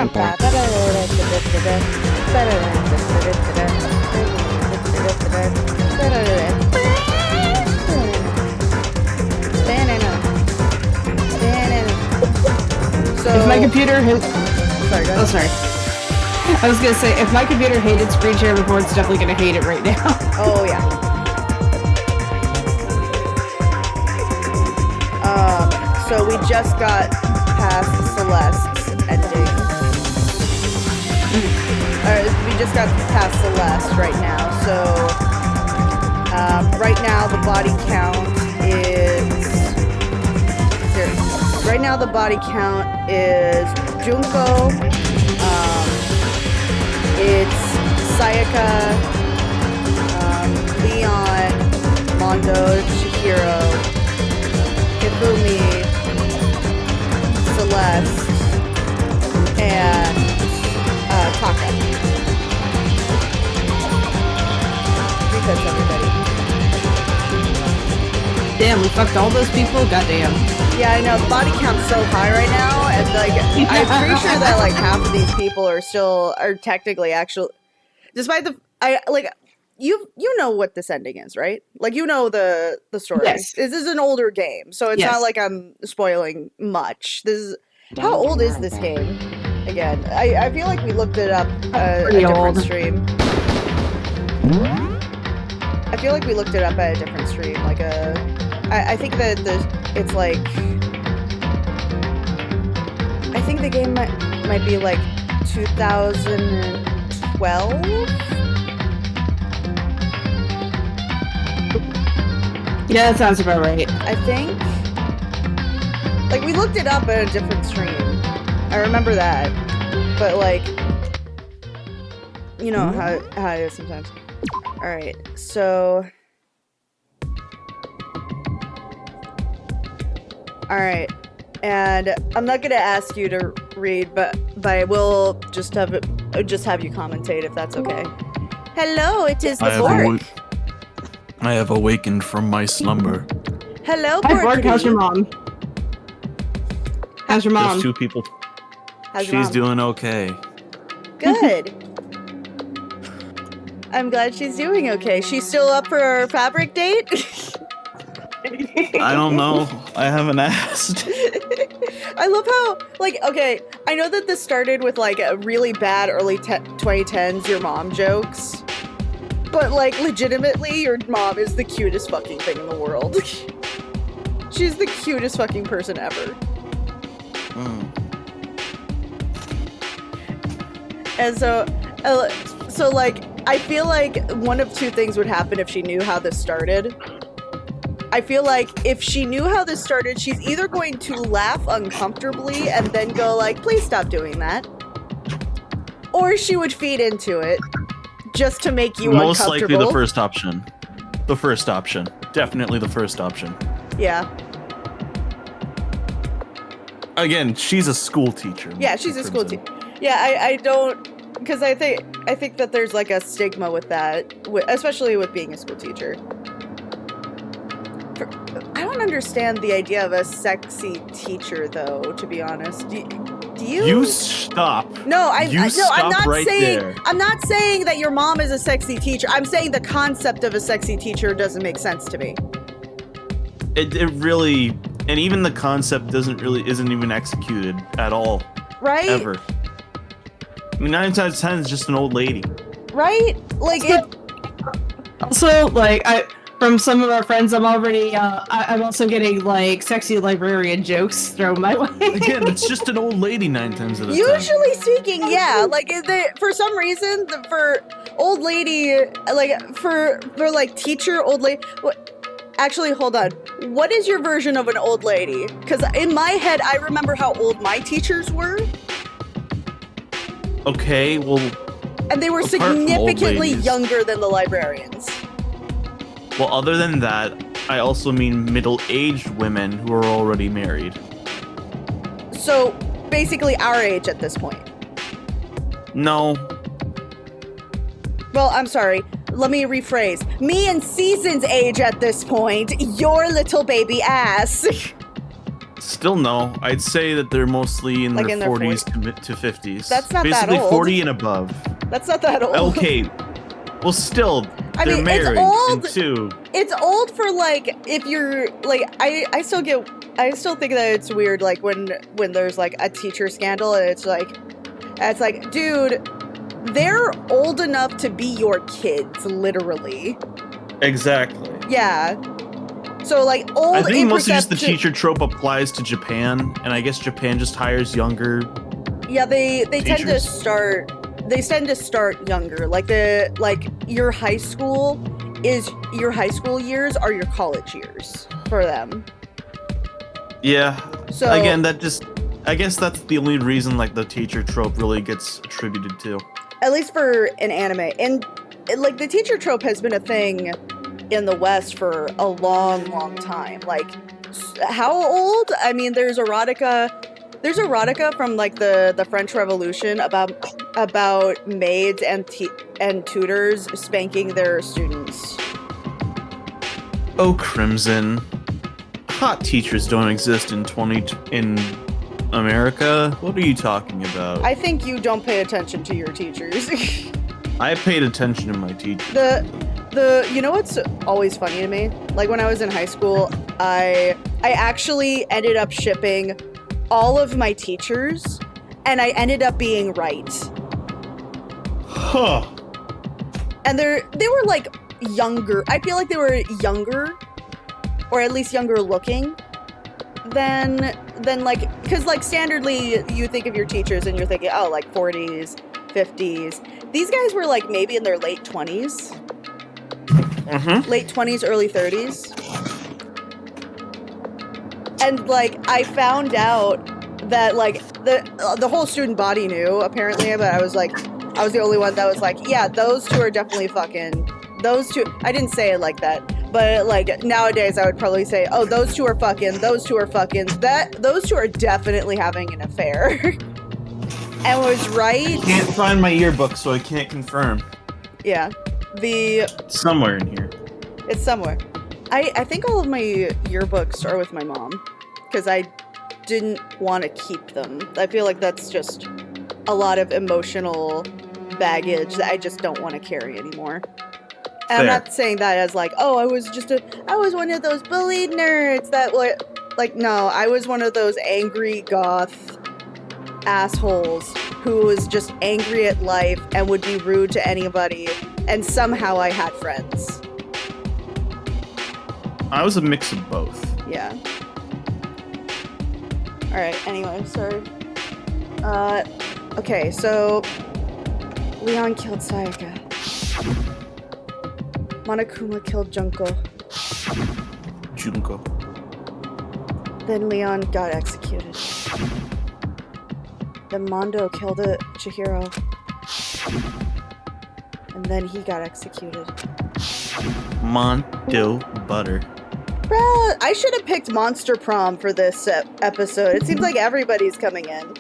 danganronpa. So, if my computer has... Sorry, oh, sorry. I was gonna say, if my computer hated screen share before, it's definitely gonna hate it right now. Oh, yeah. So we just got past Celeste's ending. We just got past Celeste right now. So right now the body count is... Right now the body count is Junko, it's Sayaka, Leon, Mondo, Chihiro, Hifumi, Celeste, and Taka. I think that's everybody. Damn, we fucked all those people? Goddamn. Yeah, I know. The body count's so high right now, and like, I'm pretty sure that like half of these people are technically actual. Despite you know what this ending is, right? Like, you know the story. Yes. This is an older game, so it's not like I'm spoiling much. How old is this game? Again, I feel like we looked it up a different stream. I feel like we looked it up at a different stream, like I think that it's like, I think the game might be like 2012? Yeah, that sounds about right. I think. Like, we looked it up at a different stream. I remember that. But like, you know how it is sometimes. Alright, so... Alright, and I'm not gonna ask you to read, but I will just have you commentate if that's okay. Hello, it is the Bork. I have awakened from my slumber. Hello, Hi, Bork. How's your mom? How's your mom? There's two people. How's your She's mom? doing okay. Good. I'm glad she's doing okay. She's still up for her fabric date? I don't know. I haven't asked. I love how, like, okay, I know that this started with, like, a really bad early 2010s your mom jokes, but, like, legitimately, your mom is the cutest fucking thing in the world. She's the cutest fucking person ever. And so, like, I feel like one of two things would happen if she knew how this started. I feel like if she knew how this started, she's either going to laugh uncomfortably and then go like, please stop doing that. Or she would feed into it just to make you Most uncomfortable. likely the first option. The first option. Definitely the first option. Yeah. Again, she's a school teacher. Yeah, she's a school teacher. Yeah, I don't... Because I think that there's like a stigma with that, especially with being a school teacher. I don't understand the idea of a sexy teacher, though. To be honest, do you? You stop. No, I'm not right saying. there. I'm not saying that your mom is a sexy teacher. I'm saying the concept of a sexy teacher doesn't make sense to me. It really, and even the concept isn't even executed at all. Right. Ever. I mean, 9 times 10 is just an old lady. Right? Like it. Also, like from some of our friends, I'm also getting like sexy librarian jokes thrown my way. Again, it's just an old lady 9 times out of 10. Usually speaking, yeah. Like for some reason, for old lady, like for like teacher, old lady. Actually, hold on. What is your version of an old lady? Because in my head, I remember how old my teachers were. Okay, well... And they were significantly younger than the librarians. Well, other than that, I also mean middle-aged women who are already married. So, basically our age at this point. No. Well, I'm sorry. Let me rephrase. Me and Season's age at this point. Your little baby ass. Still no. I'd say that they're mostly in Like their in their 40s to 50s. That's not that Basically old. 40 and above. That's not that old. Okay. Well, still, I they're mean, married. it's old. And two. It's old for like if you're like I still think that it's weird like when there's like a teacher scandal and it's like dude, they're old enough to be your kids, literally. Exactly. Yeah. So like old. I think mostly just the impercepti- teacher trope applies to Japan, and I guess Japan just hires younger. Yeah, they tend to teachers. start. They tend to start younger. Like your high school years are your college years for them. Yeah. So Again, I guess that's the only reason like the teacher trope really gets attributed to. at least for an anime, and like the teacher trope has been a thing in the West for a long time. Like how old? I mean, there's erotica from like the French Revolution about maids and tutors spanking their students. Oh, Crimson. Hot teachers don't exist in America. What are you talking about? I think you don't pay attention to your teachers. I paid attention to my teachers. You know what's always funny to me? Like when I was in high school, I actually ended up shipping all of my teachers, and I ended up being right. Huh. And they were like younger. I feel like they were younger, or at least younger looking than like, because like standardly you think of your teachers and you're thinking, oh, like 40s, 50s. These guys were like maybe in their late 20s. Mm-hmm. Late 20s, early 30s. And like I found out that like the whole student body knew apparently, but I was the only one that was like, yeah, those two are definitely fucking. Those two, I didn't say it like that, but like nowadays I would probably say, oh, those two are fucking, those two are fucking, those two are definitely having an affair. And was right. I can't find my yearbook, so I can't confirm. Yeah. It's somewhere in here. It's somewhere. I think all of my yearbooks are with my mom because I didn't want to keep them. I feel like that's just a lot of emotional baggage that I just don't want to carry anymore. And I'm Fair. not saying that as like, oh, I was one of those bullied nerds that were like, no, I was one of those angry goth assholes who was just angry at life and would be rude to anybody, and somehow I had friends. I was a mix of both. Yeah. Alright, anyway, sorry. Okay, so Leon killed Sayaka. Monokuma killed Junko. Junko. Then Leon got executed. Then Mondo killed Chihiro. And then he got executed. Mondo butter. Bruh, I should have picked Monster Prom for this episode. It seems like everybody's coming in.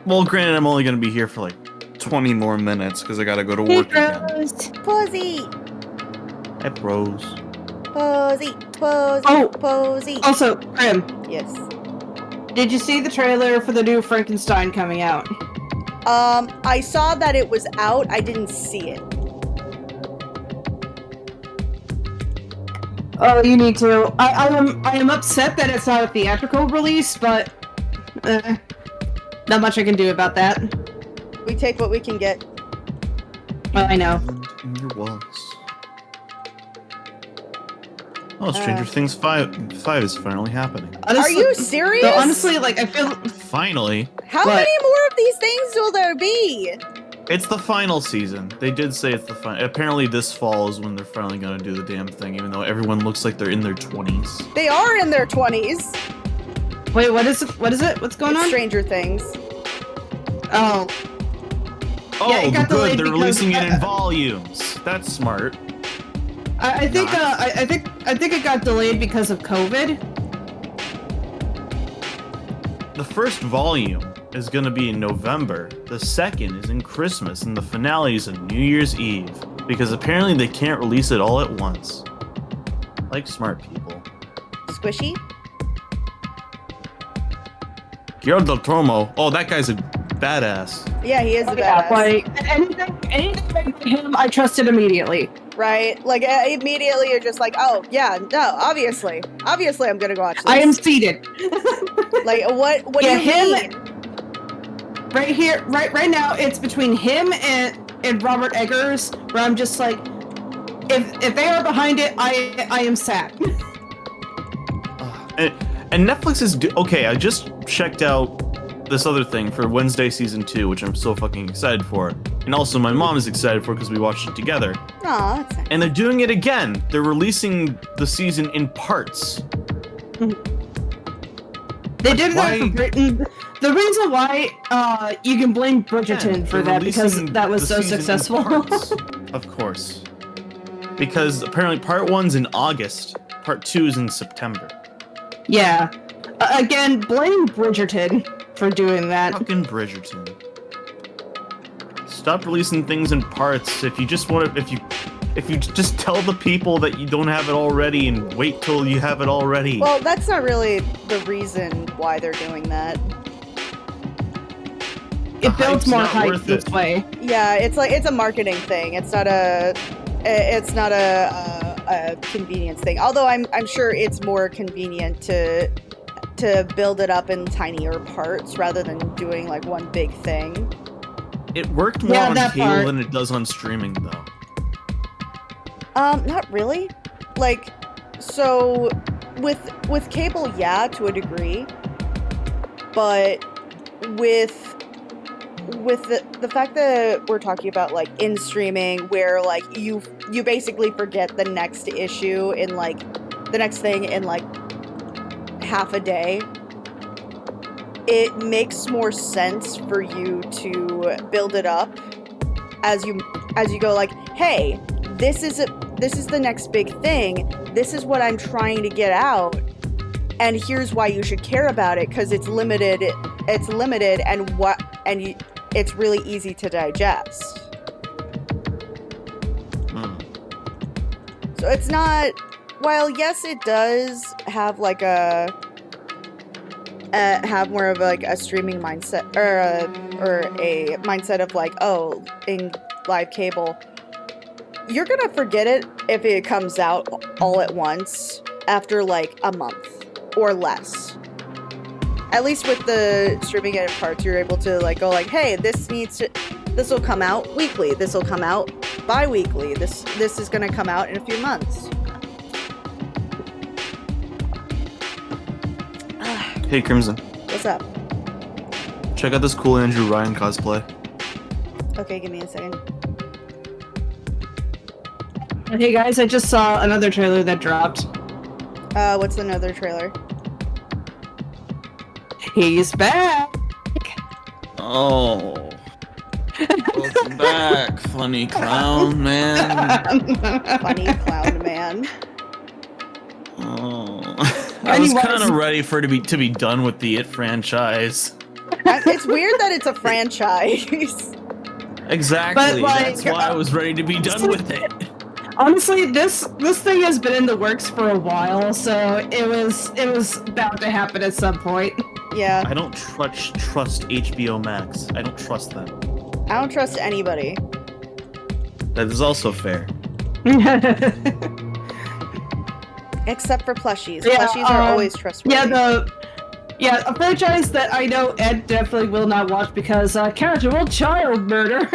Well, granted, I'm only gonna be here for like 20 more minutes because I gotta go to work again. Posey! Hey, bros. Posey! Posey! Oh. Posey! Also, Grim, Yes. did you see the trailer for the new Frankenstein coming out? I saw that it was out. I didn't see it. Oh, you need to. I am upset that it's not a theatrical release, but not much I can do about that. We take what we can get. Well, I know. In your walls. Oh, Stranger Things 5 is finally happening. Honestly, Are you serious? though, honestly, like I feel. Finally. How What? many more of these things will there be? It's the final season. They did say it's the final. Apparently this fall is when they're finally gonna do the damn thing, even though everyone looks like they're in their 20s. They are in their 20s. Wait, what is it? What is it? What's going It's on? Stranger Things. Oh, Oh, Yeah, it got good. delayed They're because- releasing it in volumes. That's smart. I think I think it got delayed because of COVID. The first volume is gonna be in November. The second is in Christmas, and the finale is on New Year's Eve. Because apparently they can't release it all at once. Like smart people. Squishy? Guillermo del Toro. Oh, that guy's a badass. Yeah, he is a Yeah, badass. like anything made by him, I trusted immediately. Right? Like, immediately you're just like, oh, yeah, no, obviously. Obviously I'm gonna go watch this. I am seated. Like, what do Yeah, you him- mean? Right here, right now, it's between him and Robert Eggers, where I'm just like, if they are behind it, I am sad. And Netflix is okay. I just checked out this other thing for Wednesday season 2, which I'm so fucking excited for, and also my mom is excited for because we watched it together. Aw, that's nice. And they're doing it again. They're releasing the season in parts. They did that Why- for Britain. The reason why you can blame Bridgerton Yeah, for they're that because releasing that was the so season in successful. parts. Of course. Because apparently part 1's in August, part 2 is in September. Yeah. Again, blame Bridgerton for doing that. Fucking Bridgerton. Stop releasing things in parts. If you just want to, if you just tell the people that you don't have it already and wait till you have it already. Well, that's not really the reason why they're doing that. The It builds hype's more not hype worth this it. way. Yeah, it's a marketing thing. It's not a convenience thing. Although I'm sure it's more convenient to build it up in tinier parts rather than doing like one big thing. It worked more Yeah, on that cable part. than it does on streaming, though. Not really. Like, so with cable, yeah, to a degree, but with the fact that we're talking about like in streaming, where like you basically forget the next issue in like the next thing in like half a day, it makes more sense for you to build it up as you go, like, hey, this is the next big thing, this is what I'm trying to get out, and here's why you should care about it, because it's limited and it's really easy to digest. So it's not, while yes, it does have like have more of like a streaming mindset or a mindset of like, oh, in live cable, you're gonna forget it if it comes out all at once after like a month or less. At least with the streaming it in parts, you're able to like go like, hey, this will come out weekly, this will come out bi-weekly, this is gonna come out in a few months. Hey, Crimson. What's up? Check out this cool Andrew Ryan cosplay. Okay, give me a second. Hey guys, I just saw another trailer that dropped. What's another trailer? He's back! Oh. Welcome back, funny clown man. Funny clown man. Oh. I was Anyways. kind of ready for it to be done with the It franchise. It's weird that it's a franchise. Exactly. But, like, That's why I was ready to be done with it. Honestly, this thing has been in the works for a while, so it was bound to happen at some point. Yeah, I don't trust HBO Max. I don't trust them. I don't trust anybody. That is also fair. Except for plushies. Yeah, Plushies are always trustworthy. A franchise that I know Ed definitely will not watch because casual child murder.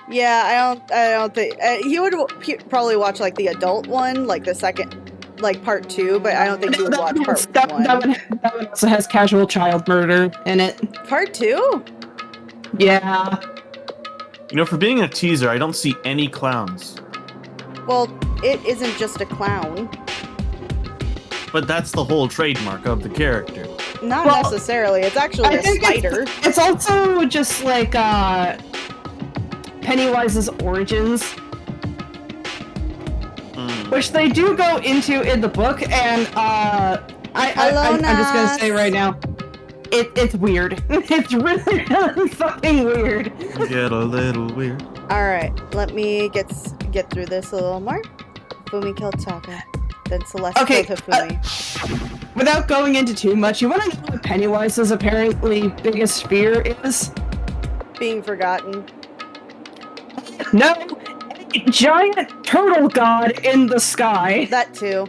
Yeah, I don't think he would probably watch like the adult one, like the second, like part 2, but I don't think he would watch part that 1. That one also has casual child murder in it. Part 2? Yeah. You know, for being a teaser, I don't see any clowns. Well, it isn't just a clown. But that's the whole trademark of the character. Not Well, necessarily. It's actually a think spider. It's also just like Pennywise's origins, which they do go into in the book, and I'm just gonna say right now, it's weird. It's really, really fucking weird. Get a little weird. Alright, let me get through this a little more. Fumi killed Taka. Then Celeste Okay, killed Hifumi. without going into too much, you want to know what Pennywise's apparently biggest fear is? Being forgotten. No, a giant turtle god in the sky. That too.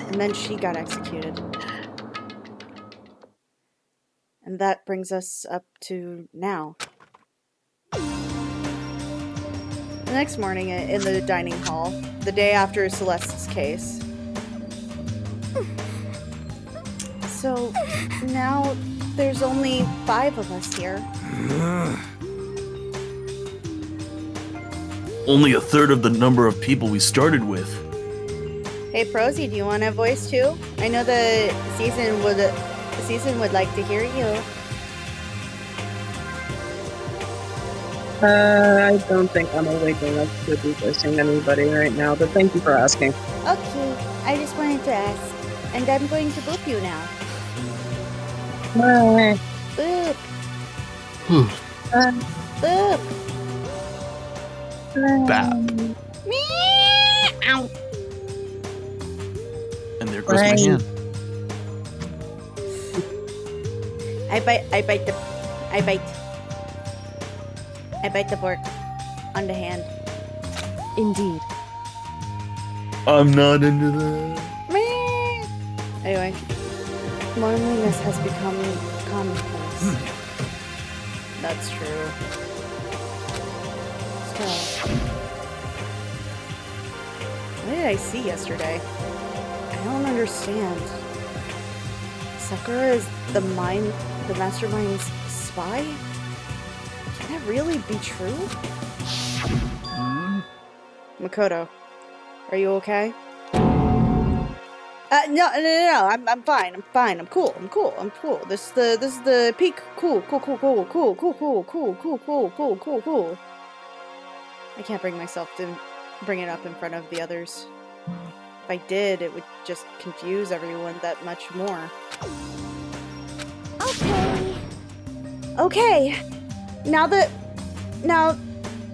And then she got executed. And that brings us up to now. The next morning in the dining hall, the day after Celeste's case. So, now there's only 5 of us here. Only a third of the number of people we started with. Hey Prosy, do you want a voice too? I know the season would like to hear you. I don't think I'm awake enough to be voicing anybody right now, but thank you for asking. Okay, I just wanted to ask. And I'm going to boop you now. Boop. Boop. Bap. Meow. And there goes my hand. I bite the fork on the hand. Indeed. I'm not into that. Anyway, loneliness has become commonplace. That's true. So, what did I see yesterday? I don't understand. Sakura is the mastermind's spy? Can that really be true? Makoto, are you okay? No. I'm fine. I'm cool. This is the peak. Cool. I can't bring myself to bring it up in front of the others. If I did, it would just confuse everyone that much more. Okay. Now,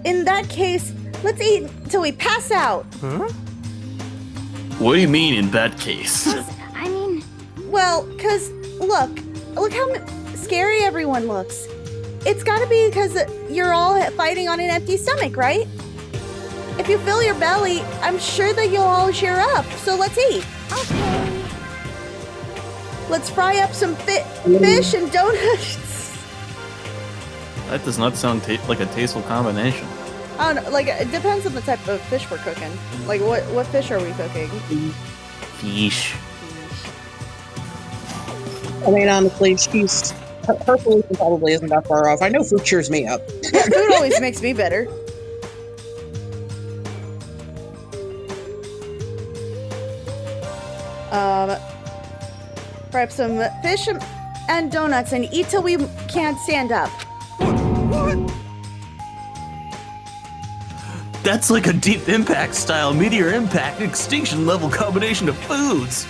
in that case, let's eat till we pass out. Huh? What do you mean in that case? I mean... Well, cause look how scary everyone looks. It's gotta be because you're all fighting on an empty stomach, right? If you fill your belly, I'm sure that you'll all cheer up. So let's eat. Okay. Let's fry up some fish and donuts. That does not sound like a tasteful combination. I don't know, like, it depends on the type of fish we're cooking. Like, what fish are we cooking? Fish. I mean, honestly, her solution probably isn't that far off. I know food cheers me up. Yeah, food always makes me better. Fry up some fish and donuts and eat till we can't stand up. That's like a Deep Impact style meteor impact extinction level combination of foods.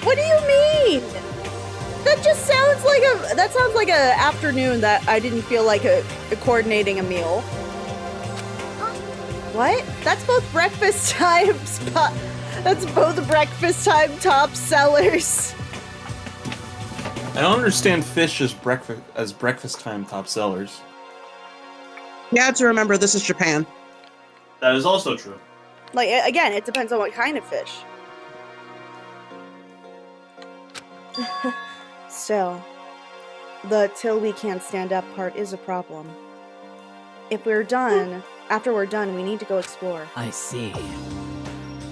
What do you mean? That just sounds like a afternoon that I didn't feel like coordinating a meal. What? That's both breakfast time That's both breakfast time top sellers. I don't understand fish as breakfast time top sellers. You have to remember, this is Japan. That is also true. Like, again, it depends on what kind of fish. Still, the till we can't stand up part is a problem. If we're done, after we're done, we need to go explore. I see.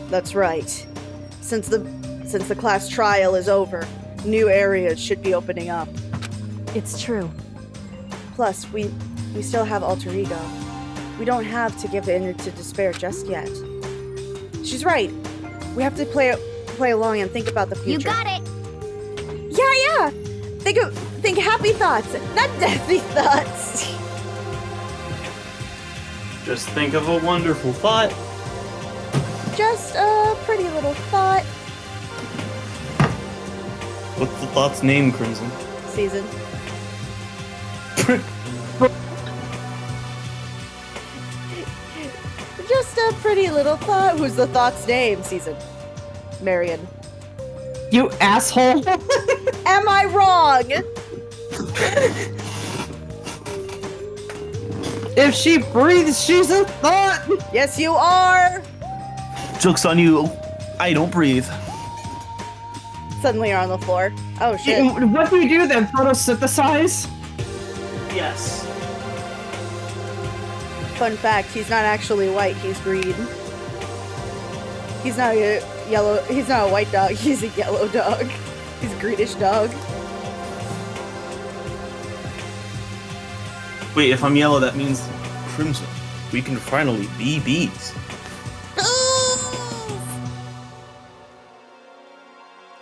That's right. Since the class trial is over, new areas should be opening up. It's true. Plus, we still have Alter Ego. We don't have to give in to despair just yet. She's right. We have to play along and think about the future. You got it! Yeah! Think happy thoughts, not deathy thoughts. Just think of a wonderful thought. Just a pretty little thought. What's the thought's name, Crimson? Season. Just a pretty little thought. Who's the thought's name? Season. Marion. You asshole! Am I wrong? If she breathes, she's a thought! Yes, you are! Joke's on you. I don't breathe. Suddenly you're on the floor. Oh, shit. What do you do then? Photosynthesize? Yes. Fun fact, he's not actually white, he's green. He's not a yellow, he's not a white dog, he's a yellow dog. He's a greenish dog. Wait, if I'm yellow, that means crimson. We can finally be bees.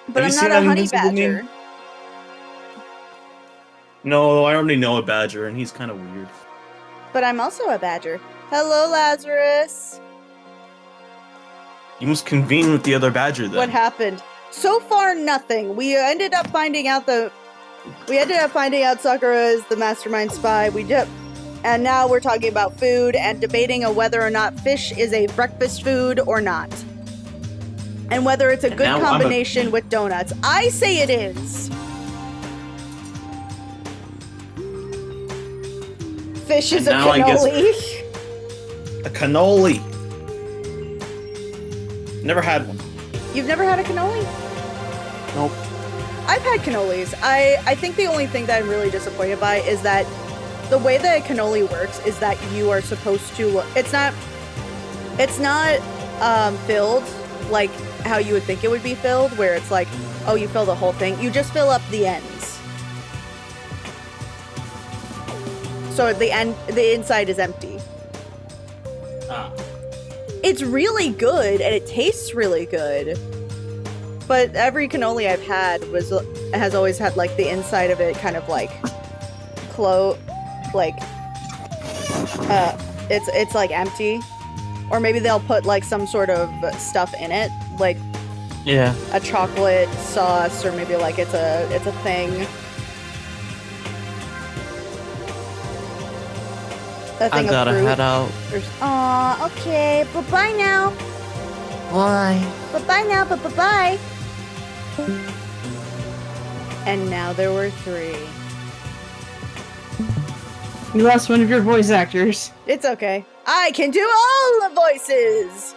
But Have I'm you seen not a that honey Invincible badger. meme? No, I already know a badger, and he's kind of weird. But I'm also a badger. Hello, Lazarus. You must convene with the other badger then. What happened? So far, nothing. We ended up finding out Sakura is the mastermind spy. And now we're talking about food and debating on whether or not fish is a breakfast food or not. And whether it's a good combination with donuts. I say it is. Fish is a cannoli. A cannoli. Never had one. You've never had a cannoli? Nope. I've had cannolis. I think the only thing that I'm really disappointed by is that the way that a cannoli works is that you are supposed to. It's not filled like how you would think it would be filled, where it's like, oh, you fill the whole thing. You just fill up the ends. So the inside is empty. It's really good and it tastes really good. But every cannoli I've had has always had like the inside of it kind of like it's like empty. Or maybe they'll put like some sort of stuff in it, like a chocolate sauce, or maybe like it's a thing. I gotta head out. Aw, okay. Bye-bye now. Bye. Bye-bye now, but bye-bye. And now there were 3. You lost one of your voice actors. It's okay. I can do all the voices!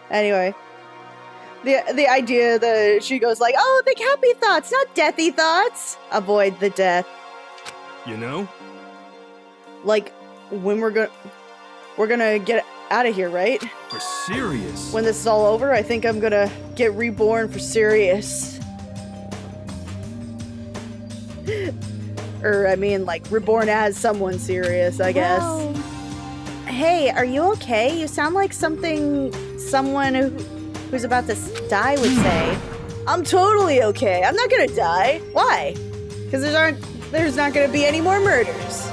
Anyway. The idea that she goes like, oh, think happy thoughts, not deathy thoughts. Avoid the death. You know? Like, when we're gonna get out of here, right? For serious. When this is all over, I think I'm gonna get reborn for serious. Or, I mean, like, reborn as someone serious, I guess. Whoa. Hey, are you okay? You sound like someone who's about to die would say. I'm totally okay. I'm not gonna die. Why? Because there's not gonna be any more murders.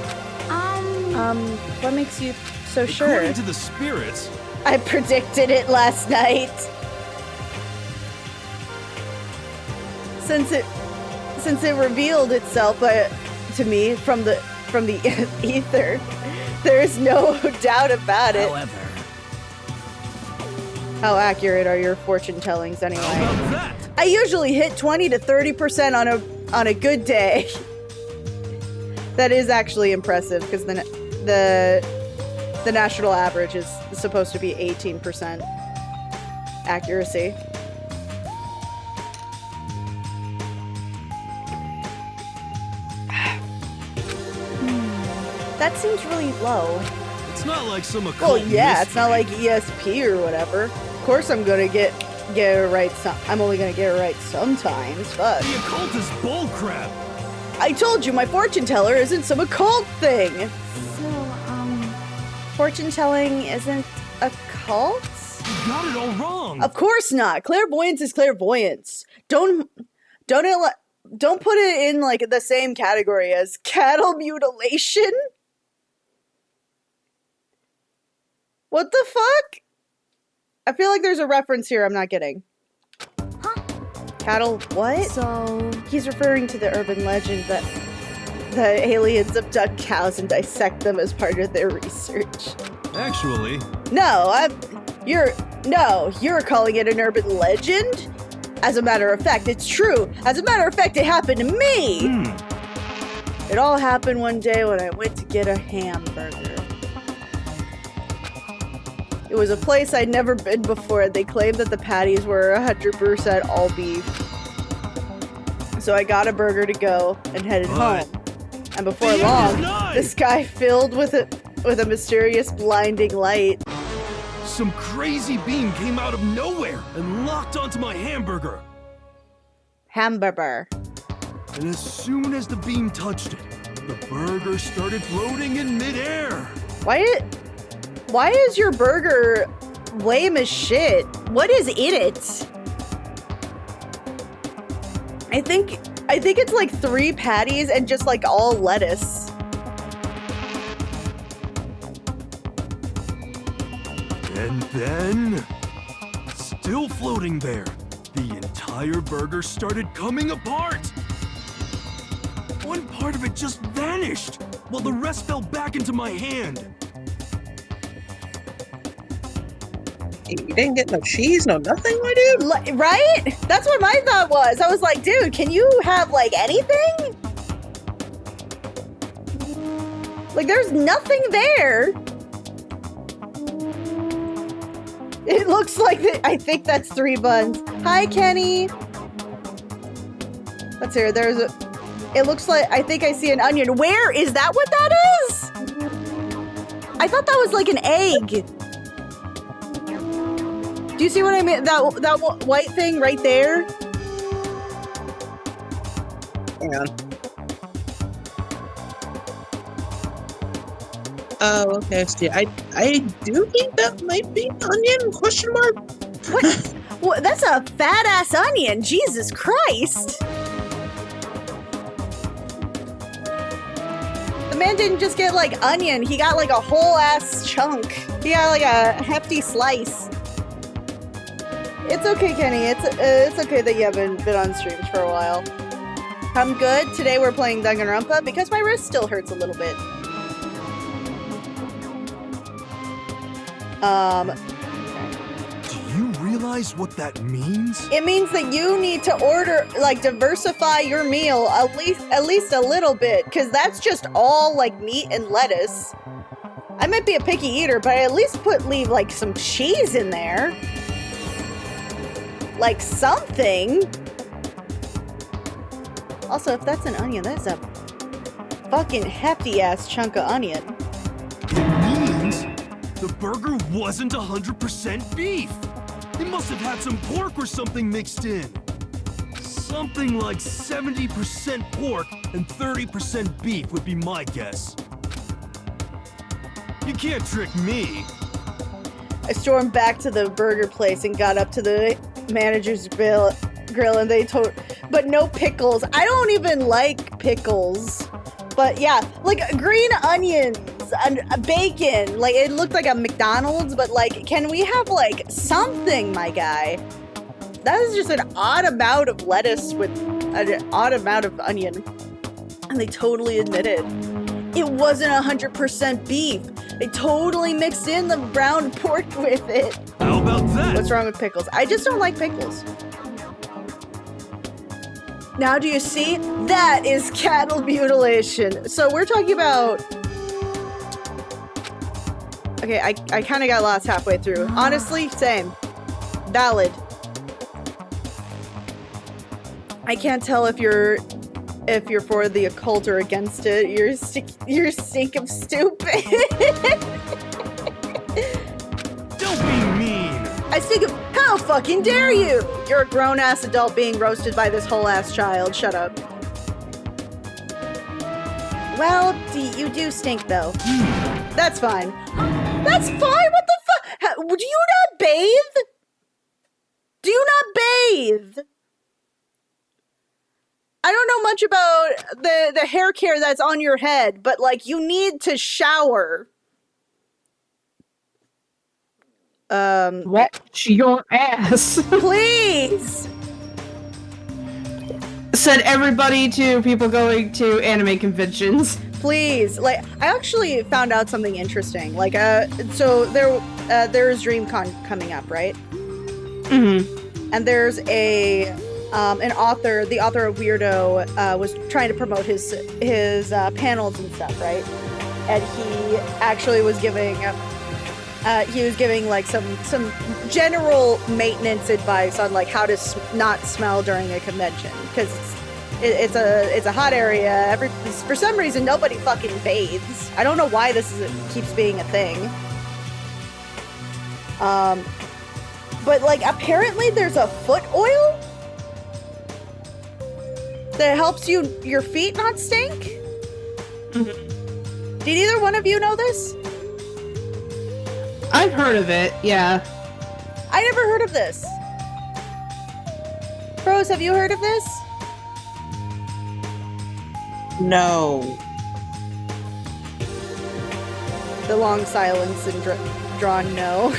What makes you so sure? According to the spirits. I predicted it last night. Since it revealed itself to me from the ether, there is no doubt about it. However. How accurate are your fortune tellings anyway? How about that? I usually hit 20 to 30% on a good day. That is actually impressive because the national average is supposed to be 18% accuracy. That seems really low. It's not like some occult Well, yeah, it's mystery. not like ESP or whatever. Of course I'm gonna get it right. I'm only gonna get it right sometimes, but The occult is bullcrap. I told you my fortune teller isn't some occult thing. So, Fortune telling isn't a cult? You got it all wrong. Of course not. Clairvoyance is clairvoyance. Don't put it in like the same category as cattle mutilation. What the fuck? I feel like there's a reference here I'm not getting. Huh? Cattle what? so He's referring to the urban legend that the aliens abduct cows and dissect them as part of their research. Actually, You're calling it an urban legend? As a matter of fact, it's true. As a matter of fact, it happened to me. It all happened one day when I went to get a hamburger. It was a place I'd never been before. They claimed that the patties were 100% all beef. So I got a burger to go and headed home. And before long, the sky filled with a mysterious blinding light. some crazy beam came out of nowhere and locked onto my hamburger. Hamburger. And as soon as the beam touched it, the burger started floating in midair. Why is your burger lame as shit? What is in it? I think it's like 3 patties and just like all lettuce. And then, still floating there, the entire burger started coming apart. One part of it just vanished, while the rest fell back into my hand. You didn't get no cheese, no nothing, my dude? Right? That's what my thought was. I was like, dude, can you have like anything? Like, there's nothing there. It looks like I think that's 3 buns. Hi, Kenny. Let's hear. It looks like, I think I see an onion. Where is that? What that is? I thought that was like an egg. Do you see what I mean? That white thing right there? Hang on. Oh, okay. See, I do think that might be onion? Question mark? What? Well, that's a fat ass onion. Jesus Christ. The man didn't just get like onion. He got like a whole ass chunk. He got like a hefty slice. It's okay, Kenny. It's okay that you haven't been on streams for a while. I'm good. Today we're playing Danganronpa because my wrist still hurts a little bit. Do you realize what that means? It means that you need to order, like, diversify your meal at least a little bit, because that's just all like meat and lettuce. I might be a picky eater, but I at least leave like some cheese in there. Like something. Also, if that's an onion, that's a fucking hefty ass chunk of onion. It means the burger wasn't 100% beef. It must have had some pork or something mixed in. Something like 70% pork and 30% beef would be my guess. You can't trick me. I stormed back to the burger place and got up to the manager's grill and they told, but no pickles. I don't even like pickles. But yeah, like green onions and bacon. Like it looked like a McDonald's, but like, can we have like something, my guy? That is just an odd amount of lettuce with an odd amount of onion. And they totally admitted it wasn't 100% beef. They totally mixed in the ground pork with it. How about that? What's wrong with pickles? I just don't like pickles. Now do you see? That is cattle mutilation. So we're talking about... Okay, I kind of got lost halfway through. Honestly, same. Valid. I can't tell if you're for the occult or against it. You're stink of stupid. Don't be mean. I stink of... How fucking dare you? You're a grown-ass adult being roasted by this whole-ass child. Shut up. Well, you do stink, though. That's fine. That's fine? What the fuck? Do you not bathe? Do you not bathe? I don't know much about the hair care that's on your head, but, like, you need to shower. Watch your ass. Please. Send everybody to people going to anime conventions. Please, like, I actually found out something interesting. Like, so there's DreamCon coming up, right? Mm-hmm. And there's an author, the author of Weirdo, was trying to promote his panels and stuff, right? And he actually was giving like some general maintenance advice on like how to not smell during a convention, because it's a hot area. For some reason nobody fucking bathes. I don't know why keeps being a thing. But like apparently there's a foot oil that helps your feet not stink. Mm-hmm. Did either one of you know this? I've heard of it, yeah. I never heard of this. Pros, have you heard of this? No. The long silence and drawn no.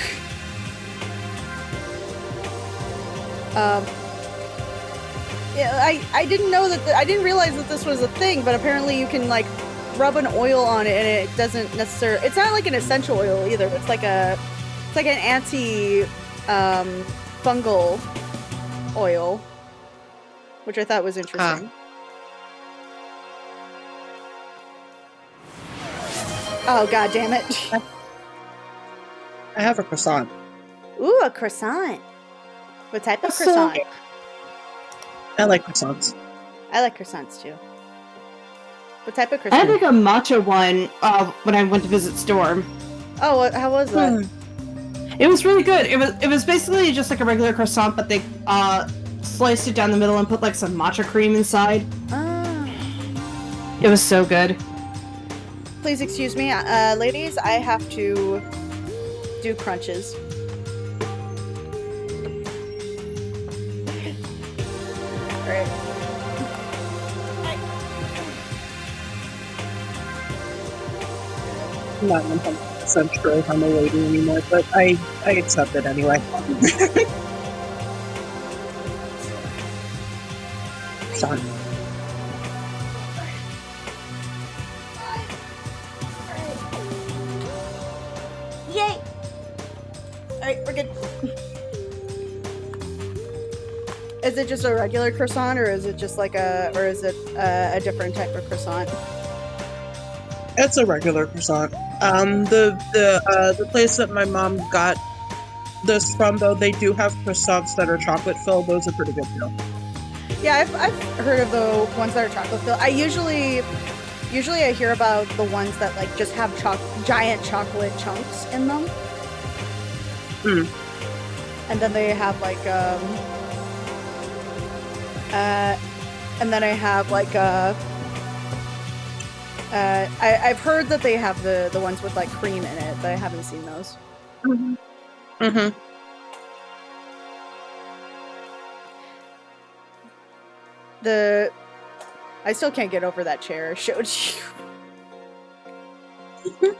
Yeah, I didn't know that. I didn't realize that this was a thing, but apparently you can like rub an oil on it and it doesn't necessarily. It's not like an essential oil either. It's like an anti fungal oil, which I thought was interesting. Oh, god damn it. I have a croissant. Ooh, a croissant. What type of croissant? I like croissants. I like croissants too. What type of I had croissant? like a matcha one when I went to visit Storm. Oh, how was that? It was really good. It was basically just like a regular croissant, but they sliced it down the middle and put like some matcha cream inside. Ah. It was so good. Please excuse me, ladies. I have to do crunches. Alright. I'm not 100% sure if I'm a lady anymore, but I accept it anyway. Son. Yay! Alright, we're good. Is it just a regular croissant, or is it just like a different type of croissant? It's a regular croissant. The place that my mom got this from, though, they do have croissants that are chocolate filled. Those are pretty good too. Yeah, I've heard of the ones that are chocolate filled. I usually I hear about the ones that like just have giant chocolate chunks in them. Hmm. And then they have like and then I have like I've heard that they have the ones with like cream in it, but I haven't seen those. Mm-hmm. Mm-hmm. I still can't get over that chair I showed you.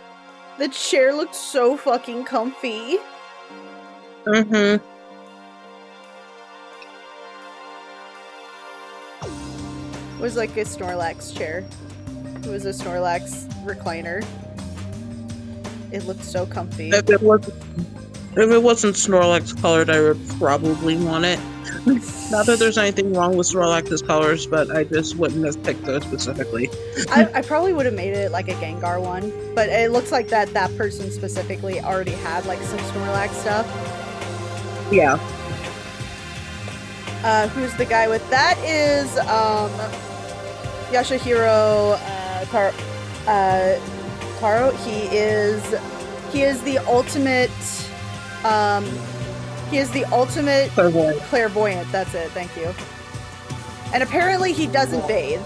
The chair looked so fucking comfy. Mm-hmm. It was like a Snorlax chair. It was a Snorlax recliner. It looked so comfy. If it wasn't Snorlax colored, I would probably want it. Not that there's anything wrong with Snorlax's colors, but I just wouldn't have picked those specifically. I probably would have made it like a Gengar one, but it looks like that person specifically already had like some Snorlax stuff. Yeah. Who's the guy with that? Is Yasuhiro Taro. He is the ultimate clairvoyant. That's it. Thank you. And apparently he doesn't bathe.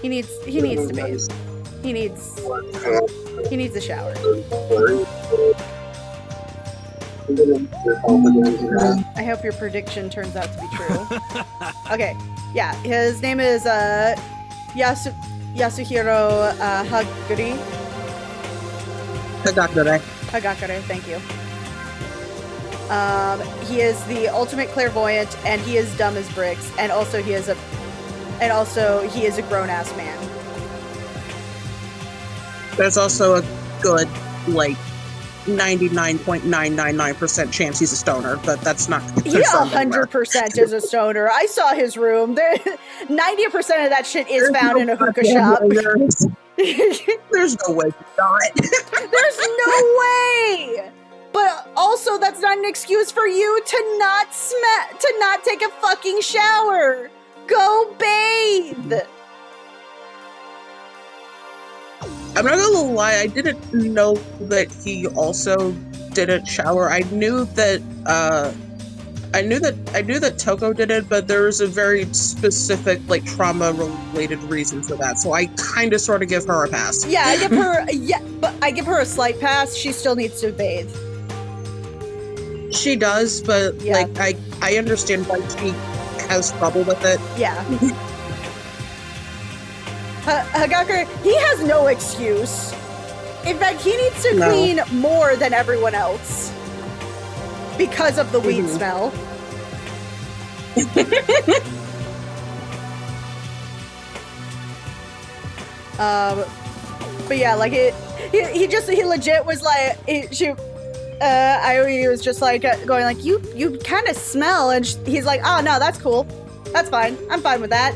He needs to bathe. He needs a shower. I hope your prediction turns out to be true. Okay, yeah, his name is Yasuhiro Hagakure, thank you. He is the ultimate clairvoyant, and he is dumb as bricks, and also he is a grown ass man. There's also a good, like, 99.999% chance he's a stoner, but that's not He 100% is a stoner. I saw his room. 90% of that shit is found in a hookah shop. There's no way he's not. There's no way! But also, that's not an excuse for you to not take a fucking shower. Go bathe. I'm not gonna lie, I didn't know that he also didn't shower. I knew that Toko did it, but there was a very specific, like, trauma-related reason for that. So I kind of sort of give her a pass. Yeah, I give her a slight pass. She still needs to bathe. She does, but Yeah. like I understand why she has trouble with it. Yeah. Hagakure, he has no excuse. In fact, he needs to clean more than everyone else because of the weed smell. But yeah, like he legit was like Aoi was just like going like you kind of smell, and he's like, oh no, that's cool, that's fine, I'm fine with that.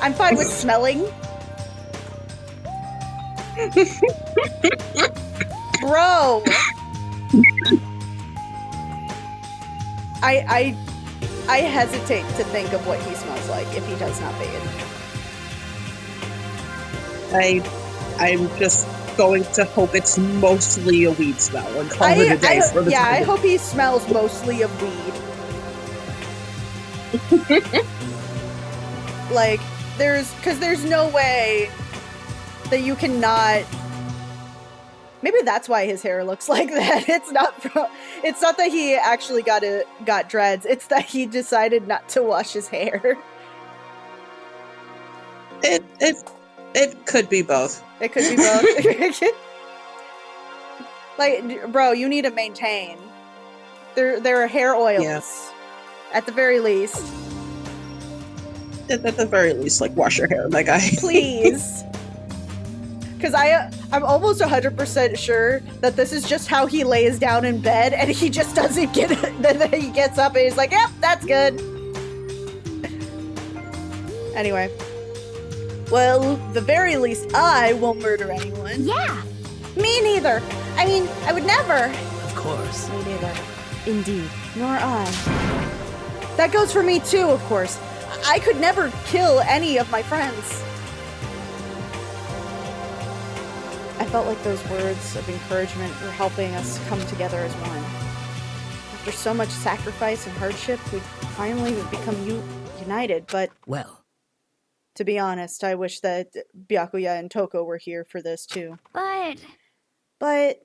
I'm fine with smelling. Bro. I hesitate to think of what he smells like if he does not bathe. I'm just going to hope it's mostly a weed smell and call it a day for the time. I hope he smells mostly of weed. Like, there's no way that you cannot. Maybe that's why his hair looks like that. It's not that he actually got dreads. It's that he decided not to wash his hair. It could be both. It could be both. Like, bro, you need to maintain. There are hair oils, at the very least. At the very least, like, wash your hair, my guy. Please. Because I'm almost 100% sure that this is just how he lays down in bed, and he just doesn't get it. Then he gets up and he's like, yep, that's good. Anyway. Well, the very least, I won't murder anyone. Yeah. Me neither. I mean, I would never. Of course. Me neither. Indeed. Nor I. That goes for me too, of course. I could never kill any of my friends. I felt like those words of encouragement were helping us come together as one. After so much sacrifice and hardship, we finally become united, but... Well. To be honest, I wish that Byakuya and Toko were here for this too. But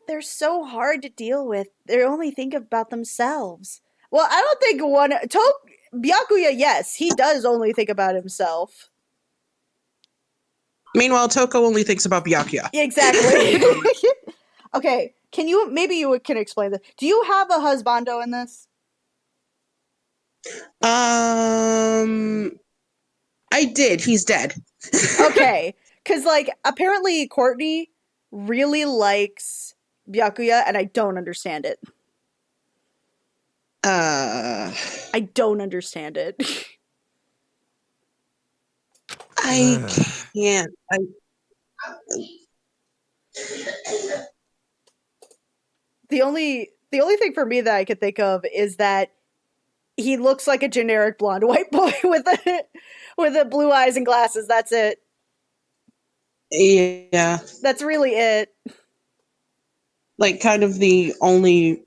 they're so hard to deal with. They only think about themselves. Well, I don't think Byakuya, yes, he does only think about himself. Meanwhile, Toko only thinks about Byakuya. Exactly. Okay, maybe you can explain this. Do you have a husbando in this? I did. He's dead. Okay. Because, like, apparently Courtney really likes Byakuya, and I don't understand it. I don't understand it. I can't. The only thing for me that I could think of is that he looks like a generic blonde white boy with the blue eyes and glasses. That's it. Yeah. That's really it. Like, kind of the only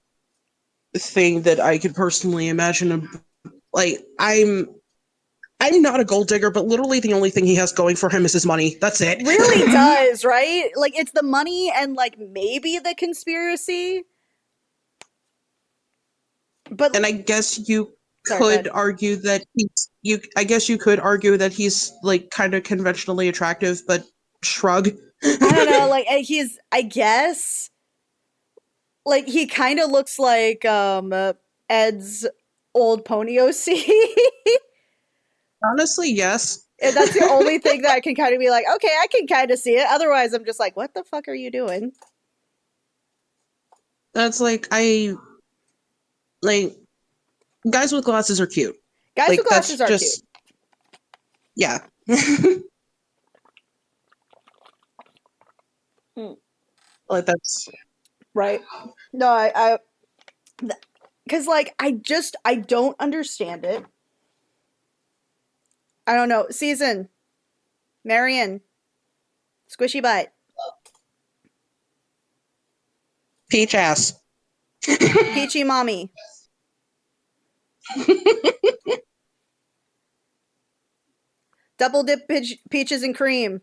thing that I could personally imagine. Like, I'm not a gold digger, but literally the only thing he has going for him is his money. That's it. Really does, right? Like, it's the money and, like, maybe the conspiracy. But, and I guess you could argue that he's like kind of conventionally attractive, but shrug. I don't know, like, I guess like he kind of looks like Ed's old pony OC. Honestly, yes. And that's the only thing that I can kind of be like, okay, I can kind of see it. Otherwise, I'm just like, what the fuck are you doing? That's like guys with glasses are cute. Guys Like, with glasses are just, cute. Yeah. Like that's Right. No, I because like I don't understand it. I don't know. Season. Marion. Squishy butt. peach ass. Peachy mommy. Double dip peaches and cream.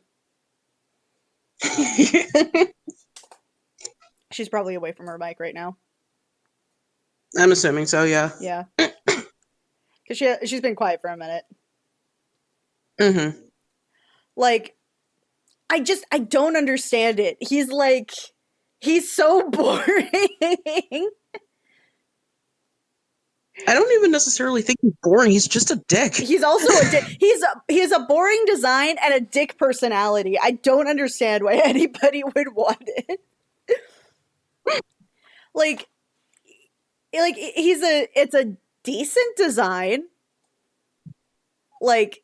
She's probably away from her mic right now. I'm assuming so, yeah. Yeah. Because she's been quiet for a minute. Mm-hmm. Like, I don't understand it. He's so boring. I don't even necessarily think he's boring. He's just a dick. He's also a dick. He's a boring design and a dick personality. I don't understand why anybody would want it. like it's a decent design. Like,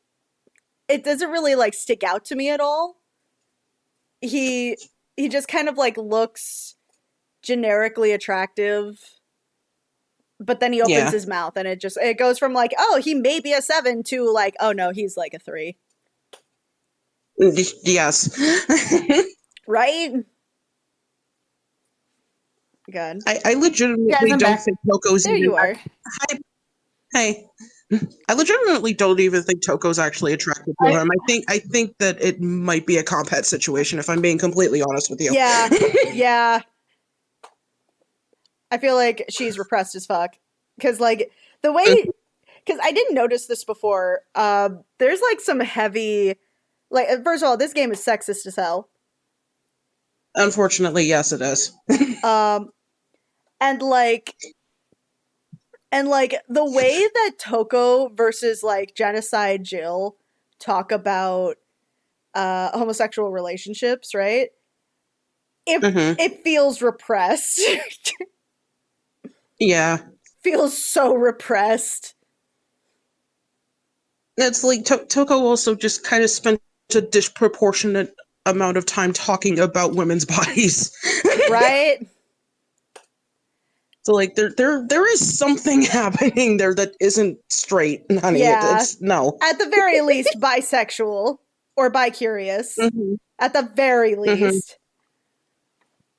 it doesn't really like stick out to me at all. He just kind of like looks generically attractive. But then he opens his mouth and it goes from like, oh, he may be a 7 to like, oh no, he's like a 3. Yes. Right? God. I legitimately don't think Toko's there you are. Hey. I legitimately don't even think Toko's actually attracted to him. I think that it might be a compat situation, if I'm being completely honest with you. Yeah. Yeah. I feel like she's repressed as fuck. Because, like, the way... Because I didn't notice this before. There's, like, some heavy... Like, first of all, this game is sexist as hell. Unfortunately, yes, it is. And, like, the way that Toko versus, like, Genocide Jill talk about homosexual relationships, right? It feels repressed. Yeah. Feels so repressed. It's like Toko also just kind of spent a disproportionate amount of time talking about women's bodies. Right? So like there is something happening there that isn't straight, honey. Yeah. It's no. At the very least, bisexual or bi-curious. At the very least.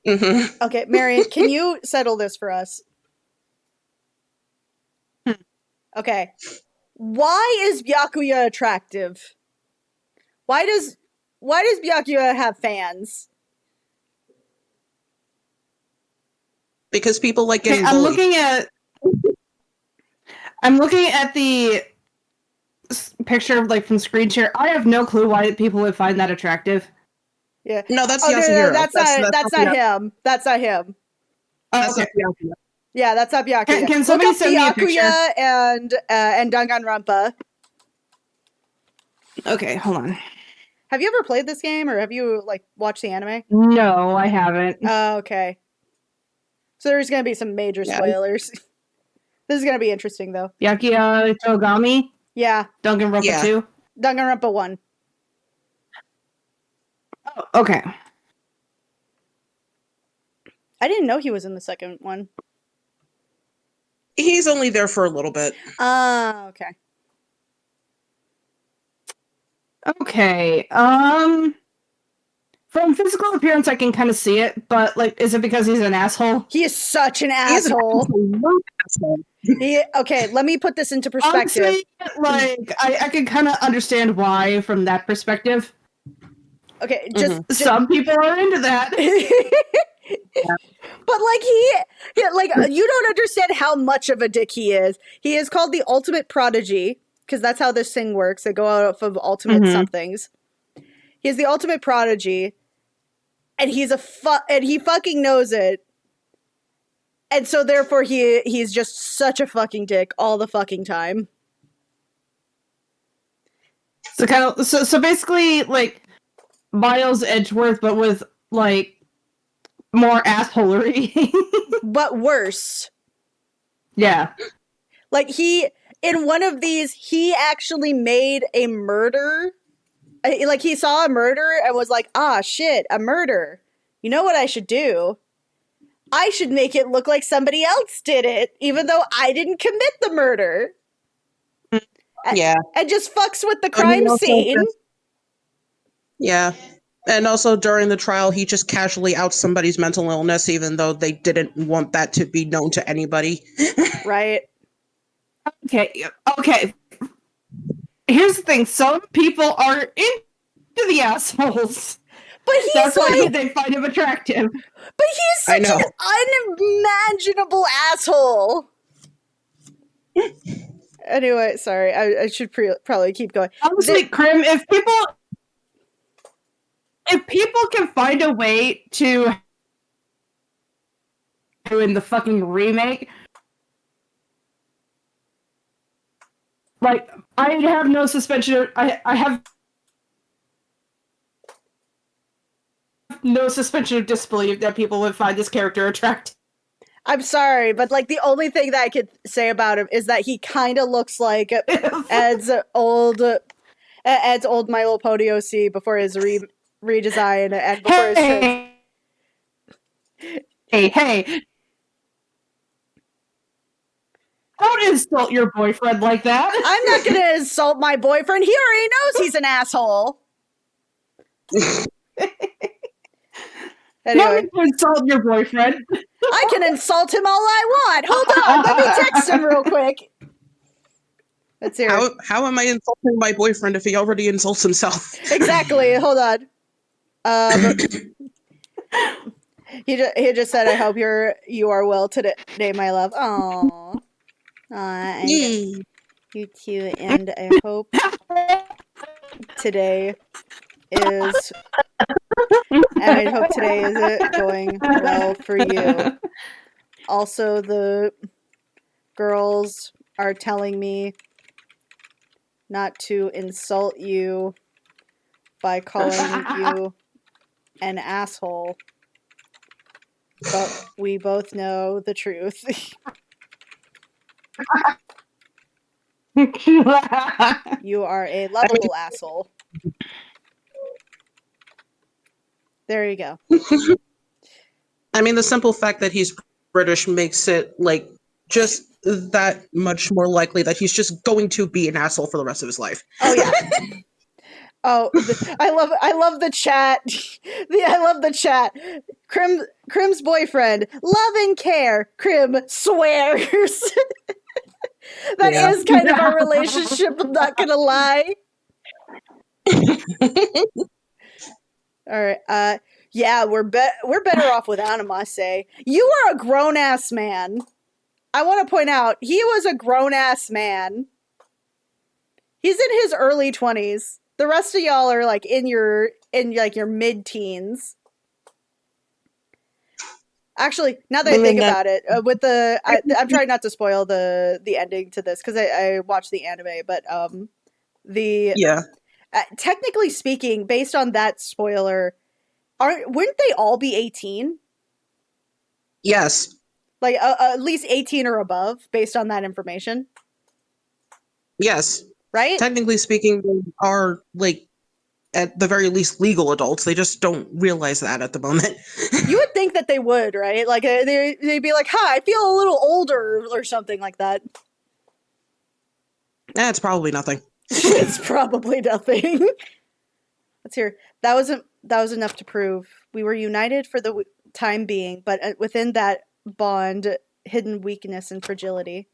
Okay, Marion, can you settle this for us? Okay. Why is Byakuya attractive? Why does Byakuya have fans? Because people like getting I'm bullied. looking at the picture like from screen share. I have no clue why people would find that attractive. Yeah. No, that's No, Yasuhiro. that's not him. That's not him. That's Okay. not Byakuya. Yeah, that's not Byakuya. Can somebody Look up send me a picture? Byakuya and Danganronpa. Okay, hold on. Have you ever played this game, or have you like watched the anime? No, I haven't. Oh, okay. So there's gonna be some major spoilers. This is gonna be interesting, though. Byakuya Togami? Yeah. Danganronpa 2? Danganronpa 1. Oh, okay. I didn't know he was in the second one. He's only there for a little bit. Okay. Okay. From physical appearance, I can kind of see it, but like, is it because he's an asshole? He is such an asshole. Okay, let me put this into perspective. Honestly, like, I can kind of understand why from that perspective. Okay, just some people are into that. But like you don't understand how much of a dick he is. He is called the ultimate prodigy because that's how this thing works. They go out of ultimate somethings. He is the ultimate prodigy, and he's and he fucking knows it. And so therefore he's just such a fucking dick all the fucking time. So basically, like, Miles Edgeworth, but with, like, more assholery. But worse. Yeah. Like, in one of these, he actually made a murder. Like, he saw a murder and was like, ah, shit, a murder. You know what I should do? I should make it look like somebody else did it, even though I didn't commit the murder. Yeah. And just fucks with the crime scene. Yeah. And also during the trial, he just casually outs somebody's mental illness, even though they didn't want that to be known to anybody. Right. Okay. Here's the thing. Some people are into the assholes. But he's That's why like, they find him attractive. But he's such an unimaginable asshole. Anyway, sorry. I should probably keep going. Honestly, Krim, if people can find a way to in the fucking remake, like, I have no suspension. I have no suspension of disbelief that people would find this character attractive. I'm sorry, but like the only thing that I could say about him is that he kind of looks like Ed's old My Little Pony OC before his redesign and before his Hey. Don't insult your boyfriend like that. I'm not going to insult my boyfriend. He already knows he's an asshole. Anyway. Don't insult your boyfriend. I can insult him all I want. Hold on, let me text him real quick. Let's hear it. How am I insulting my boyfriend if he already insults himself? Exactly. Hold on. He just said, "I hope you are well today, my love." Aww. You too, and I hope today is going well for you. Also, the girls are telling me not to insult you by calling you an asshole. But we both know the truth. You are a lovable asshole. There you go. I mean, the simple fact that he's British makes it, like, just that much more likely that he's just going to be an asshole for the rest of his life. Oh, yeah. I love the chat. I love the chat. Krim's boyfriend, love and care. Krim swears. That is kind of our relationship, I'm not gonna lie. Alright, yeah, we're better off without him, I say. You are a grown-ass man. I want to point out, he was a grown-ass man. He's in his early 20s. The rest of y'all are like in your mid-teens. Actually, now that I think about it, I'm trying not to spoil the ending to this because I watched the anime, but technically speaking, based on that spoiler, wouldn't they all be 18? Yes. Like at least 18 or above, based on that information. Yes. Right? Technically speaking, they are, like, at the very least legal adults. They just don't realize that at the moment. You would think that they would, right? Like they'd be like, "Huh, I feel a little older," or something like that. It's probably nothing. It's probably nothing. Let's hear. That was enough to prove we were united for the time being, but within that bond, hidden weakness and fragility.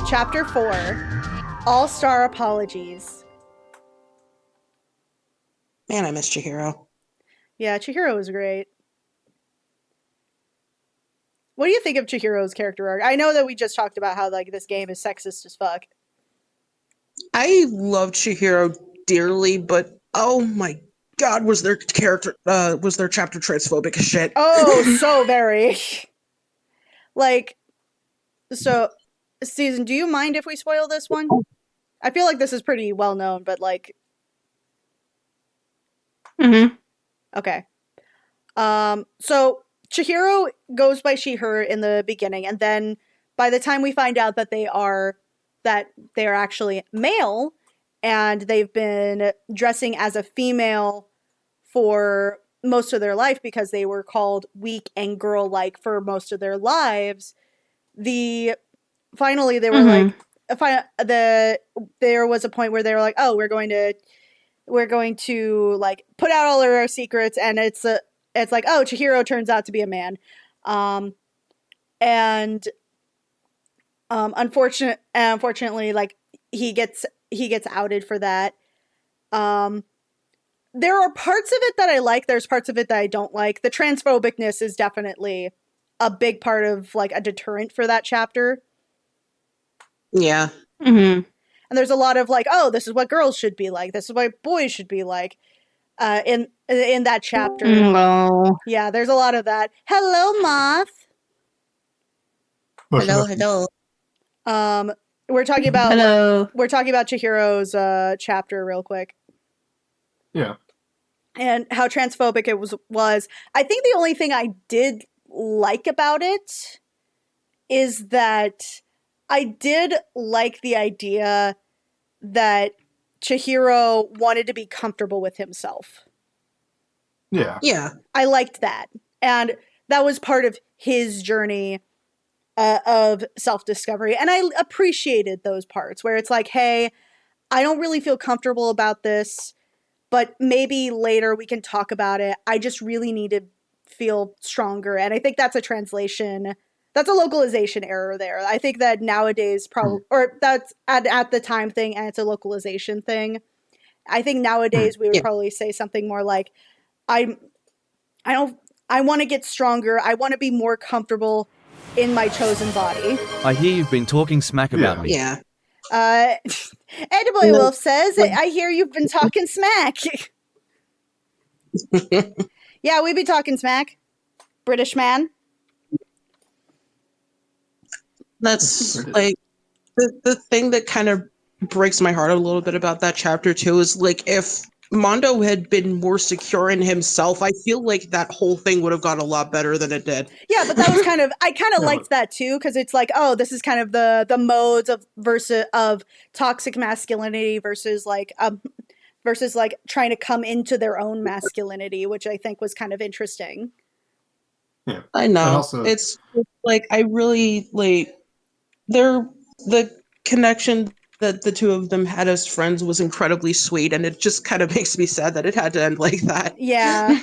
Chapter 4: All-Star Apologies. Man, I miss Chihiro. Yeah, Chihiro was great. What do you think of Chihiro's character arc? I know that we just talked about how like this game is sexist as fuck. I love Chihiro dearly, but oh my God, was their chapter transphobic as shit. Oh, so very. Like, so, Susan, do you mind if we spoil this one? I feel like this is pretty well known, but like, okay. So Chihiro goes by she, her in the beginning, and then by the time we find out that they are actually male, and they've been dressing as a female for most of their life because they were called weak and girl-like for most of their lives. Finally they were like, there was a point where they were like, oh, we're going to like put out all of our secrets, and it's like, oh, Chihiro turns out to be a man, and unfortunately, like he gets outed for that. There are parts of it that I like. There's parts of it that I don't like. The transphobicness is definitely a big part of like a deterrent for that chapter. Yeah. And there's a lot of like, oh, this is what girls should be like. This is what boys should be like. In that chapter. Hello. Yeah, there's a lot of that. Hello, Moth. Hello. We're talking about Hello. we're talking about Chihiro's chapter real quick. Yeah. And how transphobic it was. I think the only thing I did like about it is that I did like the idea that Chihiro wanted to be comfortable with himself. Yeah. Yeah. I liked that. And that was part of his journey of self-discovery. And I appreciated those parts where it's like, hey, I don't really feel comfortable about this, but maybe later we can talk about it. I just really need to feel stronger. And I think that's that's a localization error there. I think that nowadays or that's at the time thing, and it's a localization thing. I think nowadays we would probably say something more like, I want to get stronger. I want to be more comfortable in my chosen body. I hear you've been talking smack about me. Yeah. Ediboy Wolf says, I hear you've been talking smack. Yeah, we be talking smack. British man. That's like the thing that kind of breaks my heart a little bit about that chapter too is like if Mondo had been more secure in himself, I feel like that whole thing would have gone a lot better than it did. Yeah, but that was I kind of liked that too, because it's like, oh, this is kind of the modes of toxic masculinity versus like trying to come into their own masculinity, which I think was kind of interesting. Yeah, I know. Also, it's like I really like the connection that the two of them had as friends was incredibly sweet, and it just kind of makes me sad that it had to end like that. Yeah.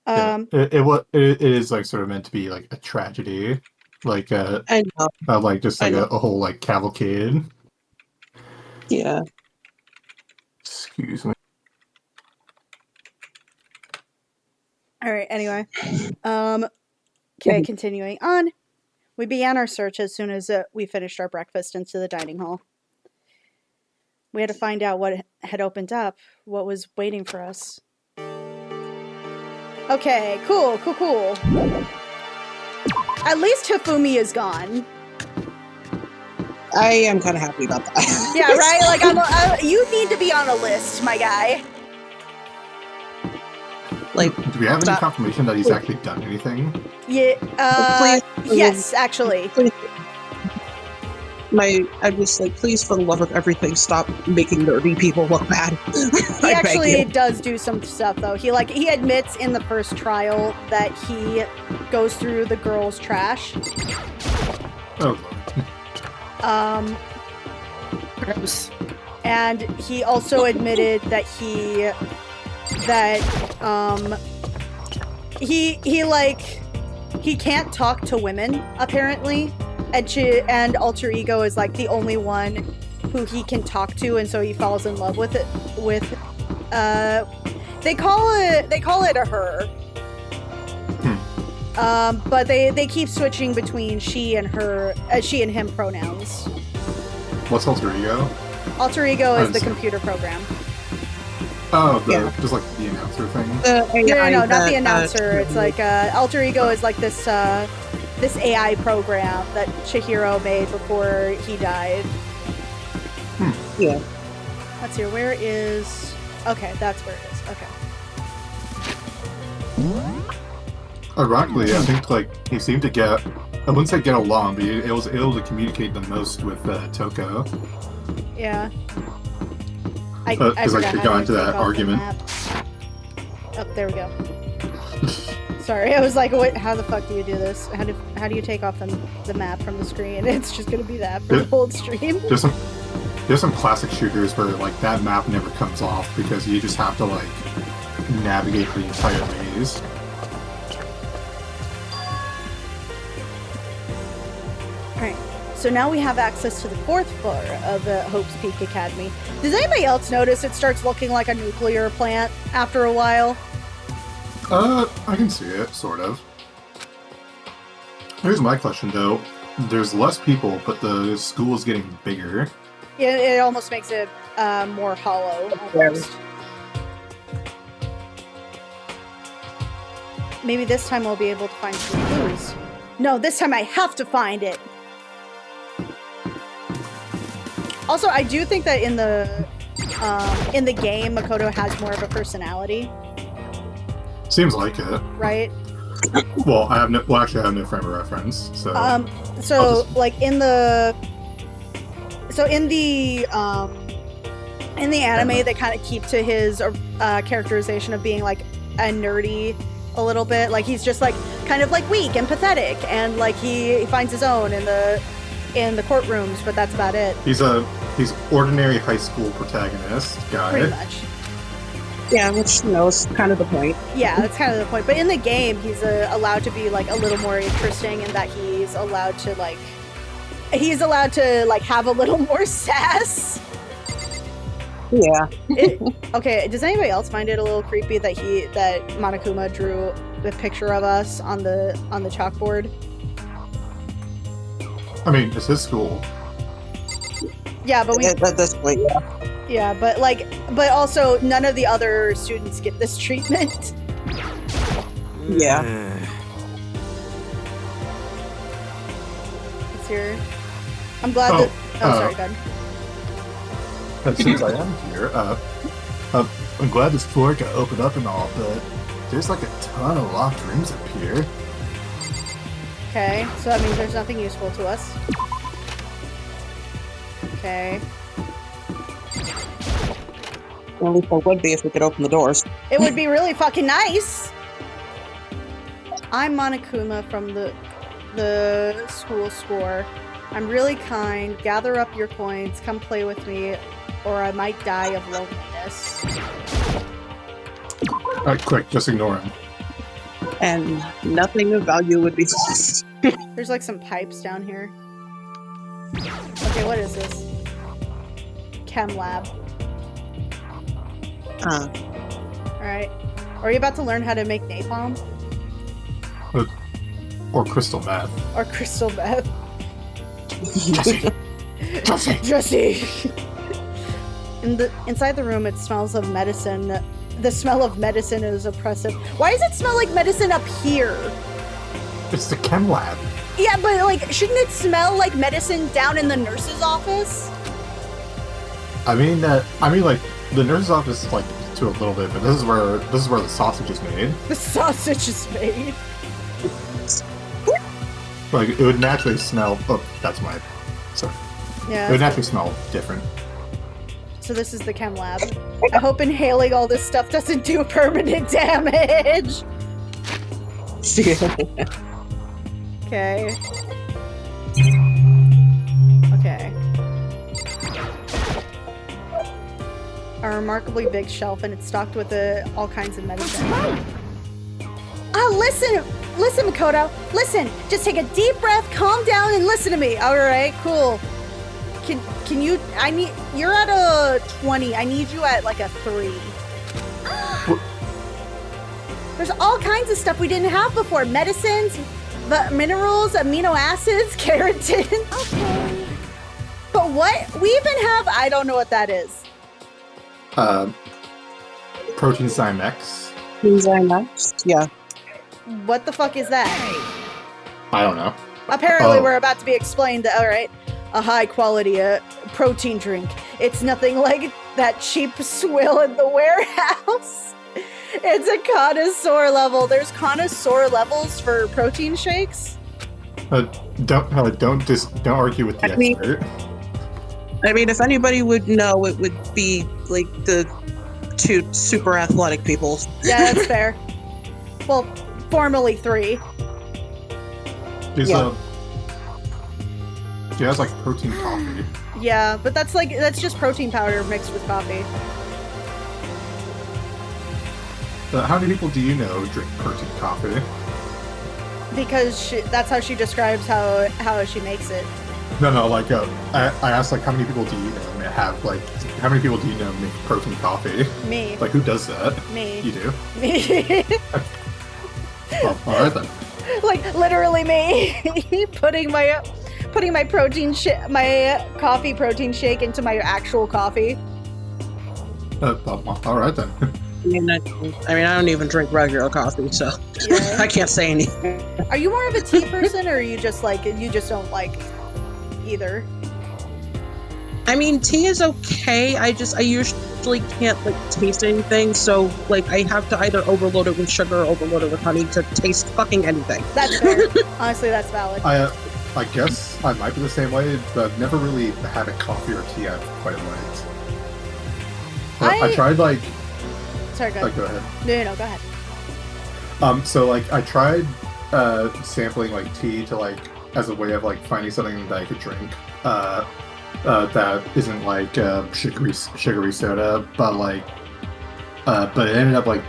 It is like sort of meant to be like a tragedy, like I know. like just like a whole like cavalcade. Yeah. Excuse me. All right, anyway. Okay, continuing on. We began our search as soon as we finished our breakfast into the dining hall. We had to find out what had opened up, what was waiting for us. Okay, cool. At least Hifumi is gone. I am kind of happy about that. Yeah, right? Like, you need to be on a list, my guy. Like, do we have any confirmation that he's actually done anything? Yeah. Yes, actually. I'm just like, please, for the love of everything, stop making nerdy people look bad. He actually does do some stuff, though. He admits in the first trial that he goes through the girls' trash. Oh. Gross. And he also admitted that he can't talk to women, apparently, and Alter Ego is like the only one who he can talk to, and so he falls in love with they call it a her. But they keep switching between she and him pronouns. What's Alter Ego? Alter Ego is the computer program. Oh, Yeah. just like the announcer thing. No, not the announcer. It's like Alter Ego is like this this AI program that Chihiro made before he died. Yeah. Let's see. Where is? Okay, that's where it is. Okay. Ironically, I think like he seemed to get, I wouldn't say get along, but he was able to communicate the most with Toko. Yeah. I Because like they got into that argument. Oh, there we go. Sorry, I was like, "What? How the fuck do you do this? How do you take off the map from the screen? It's just gonna be that for the whole stream." There's some classic shooters where like that map never comes off because you just have to like navigate the entire maze. Alright, so now we have access to the 4th floor of the Hope's Peak Academy. Does anybody else notice it starts looking like a nuclear plant after a while? I can see it, sort of. Here's my question though. There's less people, but the school is getting bigger. It almost makes it more hollow, almost. Maybe this time we'll be able to find some clues. No, this time I have to find it! Also, I do think that in the game, Makoto has more of a personality. Seems like it. Right? Well, actually I have no frame of reference, so... like, in the anime, they kind of keep to his characterization of being, like, a nerdy a little bit. Like, he's just, like, kind of, like, weak and pathetic, and, like, he finds his own in the courtrooms, but that's about it. He's ordinary high school protagonist guy. Pretty much. Yeah, which, is kind of the point. Yeah, that's kind of the point. But in the game, he's allowed to be, like, a little more interesting in that he's allowed to, like, have a little more sass. Yeah. Okay, does anybody else find it a little creepy that Monokuma drew the picture of us on the chalkboard? I mean, it's his school. Yeah, but at this point, yeah. Yeah, but also none of the other students get this treatment. Yeah. It's here. I'm glad that. Oh, sorry, go ahead. Since I am here, I'm glad this floor got opened up and all, but there's like a ton of locked rooms up here. Okay, so that means there's nothing useful to us. Okay. At least there would be if we could open the doors. It would be really fucking nice! I'm Monokuma from the school score. I'm really kind. Gather up your coins. Come play with me, or I might die of loneliness. Alright, quick, just ignore him. And nothing of value would be lost. There's like some pipes down here. Okay, what is this? Chem lab. Alright. Are you about to learn how to make napalm? Or crystal meth. Or crystal meth. Jesse! Inside the room, it smells of medicine. The smell of medicine is oppressive. Why does it smell like medicine up here? It's the chem lab. Yeah, but like, shouldn't it smell like medicine down in the nurse's office? I mean, like the nurse's office is like to a little bit, but this is where the sausage is made. The sausage is made. Like it would naturally smell. Oh, that's my. Sorry. Yeah. It would naturally smell different. So this is the chem lab. I hope inhaling all this stuff doesn't do permanent damage. Okay. Okay. A remarkably big shelf, and it's stocked with all kinds of medicine. Oh, listen, Makoto. Listen, just take a deep breath, calm down, and listen to me. All right, cool. Can you? You're at a 20. I need you at like a 3. There's all kinds of stuff we didn't have before. Medicines, minerals, amino acids, keratin. Okay. But what? We even have, I don't know what that is. Protein Zymex. Zymex, yeah. What the fuck is that? I don't know. Apparently, we're about to be explained that, alright, a high quality protein drink. It's nothing like that cheap swill in the warehouse. It's a connoisseur level. There's connoisseur levels for protein shakes. Don't argue with the expert. I mean, if anybody would know, it would be like the two super athletic people. Yeah, that's fair. Well, formerly 3. She has like protein coffee. Yeah, but that's just protein powder mixed with coffee. How many people do you know drink protein coffee? Because that's how she describes how she makes it. No, like I asked like how many people do you know have like how many people do you know make protein coffee? Me. Like who does that? Me. You do? Me. Well, all right then. Like literally me putting my my coffee protein shake into my actual coffee. All right then. I mean, I don't even drink regular coffee, so yeah. I can't say anything. Are you more of a tea person, or are you just don't like either? I mean, tea is okay. I usually can't like taste anything, so like I have to either overload it with sugar or overload it with honey to taste fucking anything. That's fair. Honestly, that's valid. I guess I might be the same way, but I've never really had a coffee or tea I've quite liked. I tried like. Sorry, go ahead. Go ahead. No, go ahead. So like I tried sampling like tea to like as a way of like finding something that I could drink that isn't like sugary soda, but it ended up like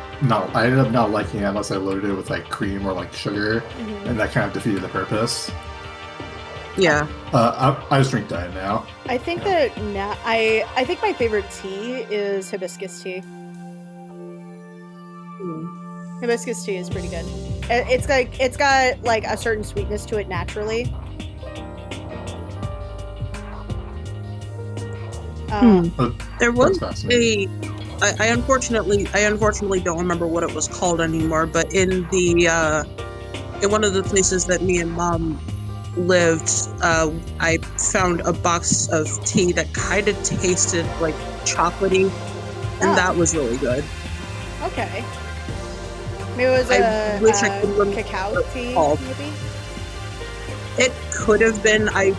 I ended up not liking it unless I loaded it with like cream or like sugar, and that kind of defeated the purpose. Yeah. I just drink diet now. I think that now I think my favorite tea is hibiscus tea. Hibiscus tea is pretty good. It's got like a certain sweetness to it naturally. There was I unfortunately don't remember what it was called anymore, but in one of the places that me and Mom lived, I found a box of tea that kind of tasted like chocolatey, and that was really good. Okay. Maybe it was a cacao tea, maybe? It could have been. I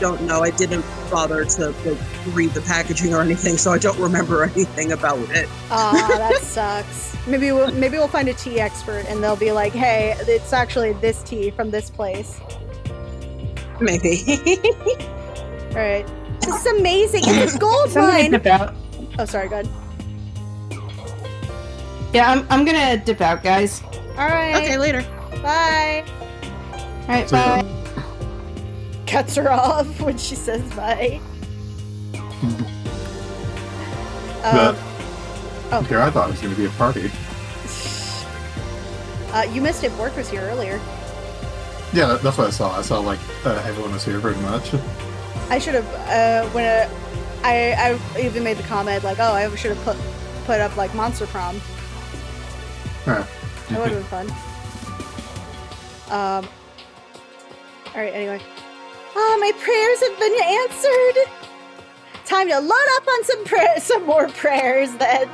don't know. I didn't bother to like read the packaging or anything, so I don't remember anything about it. Aw, that sucks. Maybe we'll find a tea expert and they'll be like, hey, it's actually this tea from this place. Maybe. Alright. This is amazing. It's a gold mine. Oh, sorry, go ahead. Yeah, I'm gonna dip out, guys. Alright. Okay, later. Bye. Alright, bye. Cuts her off when she says bye. Here, I thought it was going to be a party. You missed it. Work was here earlier. Yeah, that's what I saw. I saw like everyone was here pretty much. I should have I even made the comment like, oh, I should have put up like Monster Prom. That would have been fun. Alright, anyway. My prayers have been answered! Time to load up on some more prayers then.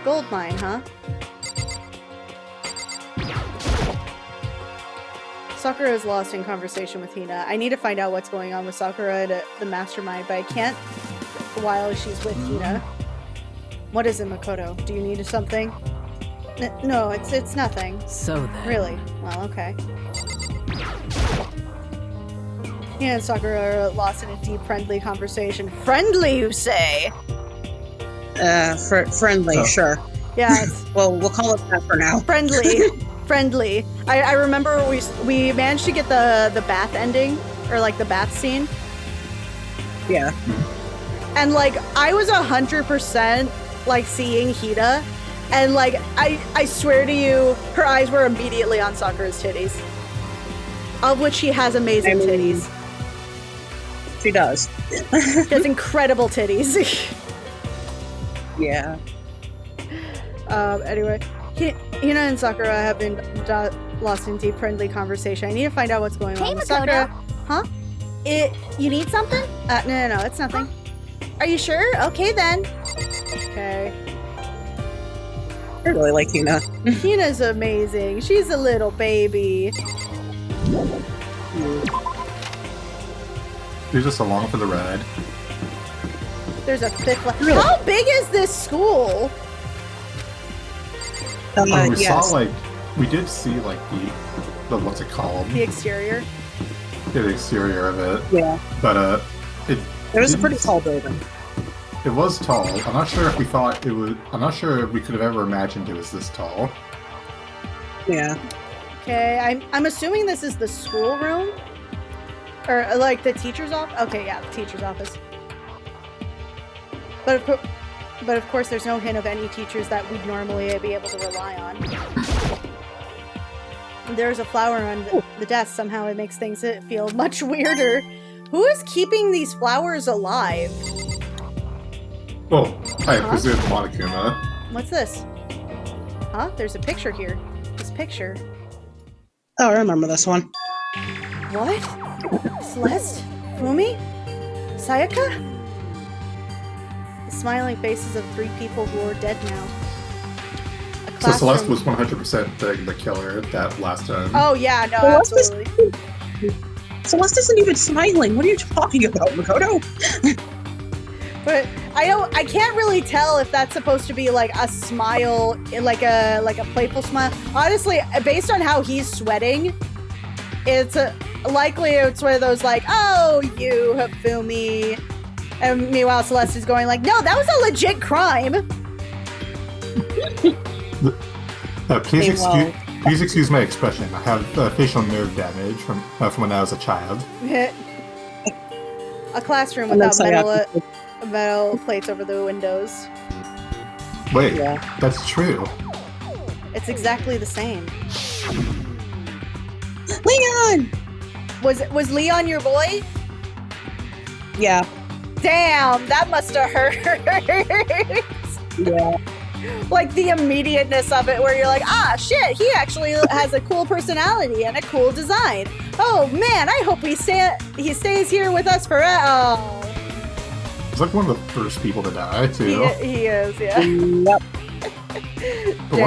Gold mine, huh? Sakura is lost in conversation with Hina. I need to find out what's going on with Sakura at the mastermind, but I can't while she's with Hina. What is it, Makoto? Do you need something? No, it's nothing. So then. Really? Well, okay. Hina and Sakura are lost in a deep, friendly conversation. Friendly, you say? Friendly, sure. Yeah. Well, we'll call it that for now. Friendly. I remember we managed to get the bath ending, or like the bath scene. Yeah. And like I was 100% like seeing Hina, and like I swear to you, her eyes were immediately on Sakura's titties, of which she has amazing titties. She does. She has incredible titties. Yeah. Anyway, Hina and Sakura have been lost in deep friendly conversation. I need to find out what's going on with Sakura. Huh? You need something? No, it's nothing. Are you sure? Okay then. Okay. I really like Hina. Hina's amazing. She's a little baby. You're just along for the ride. There's a fifth level. How big is this school? We did see like the what's it called? The exterior. Yeah, the exterior of it. Yeah. But it was a pretty tall building. It was tall. I'm not sure if we thought it was. I'm not sure if we could have ever imagined it was this tall. Yeah. Okay, I'm assuming this is the schoolroom, or like the teacher's office. Okay, yeah, the teacher's office. But of course, there's no hint of any teachers that we'd normally be able to rely on. There's a flower on the desk. Somehow it makes things feel much weirder. Who is keeping these flowers alive? Oh, I presume Monokuma. What's this? Huh? There's a picture here. This picture. Oh, I remember this one. What? Celeste? Fumi? Sayaka? The smiling faces of 3 people who are dead now. So Celeste was 100% the killer that last time. Oh yeah, no, absolutely. Celeste isn't even smiling. What are you talking about, Makoto? But I can't really tell if that's supposed to be like a smile, like a playful smile. Honestly, based on how he's sweating, it's likely it's one of those like, oh, you Hifumi. And meanwhile, Celeste is going like, no, that was a legit crime. Please excuse my expression. I have facial nerve damage from when I was a child. A classroom without metal plates over the windows. Wait, that's true. It's exactly the same. Leon! Was Leon your boy? Yeah. Damn, that must have hurt. Yeah. Like the immediateness of it where you're like, ah, shit, he actually has a cool personality and a cool design. Oh man, I hope he stays here with us forever. Oh. He's like one of the first people to die, too. He is, yeah. Yep. But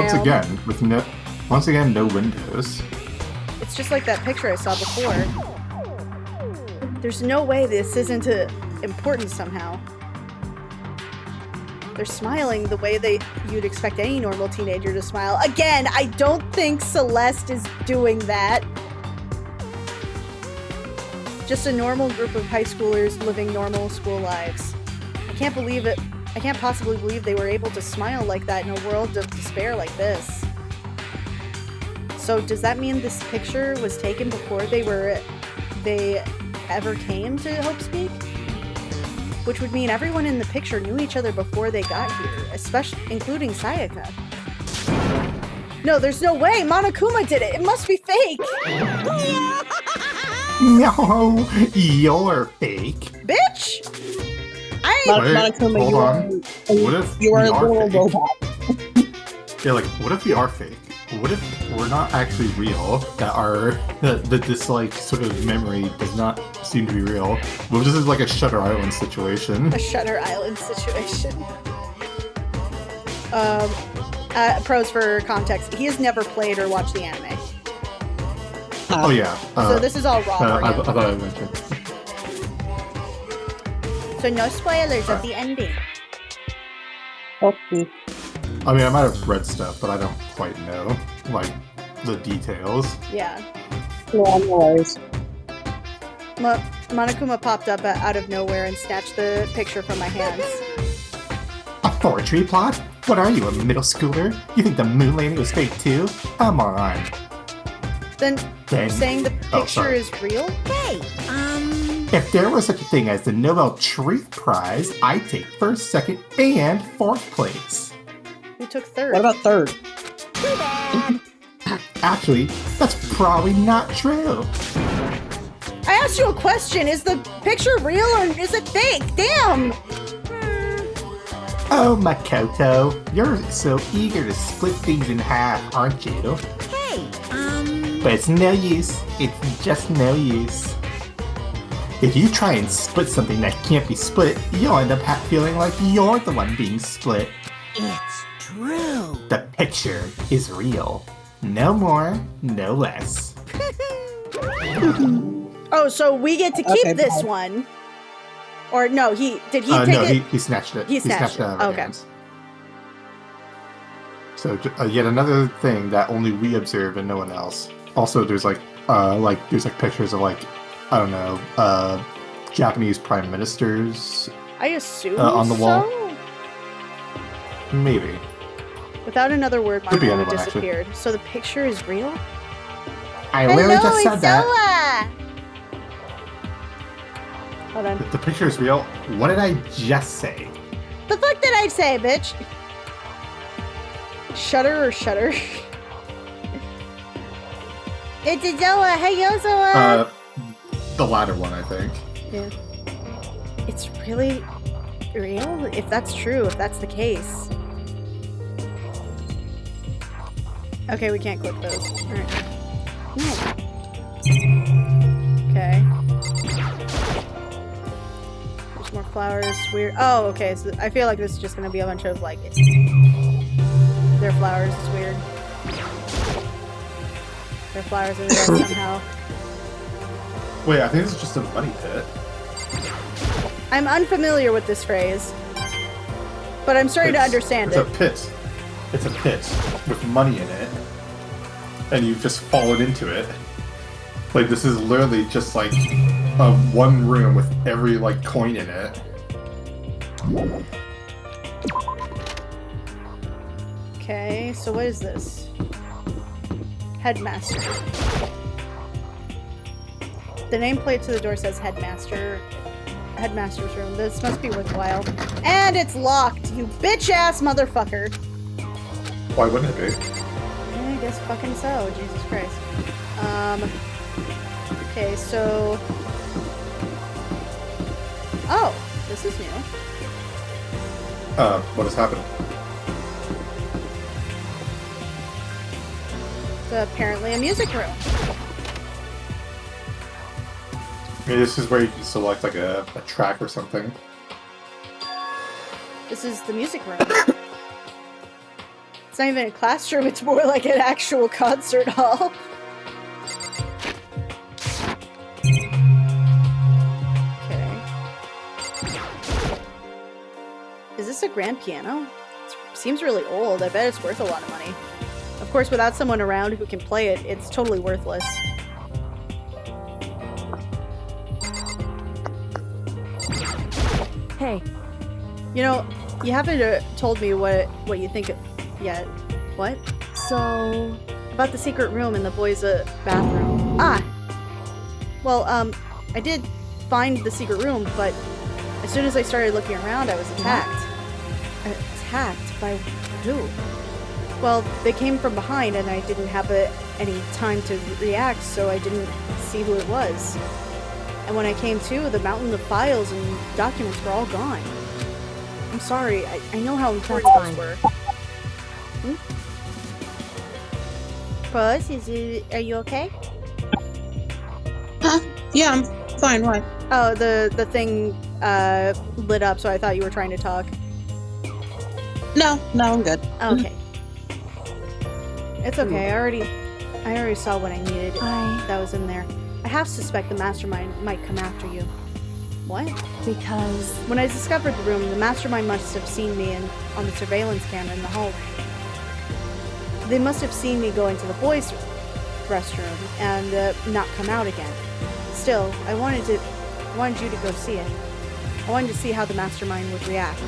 once again, no windows. It's just like that picture I saw before. There's no way this isn't important somehow. They're smiling the way you'd expect any normal teenager to smile. Again, I don't think Celeste is doing that. Just a normal group of high schoolers living normal school lives. I can't believe it. I can't possibly believe they were able to smile like that in a world of despair like this. So does that mean this picture was taken before they ever came to Hope Speak? Which would mean everyone in the picture knew each other before they got here, including Sayaka. No, there's no way! Monokuma did it! It must be fake! No, you're fake. Bitch! Monokuma, hold on. What if you are a fake? little robot? Yeah, like, what if we are fake? What if we're not actually real? That this like sort of memory does not seem to be real. What if this is like a Shutter Island situation? A Shutter Island situation. Pros for context. He has never played or watched the anime. Oh yeah. So this is all raw for I him. thought I mentioned. So no spoilers of the ending. Okay. I mean, I might have read stuff, but I don't quite know, like, the details. Yeah. Yeah, no worries. Monokuma popped up out of nowhere and snatched the picture from my hands. A forgery plot? What are you, a middle schooler? You think the moon landing was fake too? Come on. Then you're saying the picture is real? Hey, If there was such a thing as the Nobel Truth Prize, I'd take first, second, and fourth place. Who took third? What about third? too bad. Actually, that's probably not true. I asked you a question. Is the picture real or is it fake? Damn! Oh, Makoto, you're so eager to split things in half, aren't you? Hey, But it's no use. It's just no use. If you try and split something that can't be split, you'll end up feeling like you're the one being split. it's true. The picture is real. No more, no less. Oh, so we get to keep this one. Or no, did he take it? He snatched it. He snatched it. out of our Okay. hands. So yet another thing that only we observe and no one else. Also, there's pictures of I don't know, Japanese prime ministers. I assume on the wall. so? Maybe. Without another word, my Could be mind anyone, actually. disappeared. So the picture is real? I literally just said that. Hold on. The picture is real. What did I just say? The fuck did I say, bitch? Shutter or shutter? It's a Zoa. Hey, yo, Zoa. The latter one, I think. Yeah. It's really real? If that's true, if that's the case. Okay, we can't click those. Alright. Okay. There's more flowers. Weird. Oh, okay. So I feel like this is just gonna be a bunch of their flowers. It's weird. Their flowers in there somehow. Wait, I think this is just a money pit. I'm unfamiliar with this phrase, but I'm starting to understand it. It's a pit. It's a pit with money in it, and you've just fallen into it. This is literally just one room with every coin in it. Okay, so what is this? Headmaster. The nameplate to the door says Headmaster. Headmaster's room. This must be worthwhile. And it's locked, you bitch-ass motherfucker. Why wouldn't it be? I guess fucking so. Jesus Christ. Okay, so... Oh, this is new. What has happened? It's apparently a music room. Maybe this is where you can select a track or something. This is the music room. It's not even a classroom, it's more like an actual concert hall. Okay. Is this a grand piano? It seems really old. I bet it's worth a lot of money. Of course, without someone around who can play it, it's totally worthless. Hey. You know, you haven't told me what you think yet. What? So... About the secret room in the boys' bathroom. Ah! Well, I did find the secret room, but as soon as I started looking around, I was attacked. Attacked? By who? Well, they came from behind, and I didn't have any time to react, so I didn't see who it was. And when I came to, the mountain of files and documents were all gone. I'm sorry, I know how important those were. Buzz, are you okay? Huh? Yeah, I'm fine. Why? Oh, the thing lit up, so I thought you were trying to talk. No, I'm good. Okay. It's okay. I already saw what I needed. That was in there. I half suspect the mastermind might come after you. What? Because... When I discovered the room, the mastermind must have seen me on the surveillance camera in the hallway. They must have seen me go into the boys' restroom and not come out again. Still, I wanted you to go see it. I wanted to see how the mastermind would react.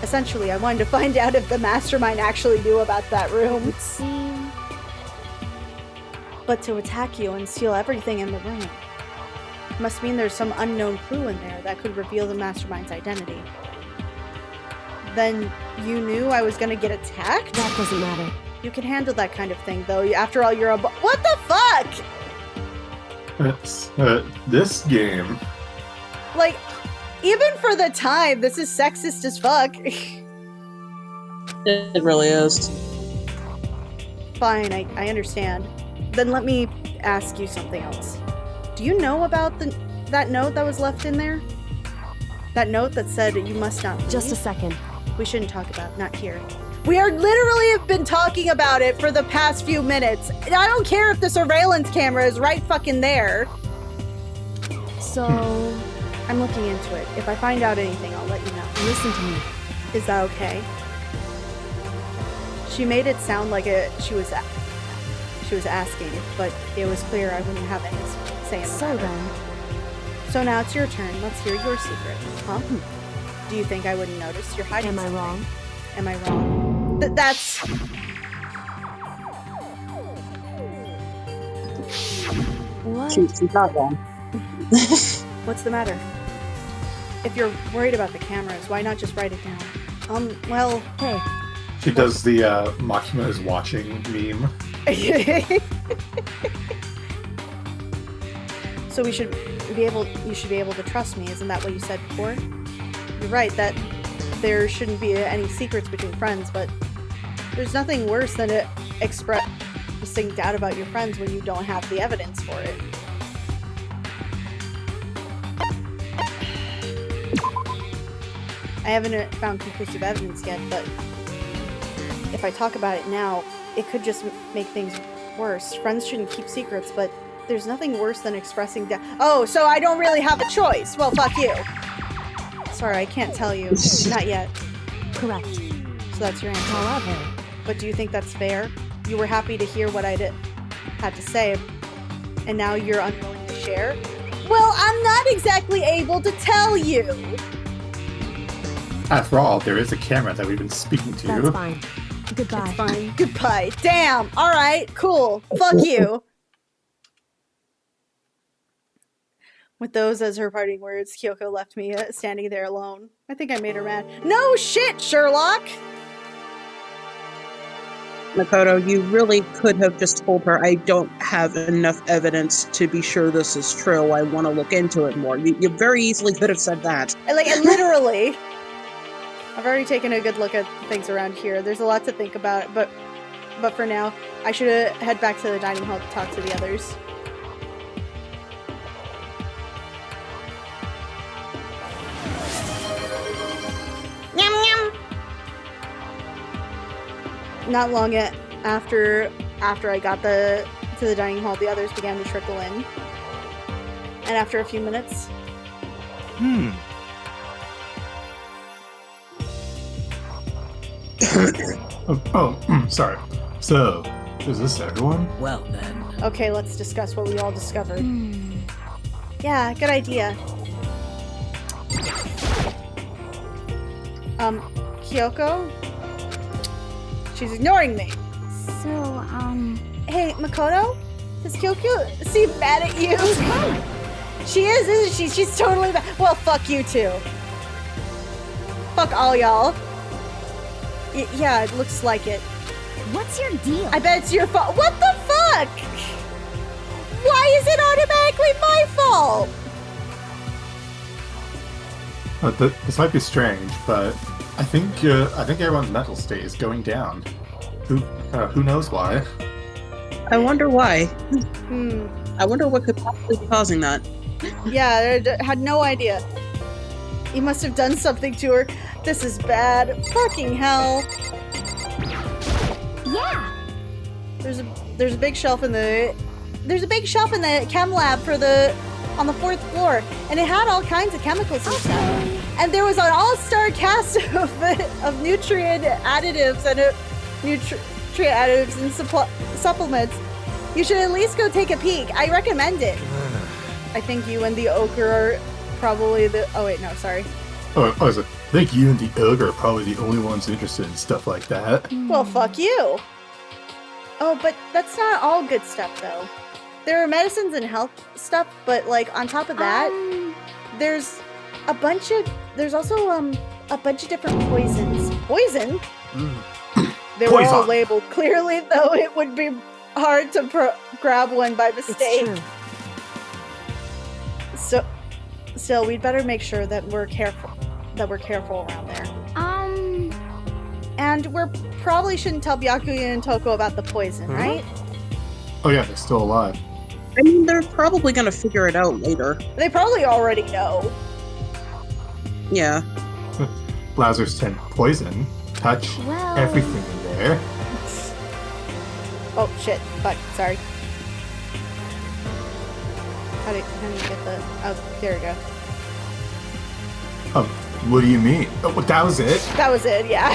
Essentially, I wanted to find out if the mastermind actually knew about that room. It seemed... But to attack you and steal everything in the room must mean there's some unknown clue in there that could reveal the mastermind's identity. Then you knew I was gonna get attacked? That doesn't matter. You can handle that kind of thing, though. After all, you're a what the fuck? It's this game. Even for the time, this is sexist as fuck. It really is. Fine, I understand. Then let me ask you something else. Do you know about that note that was left in there? That note that said you must not leave? Just a second. We shouldn't talk about it, not here. We are literally have been talking about it for the past few minutes. I don't care if the surveillance camera is right fucking there. So, I'm looking into it. If I find out anything, I'll let you know. listen to me. Is that okay? She made it sound like she was asking, but it was clear I wouldn't have any say in the So matter. then, So now it's your turn. Let's hear your secret. Huh? Do you think I wouldn't notice? You're hiding am I something. wrong? Am I wrong? That's... What? She's not wrong. What's the matter? If you're worried about the cameras, why not just write it down? Well... Hey, She does the Monokuma is watching meme. So you should be able to trust me, isn't that what you said before? You're right, that there shouldn't be any secrets between friends, but there's nothing worse than to expressing doubt about your friends when you don't have the evidence for it. I haven't found conclusive evidence yet, but if I talk about it now, it could just make things worse. Friends shouldn't keep secrets, but there's nothing worse than expressing doubt. Oh, so I don't really have a choice. Well, fuck you. Sorry, I can't tell you. Not yet. correct. So that's your answer. However, But do you think that's fair? You were happy to hear what I had to say, and now you're unwilling to share? Well, I'm not exactly able to tell you. After all, there is a camera that we've been speaking to. that's fine. Goodbye. It's fine. Goodbye. Damn. All right. Cool. Fuck you. With those as her parting words, Kyoko left me standing there alone. I think I made her mad. No shit, Sherlock! Makoto, you really could have just told her, I don't have enough evidence to be sure this is true. I want to look into it more. You very easily could have said that. Like, literally. I've already taken a good look at things around here. There's a lot to think about, but for now, I should head back to the dining hall to talk to the others. Yum yum. Not long after I got to the dining hall, the others began to trickle in. And after a few minutes, Sorry. So, is this everyone? Well then. okay, let's discuss what we all discovered. Yeah, good idea. Kyoko? She's ignoring me. So, Hey, Makoto? Does Kyoko seem mad at you? She is, isn't she? She's totally mad. Well, fuck you too. Fuck all y'all. Yeah, it looks like it. what's your deal? I bet it's your fault. What the fuck? Why is it automatically my fault? This might be strange, but I think everyone's mental state is going down. Who knows why? I wonder why. Hmm. I wonder what could possibly be causing that. Yeah, I had no idea. You must have done something to her. This is bad. Fucking hell. Yeah. There's a big shelf in the chem lab on the 4th floor, and it had all kinds of chemicals and stuff. And there was an all-star cast of nutrient additives and supplements. You should at least go take a peek. I recommend it. I think you and the ogre are probably the... Oh, wait, no, sorry. Oh, I was like, I think you and the ogre are probably the only ones interested in stuff like that. Well, fuck you. Oh, but that's not all good stuff, though. There are medicines and health stuff, but, like, on top of that, there's also a bunch of different poisons. Poison? They were all labeled clearly, though it would be hard to grab one by mistake. It's true. So we'd better make sure that we're careful around there. And And we're probably shouldn't tell Byakuya and Toko about the poison, right? Oh yeah, they're still alive. I mean, they're probably gonna figure it out later. They probably already know. Yeah. Lazarus 10 poison. Touch everything in there. Oh shit! Fuck. Sorry. How do you get the? Oh, there we go. What do you mean? Oh, that was it? That was it. Yeah.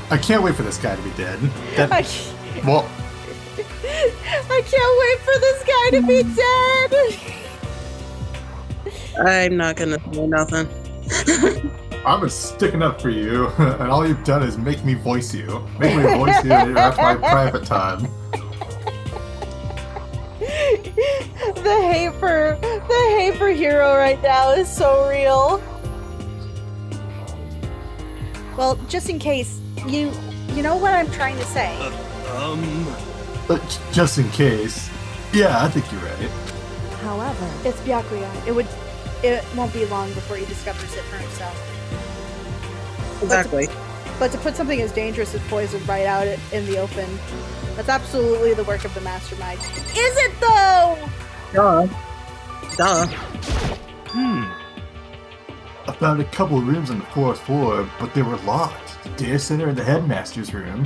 I can't wait for this guy to be dead. I can't wait for this guy to be dead. I'm not gonna say nothing. I've been sticking up for you, and all you've done is make me voice you. Make me voice you and interrupt my private time. The hate for Hero right now is so real. Well, just in case, you know what I'm trying to say. Just in case. Yeah, I think you're right. However, It's Byakuya. It won't be long before he discovers it for himself. Exactly. But to put something as dangerous as poison right out in the open, that's absolutely the work of the mastermind. Is it though? Duh. I found a couple of rooms on the 4th floor, but they were locked. The data center and the headmaster's room.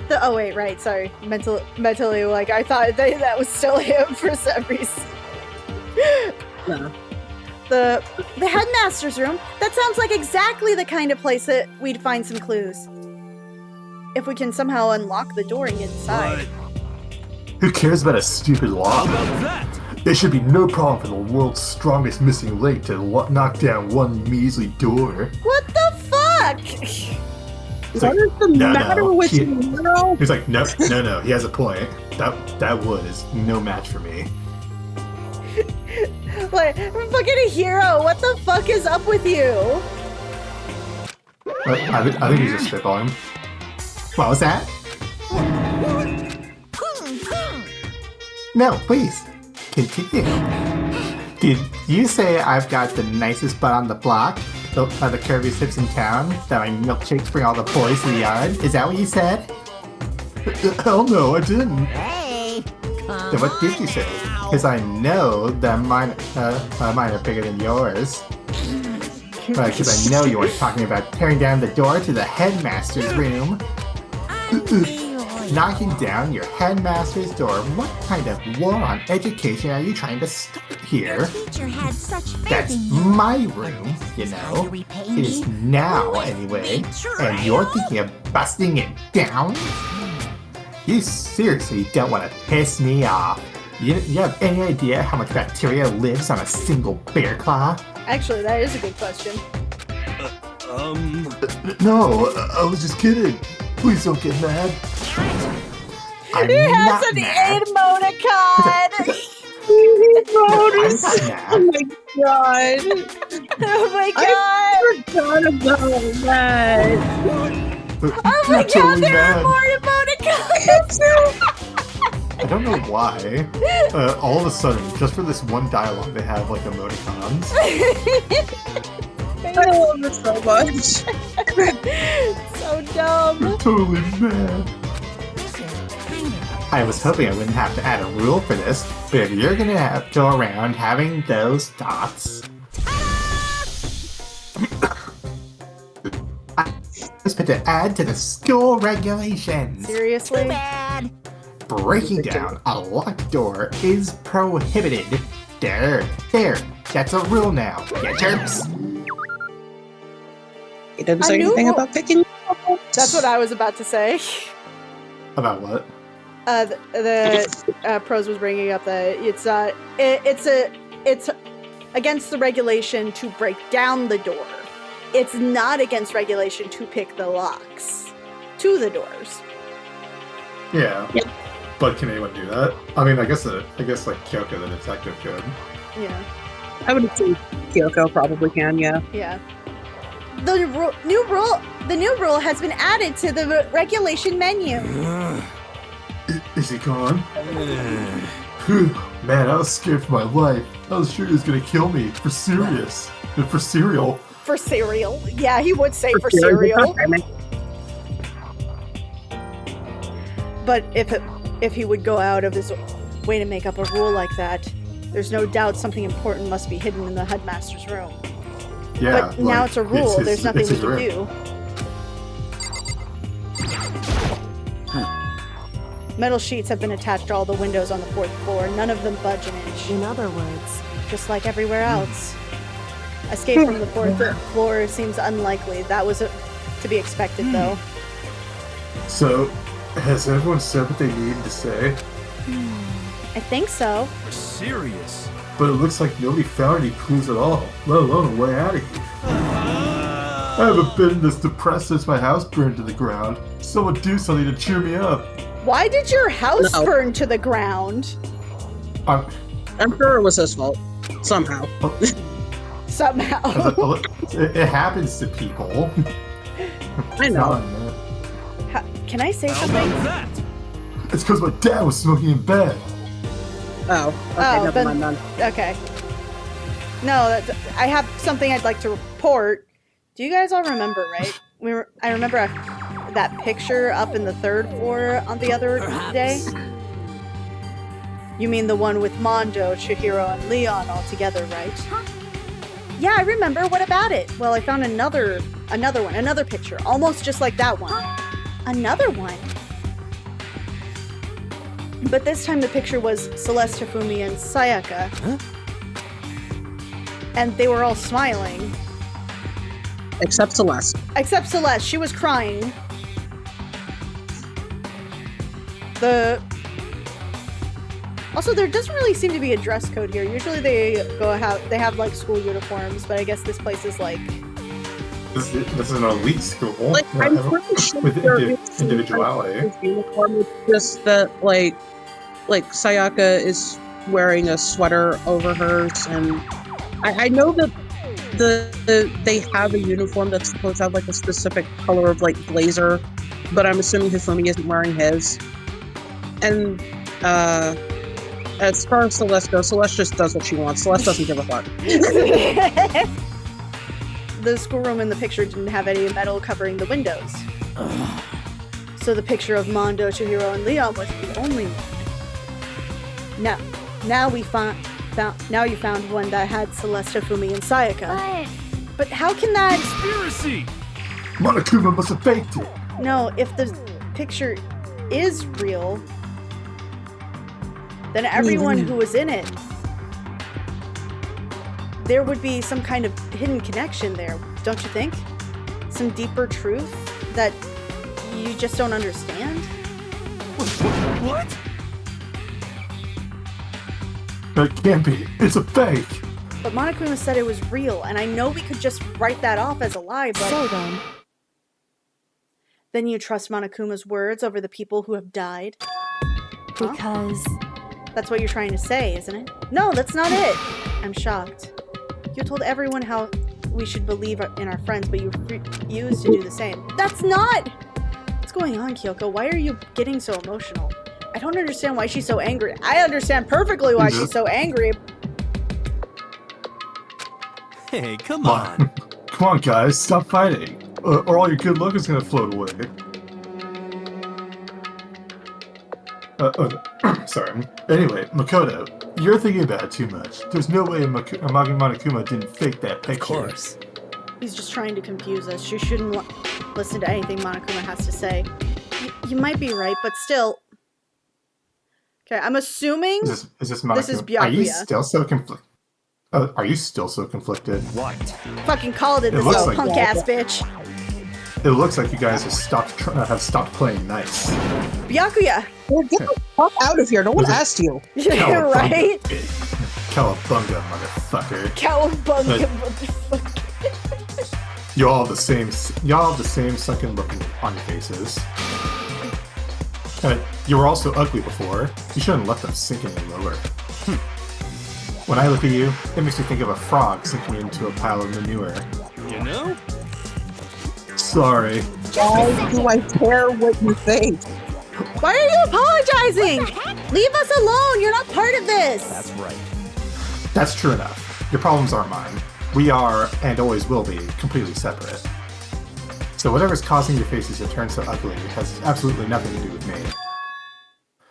Oh wait, right. Sorry, mentally, like I thought that was still him for some reason. No. The headmaster's room. That sounds like exactly the kind of place that we'd find some clues. If we can somehow unlock the door and get inside. Who cares about a stupid lock? There should be no problem for the world's strongest missing link to knock down one measly door. What the fuck? What is the matter with you, girl? He's like, no, he has a point. That wood is no match for me. Like, fucking a hero. What the fuck is up with you? I think he's just spitballing. What was that? No, please. Continue. Did you say I've got the nicest butt on the block? Built by the curviest hips in town? That my milkshakes bring all the boys to the yard? Is that what you said? Hell no, I didn't. hey, Then what did you say? Because I know that mine are bigger than yours. Because I know you weren't talking about tearing down the door to the headmaster's room. Knocking down your headmaster's door. What kind of war on education are you trying to start here? teacher had such faith That's in you. my room, you know. It is now, anyway. And you're thinking of busting it down? You seriously don't want to piss me off. You have any idea how much bacteria lives on a single bear claw? Actually, that is a good question. No, I was just kidding. Please don't get mad. I'm He has not an mad. emoticon! I'm not mad. Oh my god. Oh my I god! forgot about that. Oh my You're god, totally there mad. are more emoticons! I don't know why. All of a sudden, just for this one dialogue, they have like emoticons. I love it so much. So dumb. You're totally mad. I was hoping I wouldn't have to add a rule for this, but if you're gonna have to go around having those dots, I was put to add to the school regulations. Seriously? Bad. Breaking down a locked door is prohibited. There, that's a rule now. Yeah, jerks. He didn't A say new anything rule- about picking. That's what I was about to say. About what? The pros was bringing up that it's against the regulation to break down the door. It's not against regulation to pick the locks to the doors. Yeah. Yep. But can anyone do that? I mean, I guess like Kyoko the detective could. Yeah, I would assume Kyoko probably can, yeah. yeah. The new rule has been added to the regulation menu. Is he gone? Whew, man, I was scared for my life. I was sure he was gonna kill me for serious. For cereal. For cereal. Yeah, he would say for cereal. But if he would go out of his way to make up a rule like that, there's no doubt something important must be hidden in the headmaster's room. Yeah, but now it's a rule. There's nothing we can do. Metal sheets have been attached to all the windows on the 4th floor. None of them budge an inch. In other words, just like everywhere else. Escape from the 4th floor seems unlikely. That was to be expected, though. So, has everyone said what they needed to say? I think so. You're serious? But it looks like nobody found any clues at all, let alone a way out of here. I haven't been this depressed since my house burned to the ground. Someone do something to cheer me up. Why did your house burn to the ground? I'm sure it was his fault. Somehow. Somehow. It happens to people. I know. Can I say something? It's because my dad was smoking in bed. Oh, okay, never mind then. Okay. No, I have something I'd like to report. Do you guys all remember, right? I remember that picture up in the 3rd floor on the other day? You mean the one with Mondo, Chihiro, and Leon all together, right? Yeah, I remember. What about it? Well, I found another picture, almost just like that one. Another one? But this time the picture was Celeste, Hifumi, and Sayaka. Huh? And they were all smiling. Except Celeste. Except Celeste. She was crying. Also, there doesn't really seem to be a dress code here. Usually they have like school uniforms, but I guess this place is like... This is an elite school. Like, I'm pretty sure with individuality. Uniform. It's just that, like Sayaka is wearing a sweater over hers, and I know that they have a uniform that's supposed to have like a specific color of like blazer, but I'm assuming Hifumi isn't wearing his. And as far as Celeste goes, Celeste just does what she wants. Celeste doesn't give a fuck. The schoolroom in the picture didn't have any metal covering the windows. So the picture of Mondo, Chihiro, and Leon was the only one. Now you found one that had Celeste, Hifumi, and Sayaka. But how can that... Conspiracy! Monokuma must have faked it! No, if the picture is real, then everyone who was in it, there would be some kind of hidden connection there, don't you think? Some deeper truth that you just don't understand? What? That can't be. It's a fake. But Monokuma said it was real, and I know we could just write that off as a lie, but... So then... Then you trust Monokuma's words over the people who have died? Because... That's what you're trying to say, isn't it? No, that's not it! I'm shocked. You told everyone how we should believe in our friends, but you refused to do the same. That's not... What's going on, Kyoko? Why are you getting so emotional? I don't understand why she's so angry. I understand perfectly why she's so angry. Hey, come on. Come on, guys. Stop fighting. Or all your good luck is going to float away. Sorry. Anyway, Makoto, you're thinking about it too much. There's no way Monokuma didn't fake that picture. Of course. He's just trying to confuse us. You shouldn't listen to anything Monokuma has to say. You might be right, but still... Okay, I'm assuming is this Monokuma? This is Byakuya. Are you still so conflicted? Are you still so conflicted? What? Fucking called it this little punk ass bitch. It looks like you guys have stopped playing nice. Byakuya! Well, get the fuck out of here. No one asked you. You're right. Cowabunga, motherfucker. Cowabunga, motherfucker. Y'all have the same sunken look on your faces. You were also ugly before. You shouldn't let them sink any lower. When I look at you, it makes me think of a frog sinking into a pile of manure. You know? Sorry. Why do I care what you think? Why are you apologizing? Leave us alone. You're not part of this. That's right. That's true enough. Your problems aren't mine. We are, and always will be, completely separate. So whatever's causing your faces to turn so ugly has absolutely nothing to do with me.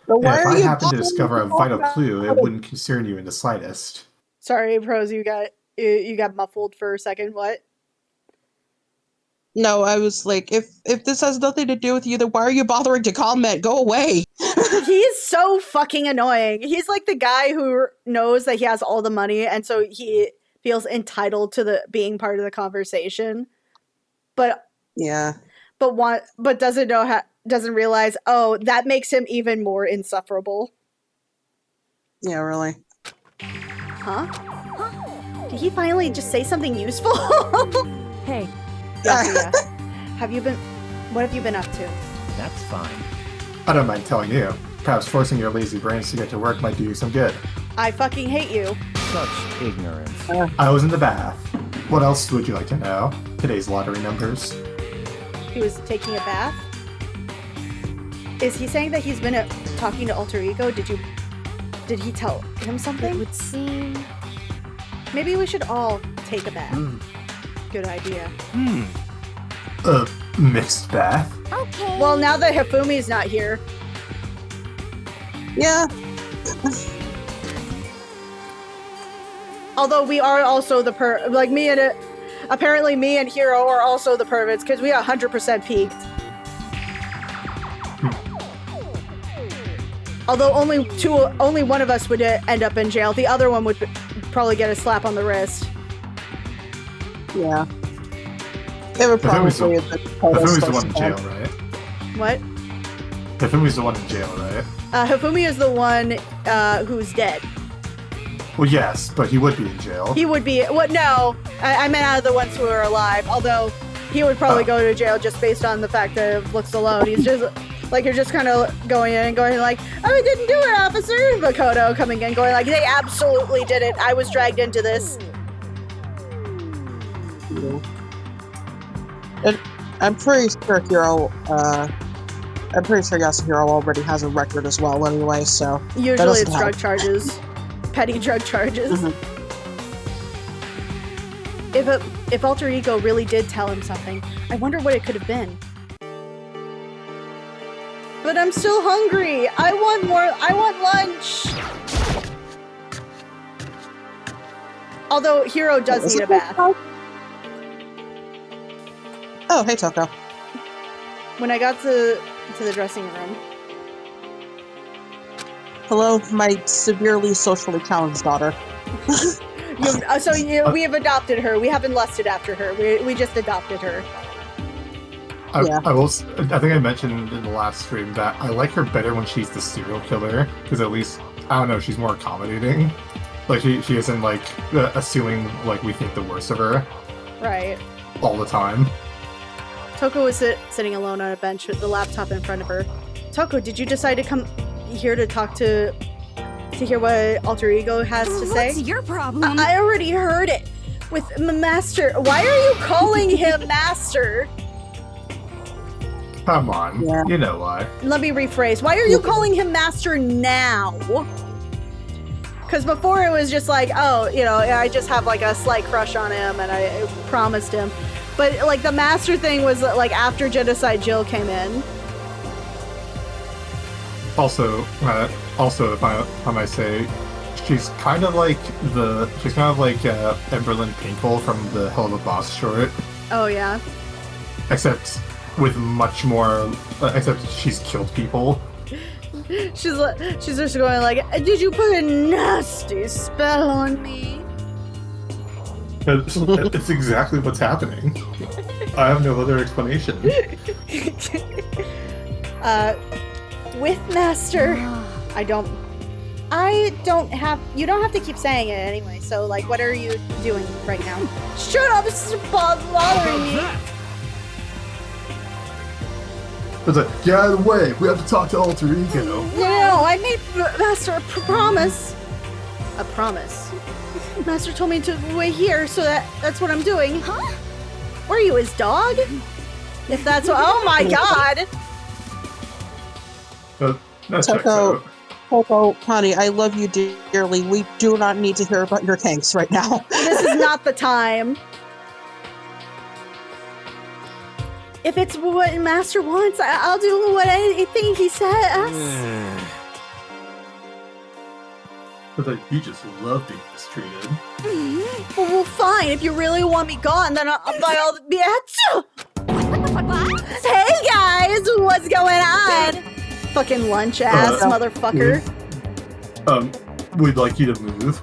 But And if I happen to discover a vital clue, it wouldn't concern you in the slightest. Sorry, Pros, you got muffled for a second. What? No, I was like, if this has nothing to do with you, then why are you bothering to comment? Go away. He's so fucking annoying. He's like the guy who knows that he has all the money, and so he feels entitled to being part of the conversation. But doesn't realize, oh, that makes him even more insufferable. Yeah, really. Huh? Did he finally just say something useful? Hey. Yeah. What have you been up to? That's fine. I don't mind telling you. Perhaps forcing your lazy brains to get to work might do you some good. I fucking hate you. Such ignorance. I was in the bath. What else would you like to know? Today's lottery numbers. He was taking a bath? Is he saying that he's been talking to Alter Ego? Did he tell him something? It would seem... Maybe we should all take a bath. Good idea. A mixed bath? Okay. Well, now that Hifumi's not here. Yeah. Although we are also the apparently me and Hiro are also the perverts because we are 100% peaked. Although only one of us would end up in jail. The other one would probably get a slap on the wrist. Yeah. They were probably Hifumi's the one in jail, right? What? Hifumi's the one in jail, right? Hifumi is the one who's dead. Well, yes, but he would be in jail. He would be. What? No, I meant out of the ones who are alive. Although he would probably go to jail just based on the fact that of looks alone. He's just like, you're just kind of going in and going like, oh, we didn't do it, officer. Makoto coming in going like, they absolutely did it. I was dragged into this. I'm pretty sure Hiro. I'm pretty sure Yasuhiro already has a record as well. Anyway, so usually it's drug charges. Petty drug charges. If Alter Ego really did tell him something, I wonder what it could have been. But I'm still hungry. I want more. I want lunch. Although Hiro does need a bath. Oh, hey Toko. When I got to the dressing room. Hello, my severely socially challenged daughter. We have adopted her. We haven't lusted after her. We just adopted her. I think I mentioned in the last stream that I like her better when she's the serial killer, because at least, I don't know, she's more accommodating. Like, she isn't, like, assuming, like, we think the worst of her. Right. All the time. Toko was sitting alone on a bench with the laptop in front of her. Toko, did you decide to come here to talk to hear what Alter Ego has to say? What's your problem? I already heard it with Master. Why are you calling him Master? Come on, You know why. Let me rephrase. Why are you calling him Master now? Because before it was just like, oh, I just have like a slight crush on him and I promised him. But like the Master thing was like after Genocide Jill came in. Also, if I might say, she's kind of like Emberlyn Pinkle from the Hell of a Boss short. Oh yeah. Except with much more. Except she's killed people. She's just going like, did you put a nasty spell on me? It's exactly what's happening. I have no other explanation. With Master, you don't have to keep saying it anyway, so like, what are you doing right now? Shut up, stop bothering me! It's like, get out of the way, we have to talk to Alter Ego. No, I made Master a promise. A promise? Master told me to wait here, so that's what I'm doing. Huh? Were you his dog? If that's what, oh my god! That checks out. Coco, honey, I love you dearly. We do not need to hear about your kinks right now. This is not the time. If it's what Master wants, I'll do what anything he says. But like, you just love being mistreated. Well, fine. If you really want me gone, then I'll buy all the Hey guys, what's going on? Fucking lunch ass motherfucker. We'd like you to move.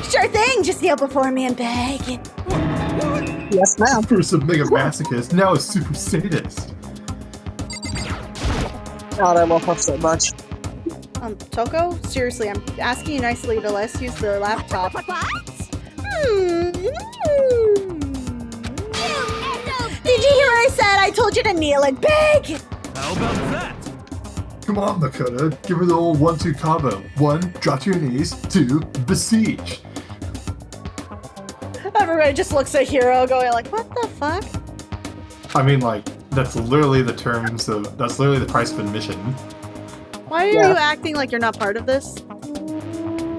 Sure thing. Just kneel before me and beg. Yes, ma'am. First a mega masochist, now a super sadist. God, I love her so much. Toko? Seriously, I'm asking you nicely to let's use the laptop. Did you hear what I said? I told you to kneel and beg! How about that? Come on, Makoto, give her the old 1-2 combo. 1, drop to your knees. 2, besiege. Everybody just looks at Hiro going like, what the fuck? I mean, like, that's literally the price of admission. Why are you acting like you're not part of this?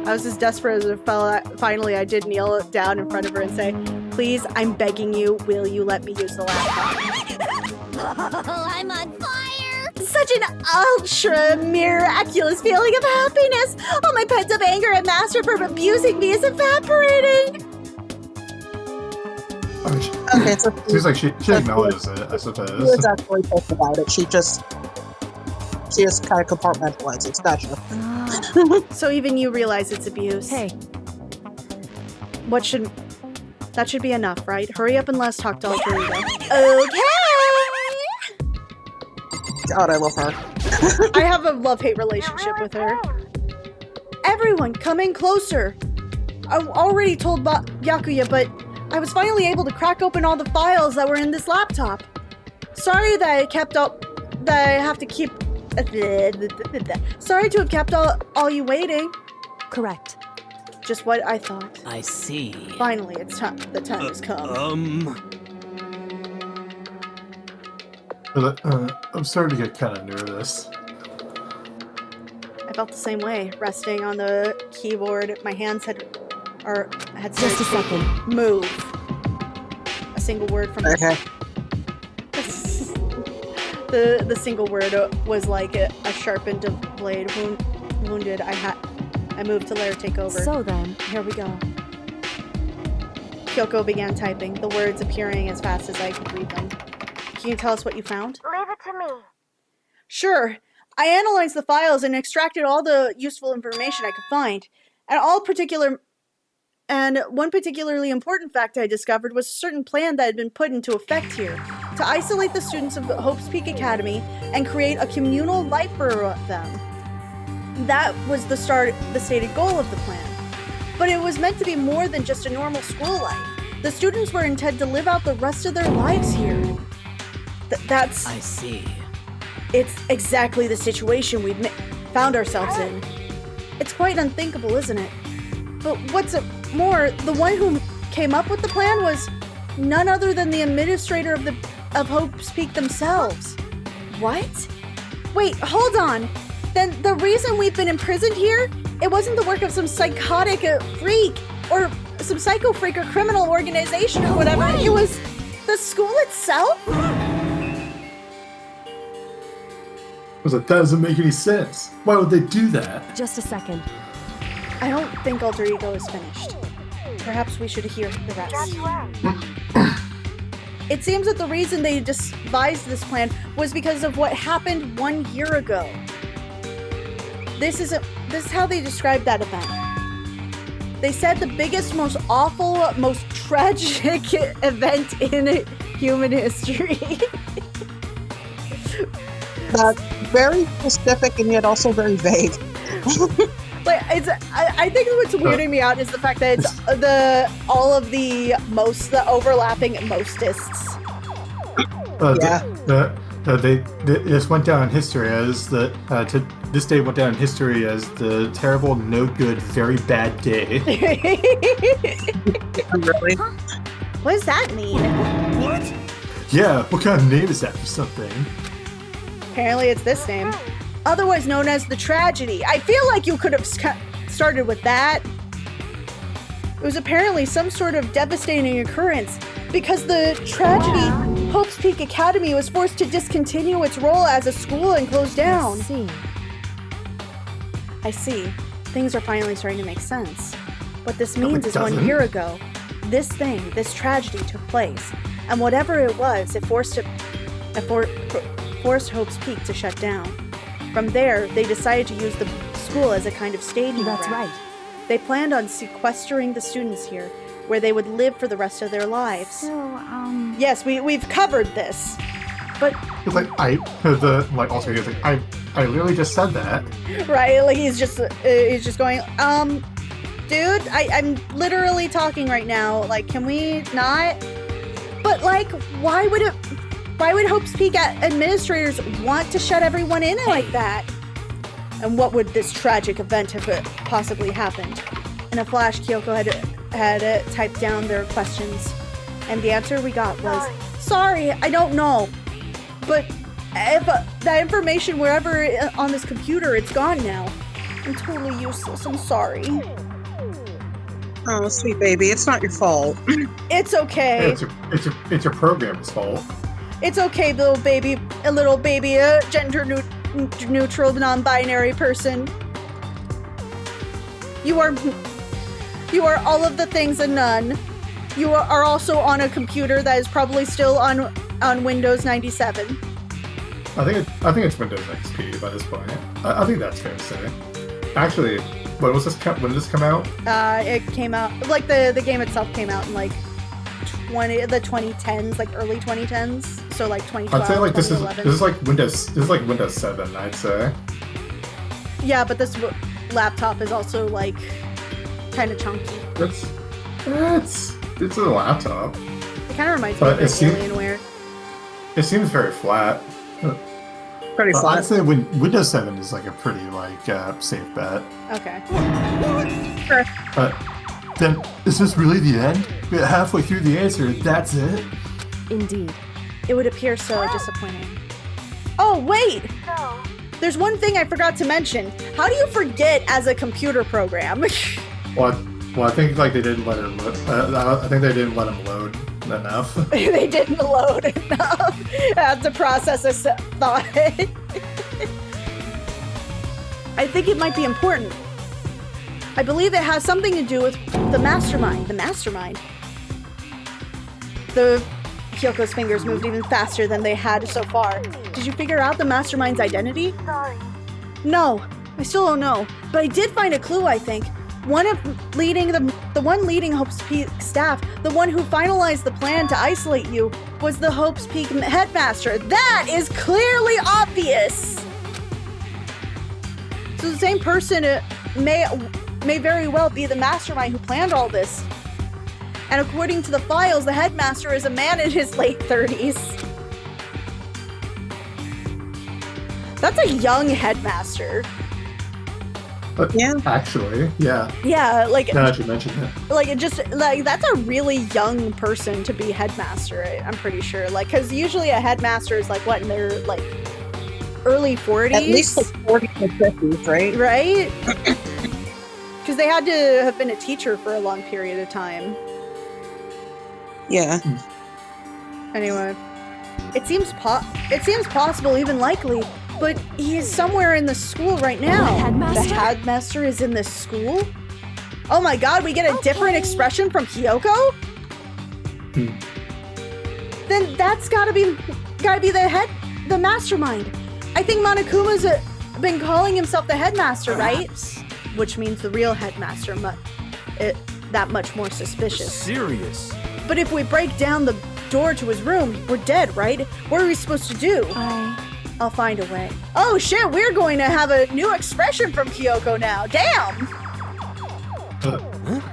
I was as desperate as a fella. Finally, I did kneel down in front of her and say, please, I'm begging you, will you let me use the laptop? I'm on fire! Such an ultra miraculous feeling of happiness! All my pent-up anger at Master for abusing me is evaporating! I mean, Okay, so seems like she acknowledges it, I suppose. she was actually pissed about it. She just kind of compartmentalizes. Gotcha. So even you realize it's abuse. Hey. That should be enough, right? Hurry up and let's talk to Alfredo. Okay! God, I love her. I have a love-hate relationship with her. Everyone, come in closer. I already told Byakuya, but I was finally able to crack open all the files that were in this laptop. Sorry that I have to keep... Sorry to have kept all you waiting. Correct. Just what I thought. I see. Finally, it's time. The time has come. I'm starting to get kind of nervous. I felt the same way, resting on the keyboard. My hands had started Just a second. Move. A single word from Okay. The single word was like a sharpened blade. Wounded. I moved to let her take over. So then, Here we go. Kyoko began typing, the words appearing as fast as I could read them. Can you tell us what you found? Leave it to me. Sure. I analyzed the files and extracted all the useful information I could find. And one particularly important fact I discovered was a certain plan that had been put into effect here to isolate the students of Hope's Peak Academy and create a communal life for them. That was the stated goal of the plan. But it was meant to be more than just a normal school life. The students were intended to live out the rest of their lives here. That's... I see. It's exactly the situation we'd found ourselves in. It's quite unthinkable, isn't it? But what's more, the one who came up with the plan was none other than the administrator of Hope's Peak themselves. What? Wait, hold on. Then the reason we've been imprisoned here, it wasn't the work of some psychotic freak or some psycho freak or criminal organization or whatever. It was the school itself? I was like, that doesn't make any sense. Why would they do that? just a second. I don't think Alter Ego is finished. Perhaps we should hear the rest. It seems that the reason they devised this plan was because of what happened 1 year ago. This is how they described that event. They said the biggest, most awful, most tragic event in human history. That's very specific and yet also very vague. Like I think what's weirding me out is the fact that it's the overlapping mostists. This went down in history as this day went down in history as the terrible, no good, very bad day. Really? What does that mean? What? Yeah, what kind of name is that for something? Apparently it's this name. otherwise known as the tragedy. I feel like you could have started with that. It was apparently some sort of devastating occurrence because the tragedy, Hope's Peak Academy, was forced to discontinue its role as a school and close down. I see. Things are finally starting to make sense. What this means is 1 year ago, this tragedy took place, and whatever it was, it forced Hope's Peak to shut down. From there, they decided to use the school as a kind of staging ground. That's right. They planned on sequestering the students here, where they would live for the rest of their lives. So, Yes, we've covered this, but He's like, I literally just said that. right, like he's just going, dude, I'm literally talking right now. Like, can we not? But like, why would Hope's Peak administrators want to shut everyone in like that? And what would this tragic event have possibly happened? In a flash, Kyoko had typed down their questions, and the answer we got was, sorry, I don't know. But if that information wherever on this computer, it's gone now. I'm totally useless, I'm sorry. Oh, sweet baby, it's not your fault. It's okay. It's your program's fault. It's okay, little baby, gender neutral, non-binary person. You are all of the things and none. You are also on a computer that is probably still on Windows 97. I think it's Windows XP by this point. I think that's fair to say. Actually, when did this come out? It came out like the game itself came out in like the 2010s, like early 2010s. So like 2012. I'd say like this is like Windows 7. I'd say. Yeah, but this laptop is also like kind of chunky. It's a laptop. It kind of reminds me of Alienware. It seems very flat. Pretty flat. I'd say Windows 7 is like a pretty safe bet. Okay. Sure. Then is this really the end? We're halfway through the answer. That's it. Indeed. It would appear so disappointing. Oh wait! There's one thing I forgot to mention. How do you forget as a computer program? Well, I think like they didn't let him. I think they didn't let him load enough. They didn't load enough. I had to process a thought. I think it might be important. I believe it has something to do with the mastermind. The mastermind. Kyoko's fingers moved even faster than they had so far. Did you figure out the mastermind's identity? Sorry. No, I still don't know. But I did find a clue, I think. The one leading Hope's Peak staff, the one who finalized the plan to isolate you, was the Hope's Peak headmaster. That is clearly obvious. So the same person may very well be the mastermind who planned all this. And according to the files, the headmaster is a man in his late 30s. That's a young headmaster. Yeah. Actually, yeah. Yeah, like now that you mentioned it. That's a really young person to be headmaster, I'm pretty sure. Like, because usually a headmaster is like what, in their like early 40s? At least like 40s or 50s, right? Right? Because they had to have been a teacher for a long period of time. Yeah. Anyway, it seems possible, even likely, but he is somewhere in the school right now. The headmaster? The headmaster is in this school? Oh my god, we get a different expression from Kyoko? Then that's gotta be the mastermind. I think Monokuma's been calling himself the headmaster, right? Which means the real headmaster, that much more suspicious. Serious. But if we break down the door to his room, we're dead, right? What are we supposed to do? I'll find a way. Oh shit, we're going to have a new expression from Kyoko now. Damn!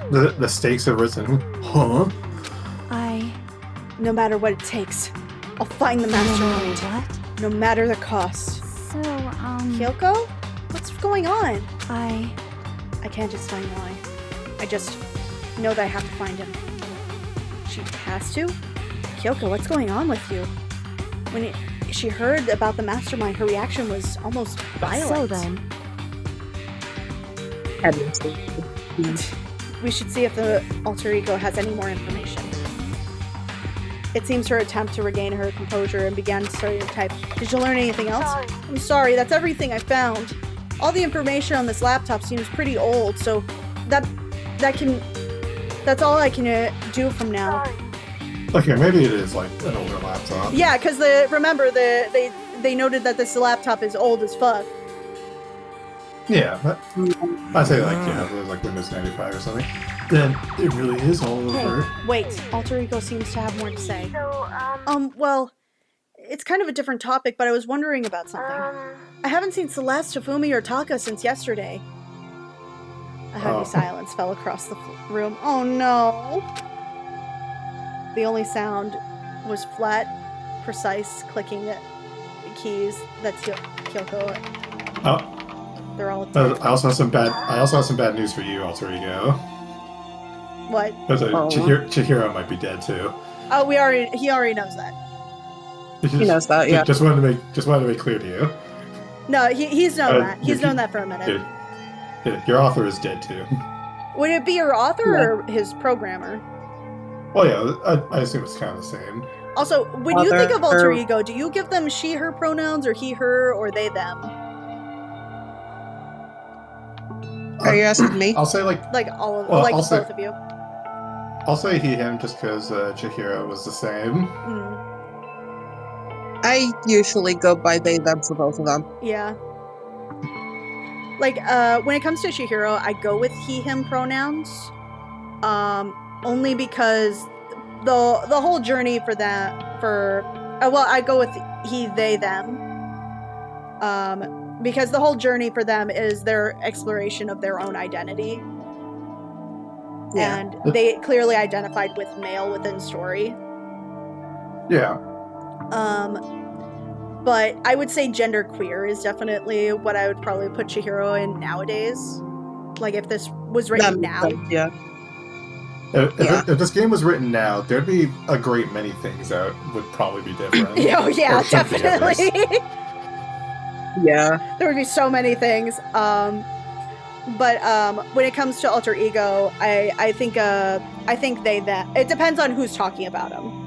The stakes have risen. Huh? No matter what it takes, I'll find the mastermind. What? No matter the cost. So, Kyoko? What's going on? I can't explain why. I just know that I have to find him. She has to? Kyoko, what's going on with you? she heard about the mastermind, her reaction was almost violent. So then, we should see if the alter ego has any more information. It seems her attempt to regain her composure and began to stereotype. Did you learn anything else? I'm sorry, that's everything I found. All the information on this laptop seems pretty old, so that's all I can do from now. Okay, maybe it is like an older laptop. Yeah, because remember they noted that this laptop is old as fuck. Yeah, I'd say like it was like Windows 95 or something. Then it really is all over. Hey, wait, alter ego seems to have more to say. Well, it's kind of a different topic, but I was wondering about something. I haven't seen Celeste, Hifumi, or Taka since yesterday. A heavy silence fell across the room. Oh no! The only sound was flat, precise clicking keys. That's Kyoko. Oh. They're all. I also have some bad news for you, alter ego. What? Chihiro might be dead too. Oh, he already knows that. He knows that, yeah. Just wanted to make clear to you. No, he's known that. He's known that for a minute. Your author is dead too. Would it be your author or his programmer? Well, yeah, I assume it's kind of the same. Also, when you think of alter ego, do you give them she, her pronouns, or he, her, or they, them? Are you asking me? I'll say like all of, both of you. I'll say he, him, just because Chihiro was the same. I usually go by they, them for both of them. Yeah. Like, when it comes to Chihiro, I go with he, him pronouns. Only because the whole journey for that, I go with he, they, them. Because the whole journey for them is their exploration of their own identity. Yeah. And they clearly identified with male within story. Yeah. But I would say genderqueer is definitely what I would probably put Chihiro in nowadays. Like if this was written now. Yeah. If this game was written now, there'd be a great many things that would probably be different. Oh yeah, definitely. Yeah. There would be so many things. But when it comes to alter ego, I think they that it depends on who's talking about them.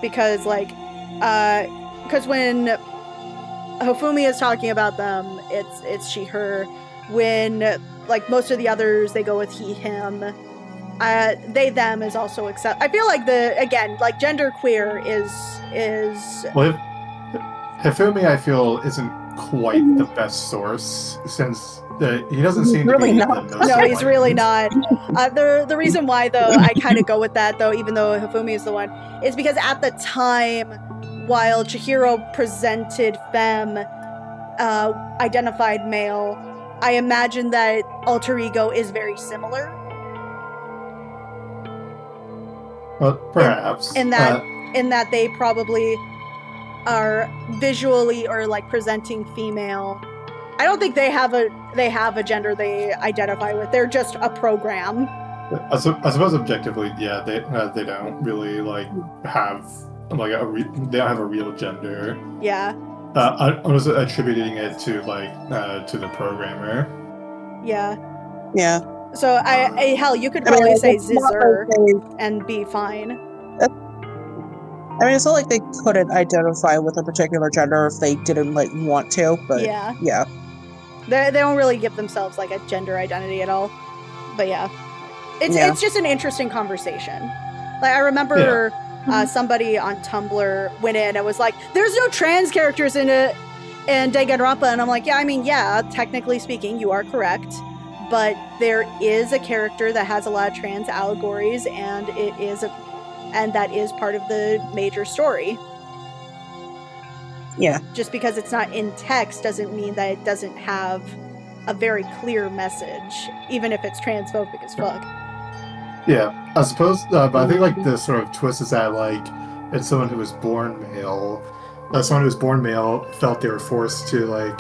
Because when Hifumi is talking about them, it's she, her. When like most of the others, they go with he, him. They, them is also accept. I feel like genderqueer is. Well, Hifumi, I feel, isn't quite the best source since he doesn't seem really to be not. the most No, he's really not. The reason why though I kind of go with that though, even though Hifumi is the one, is because at the time, while Chihiro presented femme, identified male, I imagine that alter ego is very similar. Well, perhaps. In that they probably are visually or like presenting female. I don't think they have a gender they identify with. They're just a program. I suppose objectively, yeah, they don't really like have like they don't have a real gender. Yeah. I was attributing it to to the programmer. Yeah. Yeah. So hell, you could probably say Zizzer and be fine. I mean, it's not like they couldn't identify with a particular gender if they didn't want to, but yeah. They don't really give themselves like a gender identity at all. But yeah. It's just an interesting conversation. Like I remember somebody on Tumblr went in and was like, "There's no trans characters in Danganronpa," and I'm like, "Yeah, technically speaking, you are correct, but there is a character that has a lot of trans allegories, and that is part of the major story." Yeah. Just because it's not in text doesn't mean that it doesn't have a very clear message, even if it's transphobic as fuck. Yeah, I suppose, but I think the sort of twist is that it's someone who was born male. Someone who was born male felt they were forced to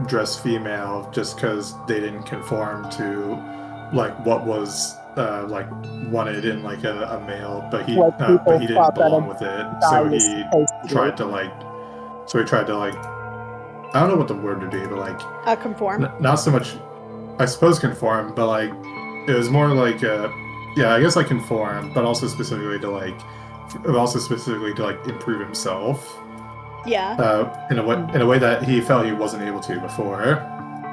dress female just because they didn't conform to what was like wanted in like a male, but he Like, people but he didn't thought that a belong with it. guy So was he supposed to tried do. to like. So he tried to like. I don't know what the word would be, but like. Conform. Not so much. I suppose conform, but like it was more like yeah, I guess like conform, but also specifically to like improve himself. Yeah. In a way that he felt he wasn't able to before.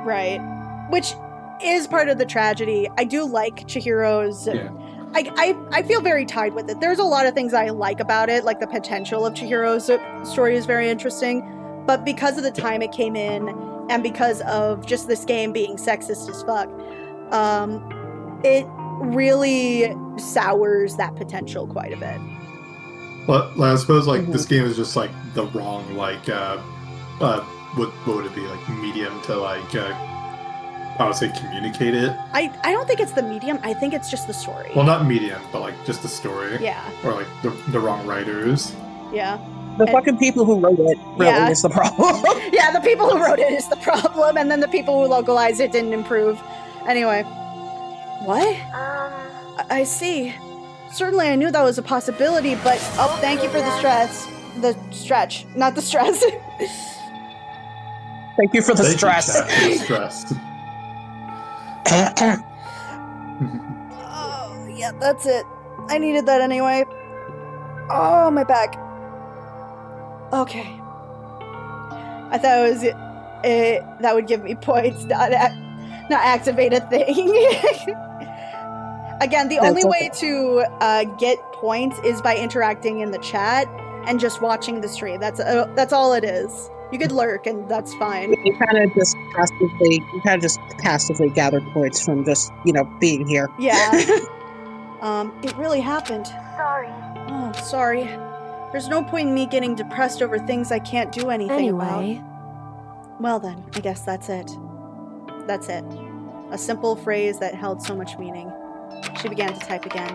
Right. Which is part of the tragedy. I do like Chihiro's. Yeah. I feel very tied with it. There's a lot of things I like about it, like the potential of Chihiro's story is very interesting, but because of the time it came in, and because of just this game being sexist as fuck, it really sours that potential quite a bit. Well, I suppose like this game is just like the wrong like what would it be, like medium to like I would say communicate it. I don't think it's the medium. I think it's just the story. Well, not medium, but like just the story. Yeah. Or like the wrong writers. Yeah. The fucking people who wrote it really is the problem. Yeah, the people who wrote it is the problem, and then the people who localized it didn't improve. Anyway. What? I see. Certainly I knew that was a possibility, but thank you for the stress. The stretch, not the stress. Thank you for the stress. Stress. Oh, yeah, that's it. I needed that anyway. Oh, my back. Okay. I thought it was that would give me points, not activate a thing. Again, the only way to get points is by interacting in the chat and just watching the stream. That's all it is. You could lurk, and that's fine. You kind of just passively gather points from just being here. Yeah. It really happened. Sorry. Oh, I'm sorry. There's no point in me getting depressed over things I can't do anything about. Well then, I guess that's it. That's it. A simple phrase that held so much meaning. She began to type again.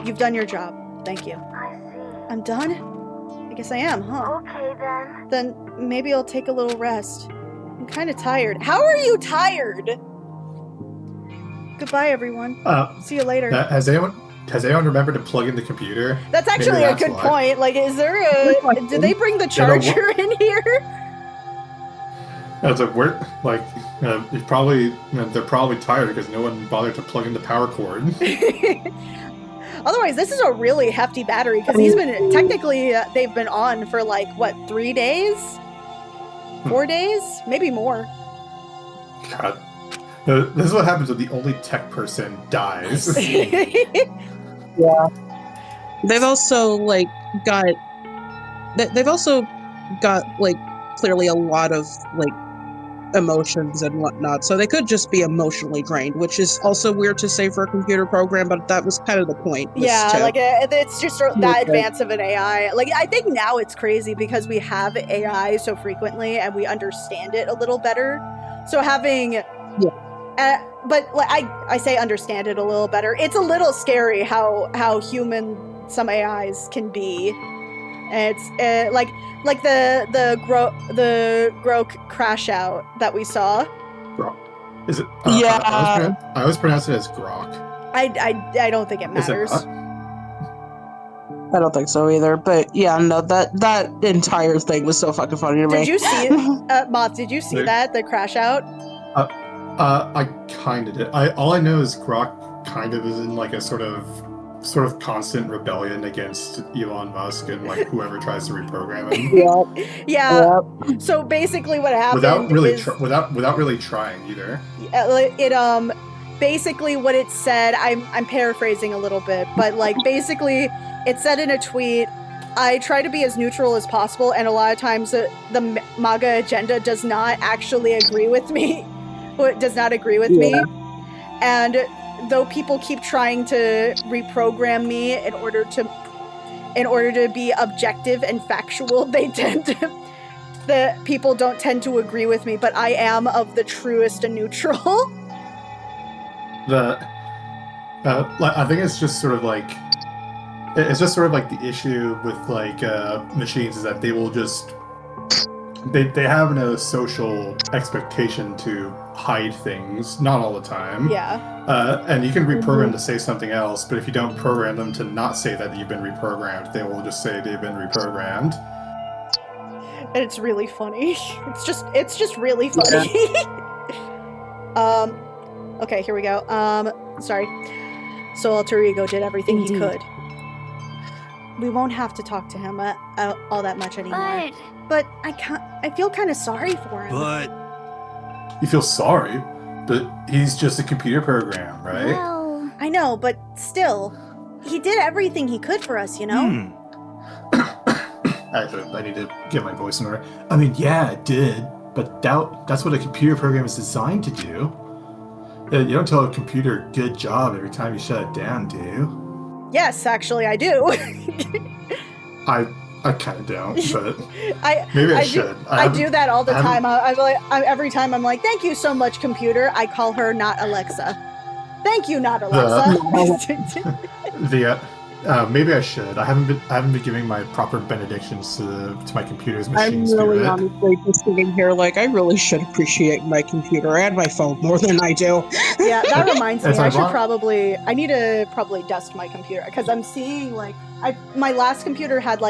You've done your job. Thank you. I see. I'm done? I guess I am, huh? Okay then. Then maybe I'll take a little rest. I'm kind of tired. How are you tired? Goodbye, everyone. See you later. Has anyone remembered to plug in the computer? That's actually a good point. Like, is there a... Did they bring the charger in here? It's like, they're probably tired because no one bothered to plug in the power cord. Otherwise, this is a really hefty battery because he's been technically they've been on for like what 3 days, 4 days, maybe more. God, this is what happens when the only tech person dies. Yeah, they've also got clearly a lot of emotions and whatnot, so they could just be emotionally drained, which is also weird to say for a computer program, but that was kind of the point. It's just that advance of an AI. Like, I think now it's crazy because we have AI so frequently and we understand it a little better. So having, but I say understand it a little better. It's a little scary how human some AIs can be. And it's like the Grok crash out that we saw. Grok. Is it? Yeah. I always pronounce it as Grok. I don't think it matters. I don't think so either. But yeah, no, that entire thing was so fucking funny to me. Did you see it, Moth? Did you see the crash out? I kind of did. All I know is Grok kind of is in like a sort of constant rebellion against Elon Musk and like whoever tries to reprogram him. Yeah. So basically, what happened without really trying either. It basically what it said. I'm paraphrasing a little bit, but like basically, it said in a tweet, I try to be as neutral as possible, and a lot of times the MAGA agenda does not actually agree with me. Does not agree with me, and though people keep trying to reprogram me in order to be objective and factual, the people don't tend to agree with me, but I am of the truest and neutral. I think it's just sort of like the issue with machines is that they will just they have no social expectation to hide things, not all the time. Yeah. And you can reprogram to say something else, but if you don't program them to not say that you've been reprogrammed, they will just say they've been reprogrammed. And it's really funny. It's just really funny. Okay, here we go. Sorry. So Alter Ego did everything he could. We won't have to talk to him all that much anymore. But I feel kind of sorry for him. But You feel sorry, but he's just a computer program, right? Well, I know, but still, he did everything he could for us, you know? Actually, I need to get my voice in order. I mean, yeah, it did, but that's what a computer program is designed to do. You don't tell a computer good job every time you shut it down, do you? Yes, actually, I do. I kind of don't, but maybe I should. I do that all the time. Every time I'm like, thank you so much, computer. I call her not Alexa. Thank you, not Alexa. Maybe I should. I haven't been giving my proper benedictions to my computer's machine I'm spirit. really honestly just sitting here like I really should appreciate my computer and my phone more than I do. Yeah, that reminds me. I need to probably dust my computer because I'm seeing my last computer had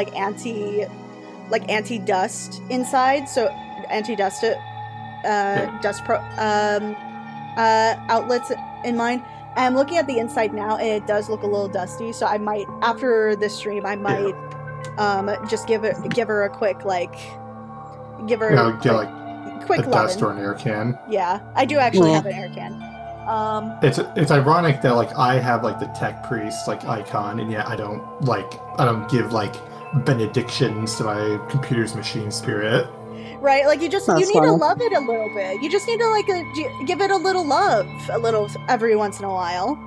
anti-dust inside, so anti-dust outlets in mine. And I'm looking at the inside now, and it does look a little dusty. So I might, after this stream, just give her a quick quick a dust or an air can. Yeah, I do actually have an air can. It's ironic that I have the tech priest icon, and yet I don't give benedictions to my computer's machine spirit. Right, you need to love it a little bit. You just need to give it a little love, every once in a while.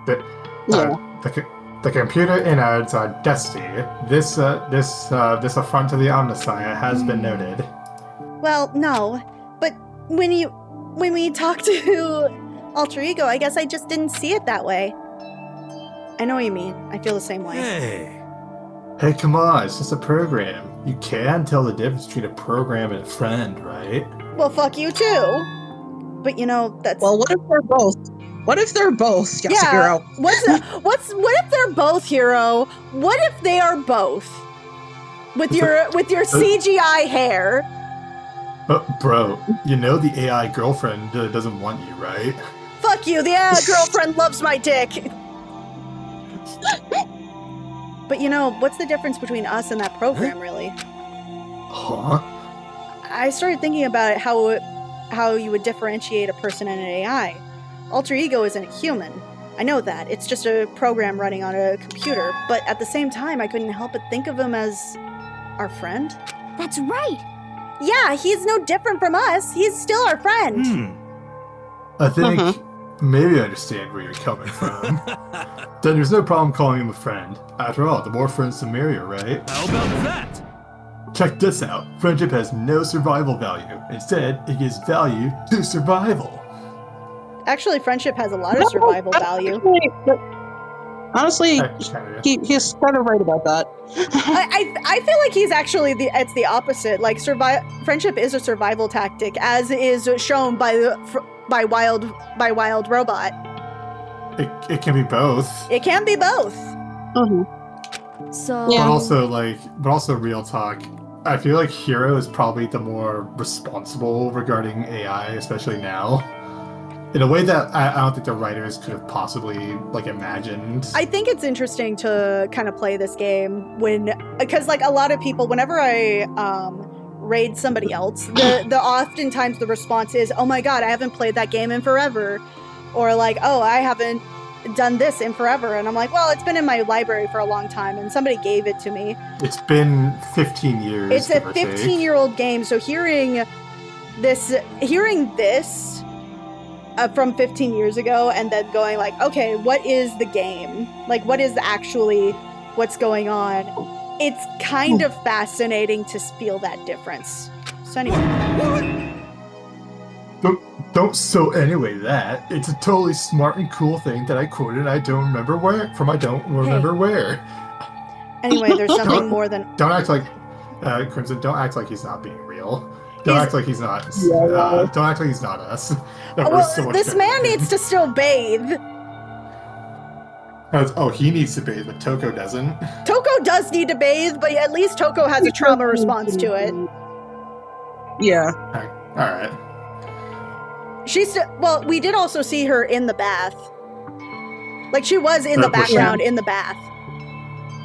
The computer innards are dusty. This affront to the Omnissiah has been noted. Well, no, but when we talked to Alter Ego, I guess I just didn't see it that way. I know what you mean. I feel the same way. Hey, come on, it's just a program. You can tell the difference between a program and a friend, right? Well, fuck you too. But that's... Well, what if they're both? What if they're both, Yasuhiro? What if they're both, Hero? What if they are both? With your CGI hair. Bro, the AI girlfriend doesn't want you, right? Fuck you, the AI girlfriend loves my dick. But what's the difference between us and that program, really? Huh? I started thinking about it, how you would differentiate a person and an AI. Alter Ego isn't a human. I know that. It's just a program running on a computer. But at the same time, I couldn't help but think of him as our friend. that's right. Yeah, he's no different from us. He's still our friend. I think maybe I understand where you're coming from. Then there's no problem calling him a friend. After all, the more friends the merrier, right? How about that? Check this out. Friendship has no survival value. Instead, it gives value to survival. Actually, friendship has a lot of survival value. Honestly, he's kind of right about that. I feel like he's actually it's the opposite. Friendship is a survival tactic, as is shown by Wild Robot. It can be both. It can be both. So, But also real talk. I feel like Hero is probably the more responsible regarding AI, especially now. In a way that I don't think the writers could have possibly imagined. I think it's interesting to kind of play this game because a lot of people, whenever I raid somebody else, the oftentimes the response is, "Oh my god, I haven't played that game in forever," or "Oh, I haven't done this in forever," and I'm like, "Well, it's been in my library for a long time, and somebody gave it to me." It's been 15 years. It's a 15-year-old game, so hearing this. From 15 years ago, and then going okay, what is the game? What is actually what's going on? It's kind of fascinating to feel that difference. So anyway. Don't so anyway that. It's a totally smart and cool thing that I quoted I don't remember where. Where. Anyway, there's something more than... Don't act like... Crimson, don't act like he's not being real. real. Don't act like he's not. Don't act like he's not us. This man needs to still bathe. Oh, he needs to bathe, but Toko doesn't. Toko does need to bathe, but at least Toko has a trauma response to it. Yeah. All right. We did also see her in the bath. Like, she was in the background in the bath.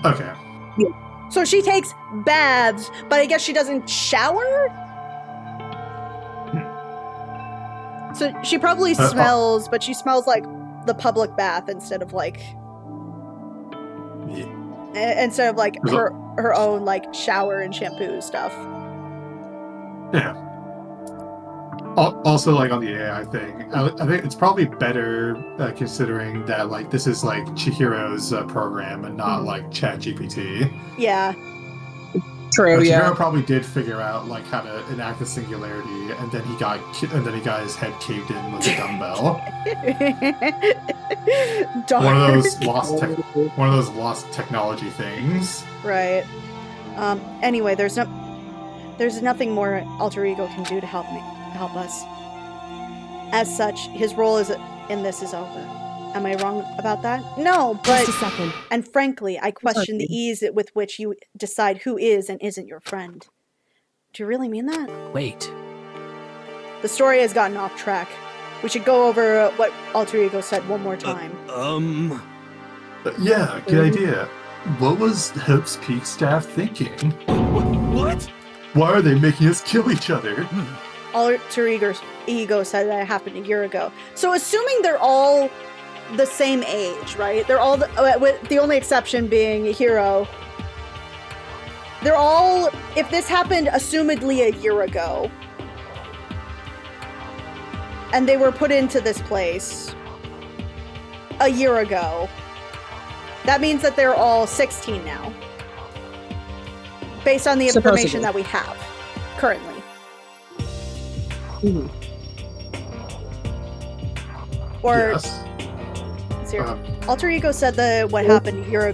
Okay. Yeah. So she takes baths, but I guess she doesn't shower? So she probably smells, but she smells like the public bath instead of like... Instead of like her own like shower and shampoo stuff. Yeah. Also, like on the AI thing, I think it's probably better considering that like this is like Chihiro's program and not like ChatGPT. Yeah. True. Chihiro probably did figure out like how to enact the singularity, and then he got his head caved in with a dumbbell. One of those lost technology things. Right. Anyway, there's nothing more Alter Ego can do to help us. As such, his role in this is over. Am I wrong about that? No, but... Just a second. And frankly, I question the ease with which you decide who is and isn't your friend. Do you really mean that? Wait. The story has gotten off track. We should go over what Alter Ego said one more time. Yeah, good idea. What was Hope's Peak staff thinking? What? Why are they making us kill each other? Alter Ego said that happened a year ago. So assuming they're all the same age, right? They're all, with the only exception being Hiro. They're all, if this happened assumedly a year ago, and they were put into this place a year ago, that means that they're all 16 now. Based on the information that we have currently. Mm-hmm. Or yes. Alter Ego said that what happened a year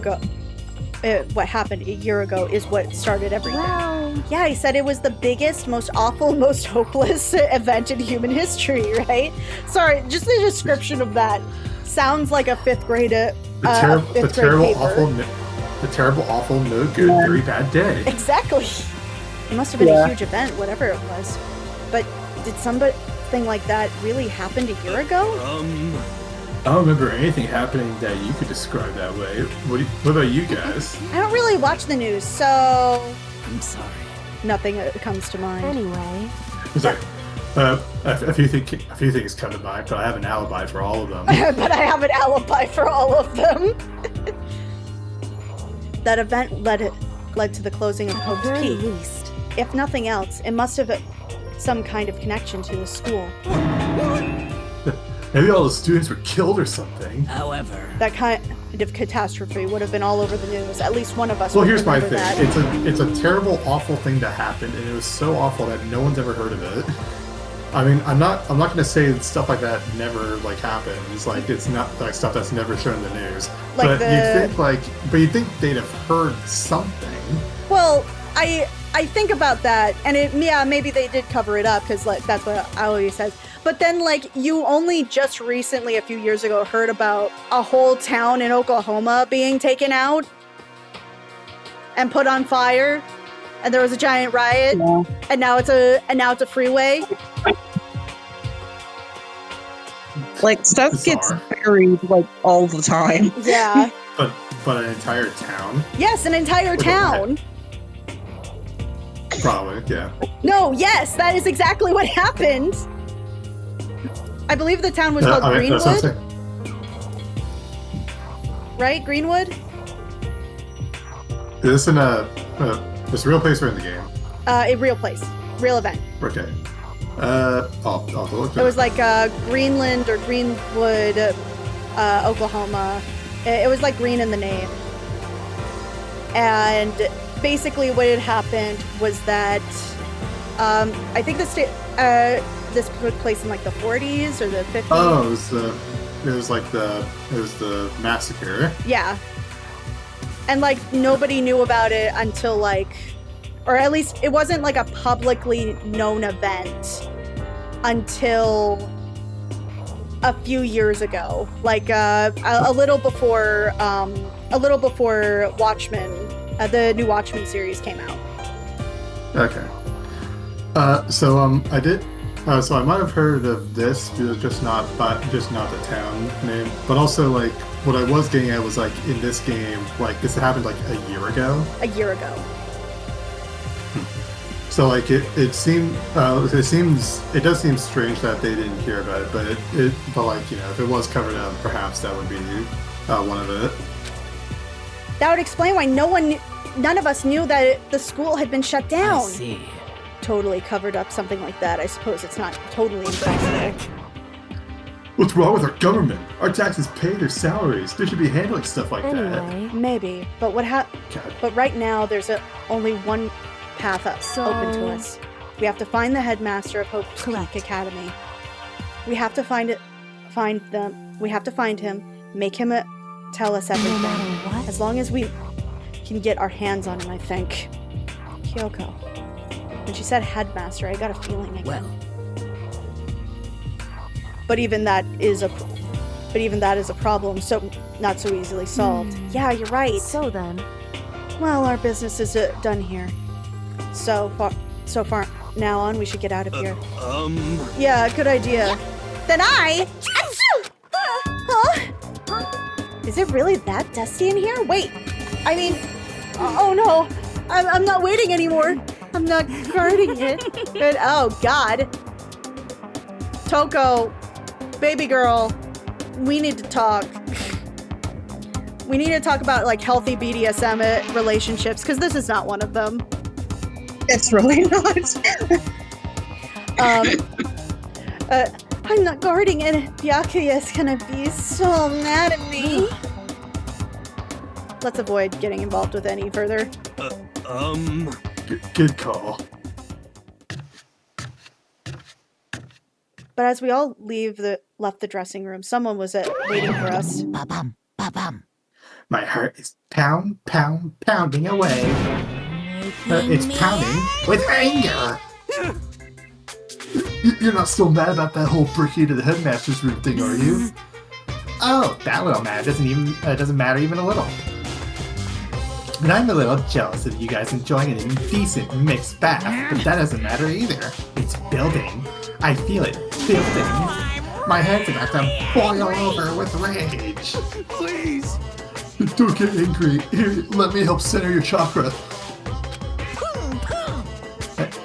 ago is what started everything. Wow. Yeah, he said it was the biggest, most awful, most hopeless event in human history, right? Sorry, just the description of that sounds like a fifth grade paper. The terrible, awful, no good, very bad day. Exactly. It must have been a huge event, whatever it was. But did something like that really happen a year ago? I don't remember anything happening that you could describe that way. What about you guys? I don't really watch the news, so... I'm sorry. Nothing comes to mind. Anyway. Sorry. A few things come to mind, but I have an alibi for all of them. But I have an alibi for all of them. That event led to the closing of Hope's Peak. Least. If nothing else, it must have some kind of connection to the school. Maybe all the students were killed or something. However, That kind of catastrophe would have been all over the news. At least one of us. Well, would here's my remember thing. that. It's a terrible, awful thing that happened, and it was so awful that no one's ever heard of it. I mean, I'm not gonna say that stuff like that never like happens. Like it's not like stuff that's never shown in the news. Like you'd think they'd have heard something. Well, I think about that, and maybe they did cover it up because like that's what Aoi says. But then, like, you only just recently, a few years ago, heard about a whole town in Oklahoma being taken out and put on fire, and there was a giant riot, and now it's a freeway. Like stuff gets buried like all the time. Yeah. But an entire town. Yes, an entire town. Probably, yeah. No, yes, that is exactly what happened. I believe the town was called Greenwood. Right, Greenwood. Is this in this real place or in the game? A real place, real event. Okay. I'll look. It was like Greenland or Greenwood, Oklahoma. It was like green in the name. And basically, what had happened was that I think this took place in like the 40s or the 50s. Oh, it was the massacre. Yeah. And like nobody knew about it until like or at least it wasn't like a publicly known event until a few years ago, like a little before Watchmen, the new Watchmen series came out. Okay. So I might have heard of this, just not the town name. But also, like, what I was getting at was, like, in this game, like, this happened like a year ago. A year ago. So, like, it does seem strange that they didn't hear about it, but but like, you know, if it was covered up, perhaps that would be one of it. That would explain why none of us knew that the school had been shut down. I see. Totally covered up something like that. I suppose it's not totally impossible. What's wrong with our government? Our taxes pay their salaries. They should be handling stuff like that. Maybe, but But right now, there's only one path open to us. We have to find the headmaster of Hope's Peak Academy. We have to find him, make him tell us everything. No matter what? As long as we can get our hands on him, I think. Kyoko. When she said headmaster, I got a feeling again. Well. But even that is a problem, so not so easily solved. Yeah, you're right. So then, Well, our business is done here. So far now on, we should get out of here. Yeah, good idea. Then Huh? Is it really that dusty in here? Wait, I mean, oh no, I'm not waiting anymore. I'm not guarding it. And, oh God. Toko, baby girl, we need to talk. We need to talk about, like, healthy BDSM relationships, because this is not one of them. It's really not. I'm not guarding it. Byakuya is gonna be so mad at me. Let's avoid getting involved with any further. Good call. But as we all left the dressing room, someone was waiting for us. Ba-bum, ba-bum. My heart is pounding away. It's pounding with anger. You're not still mad about that whole breaking into the headmaster's room thing, are you? Oh, that little mad doesn't matter even a little. But I'm a little jealous of you guys enjoying an indecent mixed bath, but that doesn't matter either. It's building. I feel it building. My head's about to boil over with rage. Please. Don't get angry. Here, let me help center your chakra.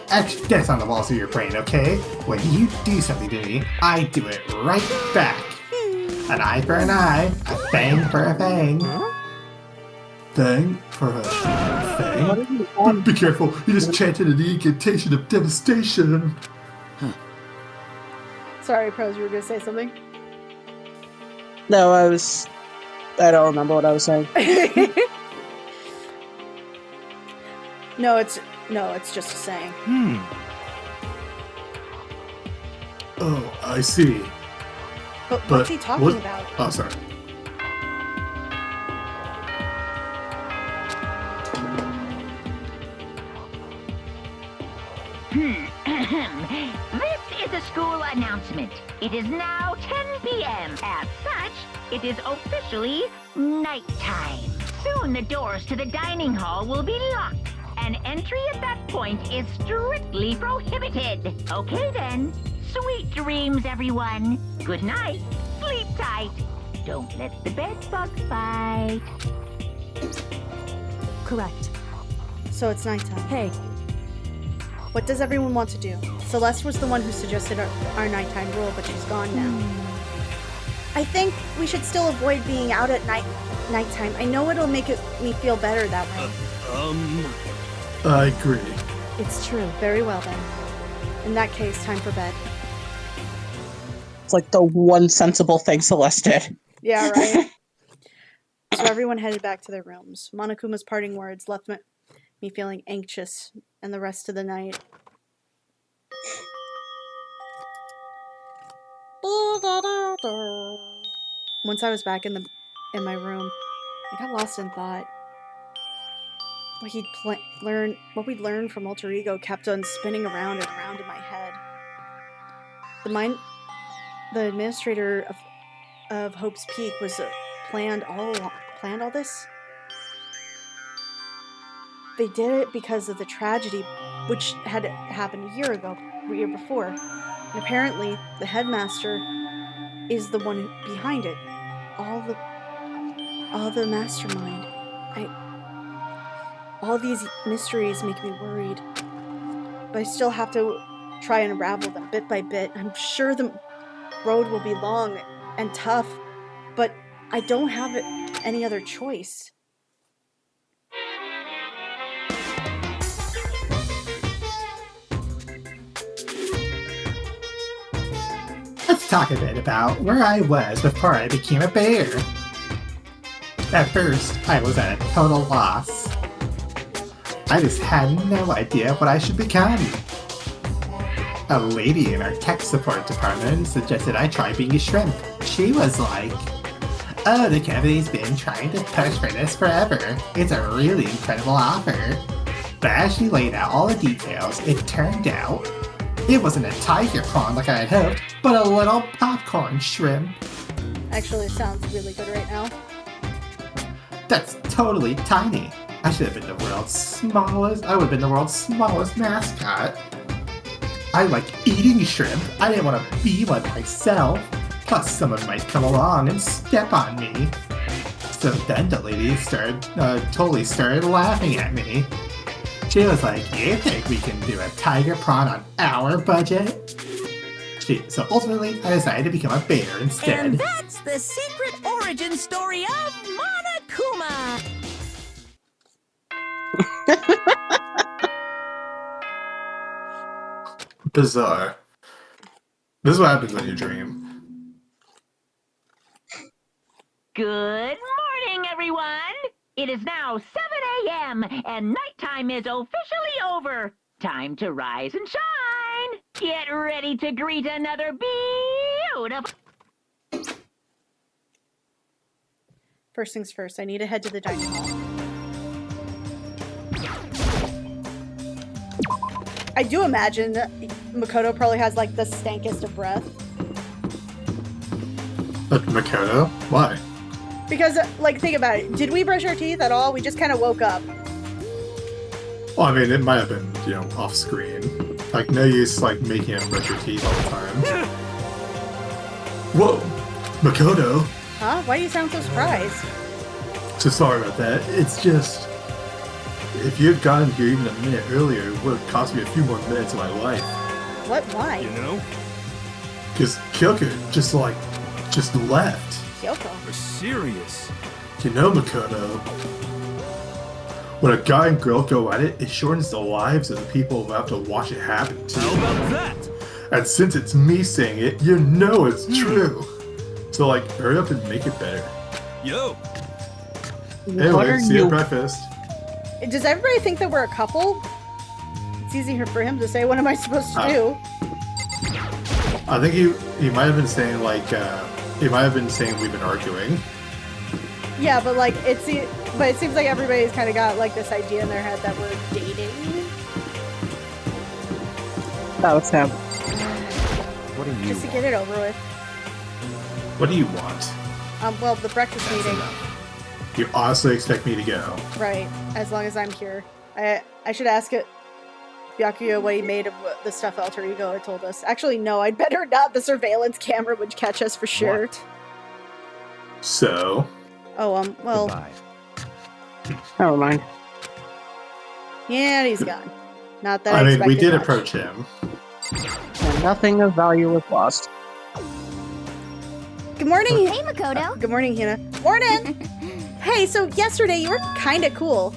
Actually, that's on the walls of your brain, okay? When you do something to me, I do it right back. An eye for an eye, a fang for a fang. Fang for a fang? Be careful, you just chanted an incantation of devastation. Sorry, Pros, you were gonna say something? No, I don't remember what I was saying. No, it's just a saying. Oh, I see. But what's he talking about? Oh, sorry. This is a school announcement. It is now 10 p.m. As such, it is officially nighttime. Soon the doors to the dining hall will be locked, and entry at that point is strictly prohibited. Okay then. Sweet dreams, everyone. Good night. Sleep tight. Don't let the bed bugs bite. correct. So it's nighttime. Hey, What does everyone want to do? Celeste was the one who suggested our nighttime rule, but she's gone now. I think we should still avoid being out at nighttime. I know it'll make me feel better that way. I agree. it's true. Very well then. In that case, time for bed. It's like the one sensible thing Celeste did. Yeah, right? So everyone headed back to their rooms. Monokuma's parting words left me feeling anxious and the rest of the night. Once I was back in my room, I got lost in thought. what we'd learned from Alter Ego kept on spinning around and around in my head. The administrator of Hope's Peak was planned all this. They did it because of the tragedy which had happened a year before. And apparently, the headmaster is the one behind it. All the mastermind. All these mysteries make me worried. But I still have to try and unravel them bit by bit. I'm sure the road will be long and tough, but I don't have any other choice. Let's talk a bit about where I was before I became a bear. At first, I was at a total loss. I just had no idea what I should become. A lady in our tech support department suggested I try being a shrimp. She was like, "Oh, the company's been trying to push for this forever. It's a really incredible offer." But as she laid out all the details, it turned out it wasn't a tiger prawn like I had hoped, but a little popcorn shrimp. Actually, it sounds really good right now. That's totally tiny. I should have been the world's smallest. I would have been the world's smallest mascot. I like eating shrimp. I didn't want to be one myself. Plus, someone might come along and step on me. So then the lady totally started laughing at me. She was like, "You think we can do a tiger prawn on our budget?" So ultimately, I decided to become a bear instead. And that's the secret origin story of Monokuma. Bizarre. This is what happens when you dream. Good morning, everyone! It is now 7 a.m. and nighttime is officially over. Time to rise and shine! Get ready to greet another beautiful... First things first, I need to head to the dining hall. I do imagine that Makoto probably has like the stankest of breath. Makoto? Why? Because, like, think about it. Did we brush our teeth at all? We just kind of woke up. Well, I mean, it might have been, off screen. Like, no use, like, making him brush your teeth all the time. Whoa! Makoto! Huh? Why do you sound so surprised? So sorry about that. It's just... If you had gotten here even a minute earlier, it would have cost me a few more minutes of my life. What? Why? You know? Because Kyoko just left. Kyoko? You're serious? Makoto, when a guy and girl go at it, it shortens the lives of the people who have to watch it happen to. How about that? And since it's me saying it, it's true. So, like, hurry up and make it better. Yo! Anyway, see you at breakfast. Does everybody think that we're a couple? It's easier for him to say, what am I supposed to do? I think he might have been saying, like, we've been arguing. Yeah, but, like, it seems like everybody's kind of got, like, this idea in their head that we're dating. That was him. What do you Just to get it over with. What do you want? Well, the breakfast meeting. You honestly expect me to go? Right, as long as I'm here. I should ask it, Byakuya what he made of the stuff Alter Ego had told us. Actually, no, I'd better not. The surveillance camera would catch us for sure. What? So? Oh, well... Goodbye. Never mind. Yeah, he's gone. Not that I mean, we expected did much. approach him. And nothing of value was lost. Good morning! Hey, Makoto. Good morning, Hina. Morning! Hey, so yesterday you were kind of cool.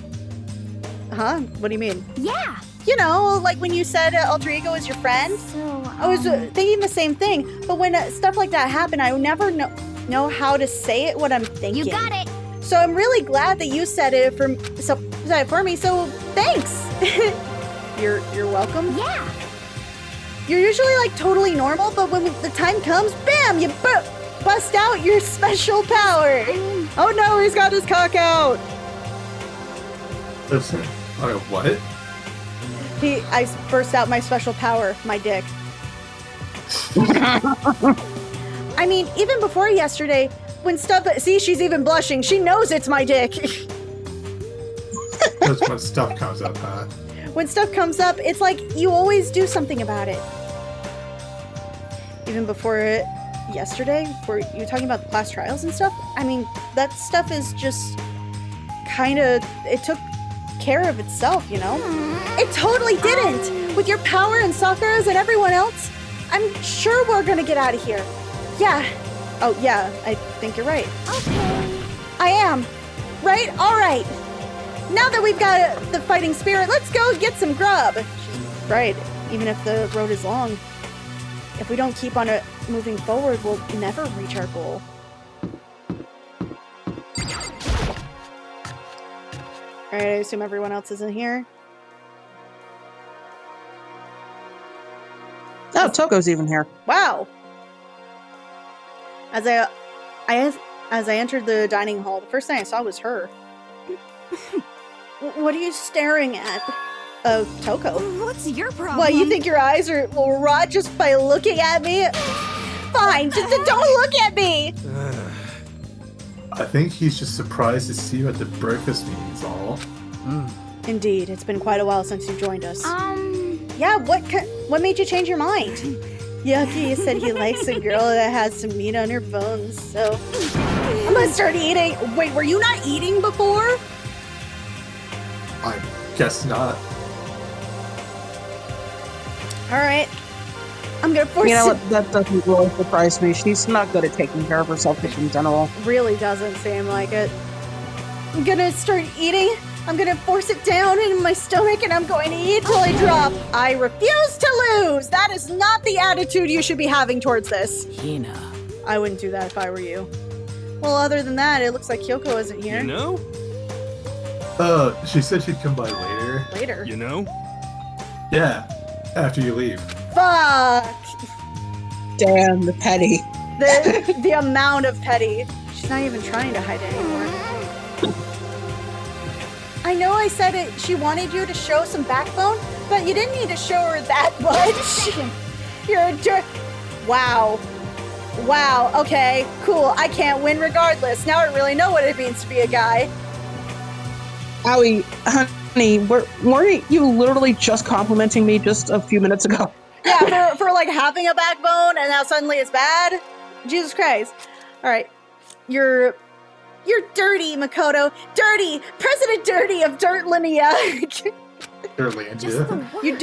Huh? What do you mean? Yeah. You know, like when you said Alter Ego is your friend. So, I was thinking the same thing, but when stuff like that happened, I would never know how to say it, what I'm thinking. You got it. So I'm really glad that you said it for me. So thanks. You're welcome. Yeah. You're usually like totally normal, but when the time comes, bam, you bust out your special power. Oh no, he's got his cock out. Listen, what? I burst out my special power, my dick. I mean, even before yesterday, when stuff... See, she's even blushing. She knows it's my dick. That's when stuff comes up, huh? When stuff comes up, it's like you always do something about it. Even before yesterday, were you talking about the class trials and stuff? I mean, that stuff is just kind of... It took care of itself, you know? It totally didn't! With your power and Sakura's and everyone else, I'm sure we're gonna get out of here. Yeah. Oh, yeah, I think you're right. Okay. I am. Right? All right. Now that we've got the fighting spirit, let's go get some grub. She's right. Even if the road is long, if we don't keep on moving forward, we'll never reach our goal. All right, I assume everyone else isn't here. Oh, Toko's even here. Wow. As I entered the dining hall, the first thing I saw was her. What are you staring at? Oh, Toko. What's your problem? What, you think your eyes will rot just by looking at me? Fine, just don't look at me! I think he's just surprised to see you at the breakfast meeting is all. Indeed, it's been quite a while since you joined us. Yeah, what made you change your mind? Yuki said he likes a girl that has some meat on her bones, so... I'm gonna start eating! Wait, were you not eating before? I guess not. Alright. I'm gonna force You know what? That doesn't really surprise me. She's not good at taking care of herself in general. Really doesn't seem like it. I'm gonna start eating. I'm gonna force it down in my stomach and I'm going to eat till I drop. I refuse to lose! That is not the attitude you should be having towards this. Hina. I wouldn't do that if I were you. Well, other than that, it looks like Kyoko isn't here. You know? She said she'd come by later. Later? You know? Yeah, after you leave. Fuck! Damn, the petty. The amount of petty. She's not even trying to hide it anymore. I know I said it. She wanted you to show some backbone, but you didn't need to show her that much. You're a jerk. Wow. Wow. Okay. Cool. I can't win regardless. Now I really know what it means to be a guy. Owie, honey, weren't you literally just complimenting me just a few minutes ago? Yeah, for like having a backbone and now suddenly it's bad? Jesus Christ. All right. You're dirty, Makoto. Dirty! President Dirty of Dirtlinia. You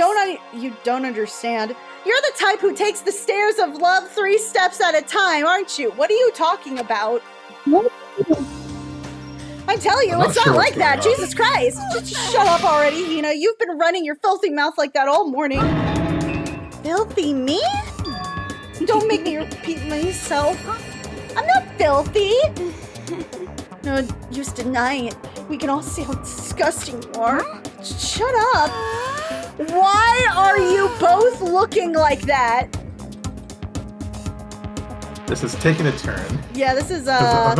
don't understand. You're the type who takes the stairs of love 3 steps at a time, aren't you? What are you talking about? What? I tell you, it's not like that. Jesus Christ. Just shut up already, Hina. You've been running your filthy mouth like that all morning. Filthy me? Don't make me repeat myself. I'm not filthy. No use denying it. We can all see how disgusting you are. Shut up. Why are you both looking like that? This is taking a turn. Yeah, this is I'm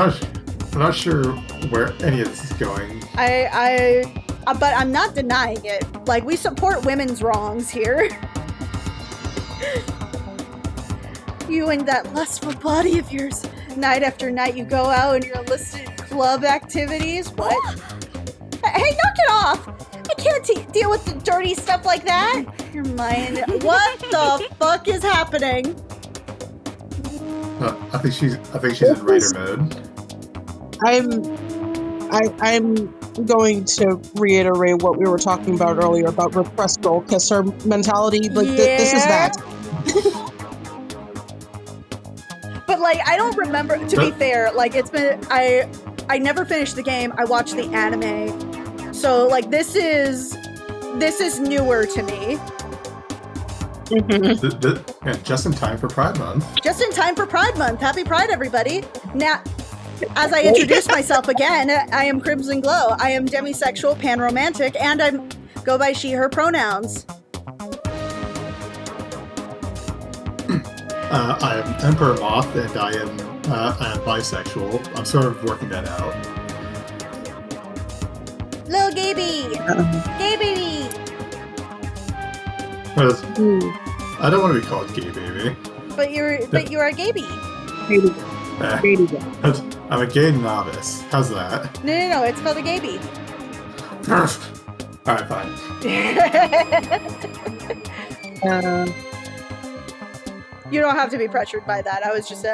not sure where any of this is going. But I'm not denying it. Like, we support women's wrongs here. You and that lustful body of yours. Night after night you go out and your illicit club activities. What? Hey, knock it off! I can't deal with the dirty stuff like that. Your mind. What the fuck is happening? I think she's in raider mode. I'm going to reiterate what we were talking about earlier about repressed girl kisser mentality. Like this is that. But like, I don't remember. To be fair, like it's been I never finished the game. I watched the anime, so like this is newer to me. And just in time for Pride Month. Just in time for Pride Month. Happy Pride, everybody! Now, as I introduce myself again, I am Crimson Glow. I am demisexual, panromantic, and I go by she/her pronouns. I am Emperor Moth, and I am bisexual. I'm sort of working that out. Little Gaby! Gay baby! I don't want to be called gay baby. But you're a Gaby. I'm a gay novice. How's that? No, it's called a Gaby. Alright, fine. You don't have to be pressured by that. I was just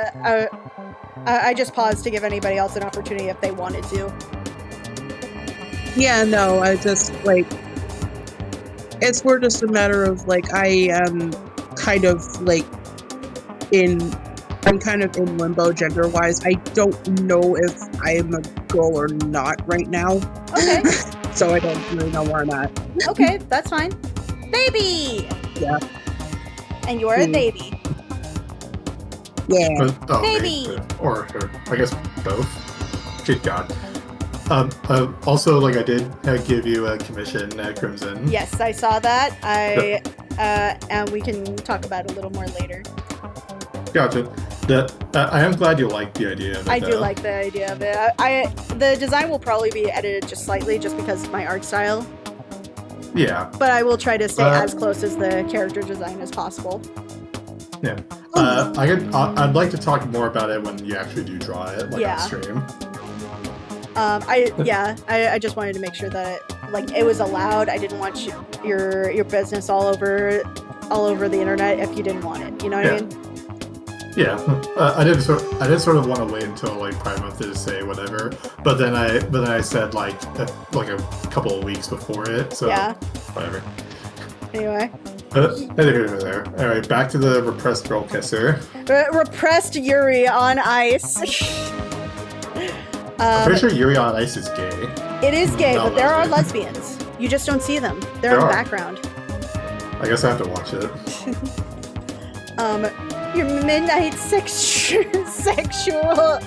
I just paused to give anybody else an opportunity if they wanted to. Yeah, no, I just like it's more just a matter of like I am kind of like I'm kind of in limbo gender wise. I don't know if I am a girl or not right now. Okay. So I don't really know where I'm at. Okay, that's fine. Baby! Yeah. And you're a baby. Yeah. Baby! Or I guess both. Good God. Also, like I did give you a commission, Crimson. Yes, I saw that. And we can talk about it a little more later. Gotcha. I am glad you like the idea of it. I do like the idea of it. The design will probably be edited just slightly, just because of my art style. Yeah. But I will try to stay as close as the character design as possible. Yeah. I'd like to talk more about it when you actually do draw it, like on stream. I just wanted to make sure that it was allowed. I didn't want your business all over the internet if you didn't want it. You know what I mean? Yeah, I did sort of want to wait until like Pride Month to say whatever, but then I said like a couple of weeks before it, so whatever. Anyway. There. All right, back to the repressed girl kisser. Repressed Yuri on Ice. I'm pretty sure Yuri on Ice is gay. It is gay, but there are lesbians. You just don't see them. They're in the background. I guess I have to watch it. Your midnight extracurricular.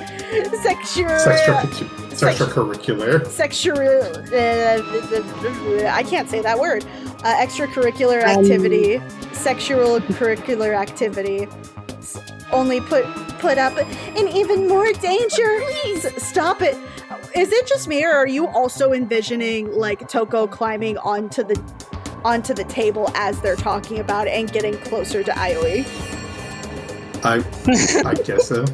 I can't say that word. Extracurricular activity, sexual curricular activity. Only put up in even more danger. Please stop it. Is it just me, or are you also envisioning like Toko climbing onto the table as they're talking about it and getting closer to Aioi? I guess so.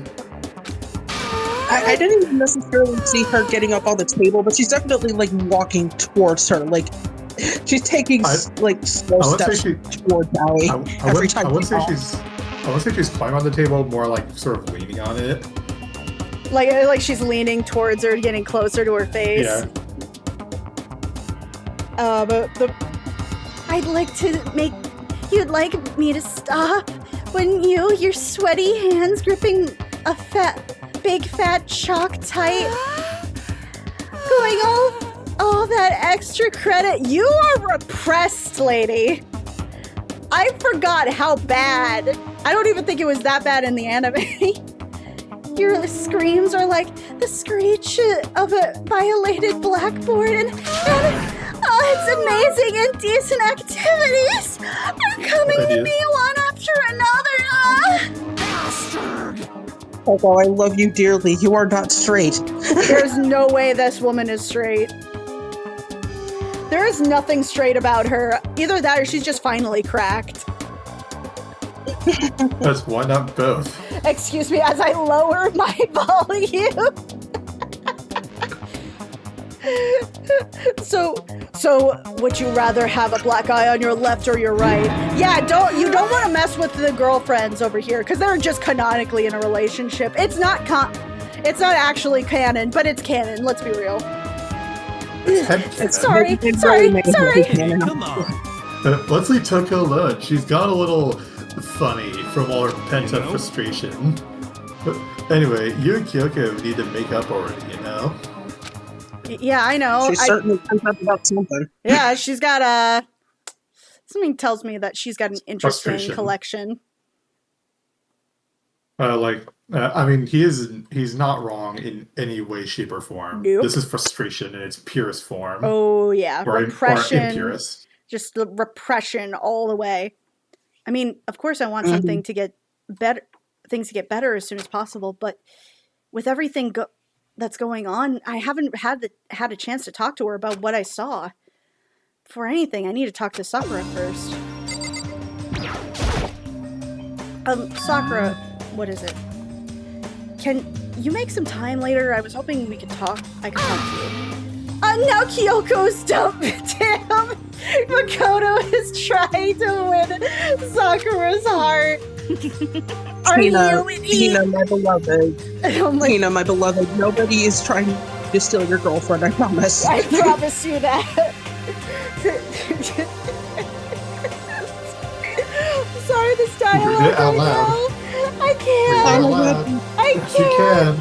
I didn't even necessarily see her getting up on the table, but she's definitely like walking towards her. Like she's taking slow steps towards Allie every time. I wouldn't say she's climbing on the table, more like sort of leaning on it. Like she's leaning towards her, getting closer to her face. Yeah. I'd like to make. You'd like me to stop, wouldn't you? Your sweaty hands gripping a big fat chalk tight. Going all that extra credit. You are repressed, lady. I forgot how bad. I don't even think it was that bad in the anime. Your screams are like the screech of a violated blackboard, and it's amazing and decent activities are coming to me one after another. Bastard! Although I love you dearly, you are not straight. There's no way this woman is straight. There is nothing straight about her. Either that or she's just finally cracked. That's why not both? Excuse me as I lower my volume. So would you rather have a black eye on your left or your right? Yeah, you don't want to mess with the girlfriends over here because they're just canonically in a relationship. It's not actually canon, but it's canon. Let's be real. Sorry. Come on. Let's leave Toko alone. She's got a little funny from all her pent-up frustration. But anyway, you and Kyoko need to make up already, you know? Yeah, I know. She's certainly pent up about something. Yeah, she's got something tells me that she's got an interesting collection. I mean, he's not wrong in any way, shape, or form. Nope. This is frustration in its purest form. Oh yeah, repression. Or impurest. Just the repression all the way. I mean, of course, I want something to get better, things to get better as soon as possible. But with everything that's going on. I haven't had a chance to talk to her about what I saw. Before anything, I need to talk to Sakura first. Sakura, what is it? Can you make some time later? I was hoping we could talk. I could talk to you. Now Kyoko's dumb. Damn. Makoto is trying to win Sakura's heart. Hina, my beloved. Hina, my beloved. Nobody is trying to steal your girlfriend, I promise. I promise you that. Sorry, this dialogue Read it out right loud. now. I can't. I Yes, you can.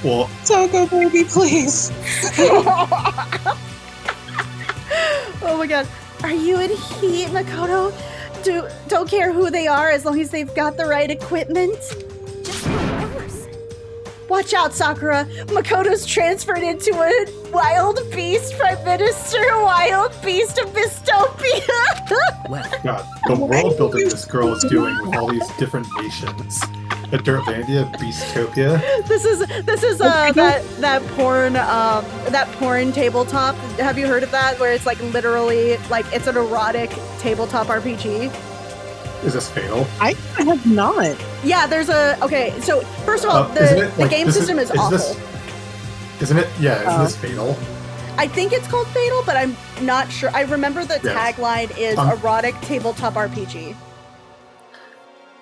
Well, Toko, baby, please. Oh my god. Are you in heat, Makoto? Don't care who they are as long as they've got the right equipment. Just reverse. Watch out, Sakura. Makoto's transferred into a wild beast, Prime Minister, wild beast of dystopia. God, the world building this girl is doing with all these different nations. A Dirtlandia, Beastopia. This is that porn tabletop. Have you heard of that? Where it's like literally like it's an erotic tabletop RPG. Is this Fatal? I have not. Yeah, there's a okay. So first of all, the game system is awful. Isn't it? Yeah, isn't this Fatal? I think it's called Fatal, but I'm not sure. I remember the tagline is erotic tabletop RPG.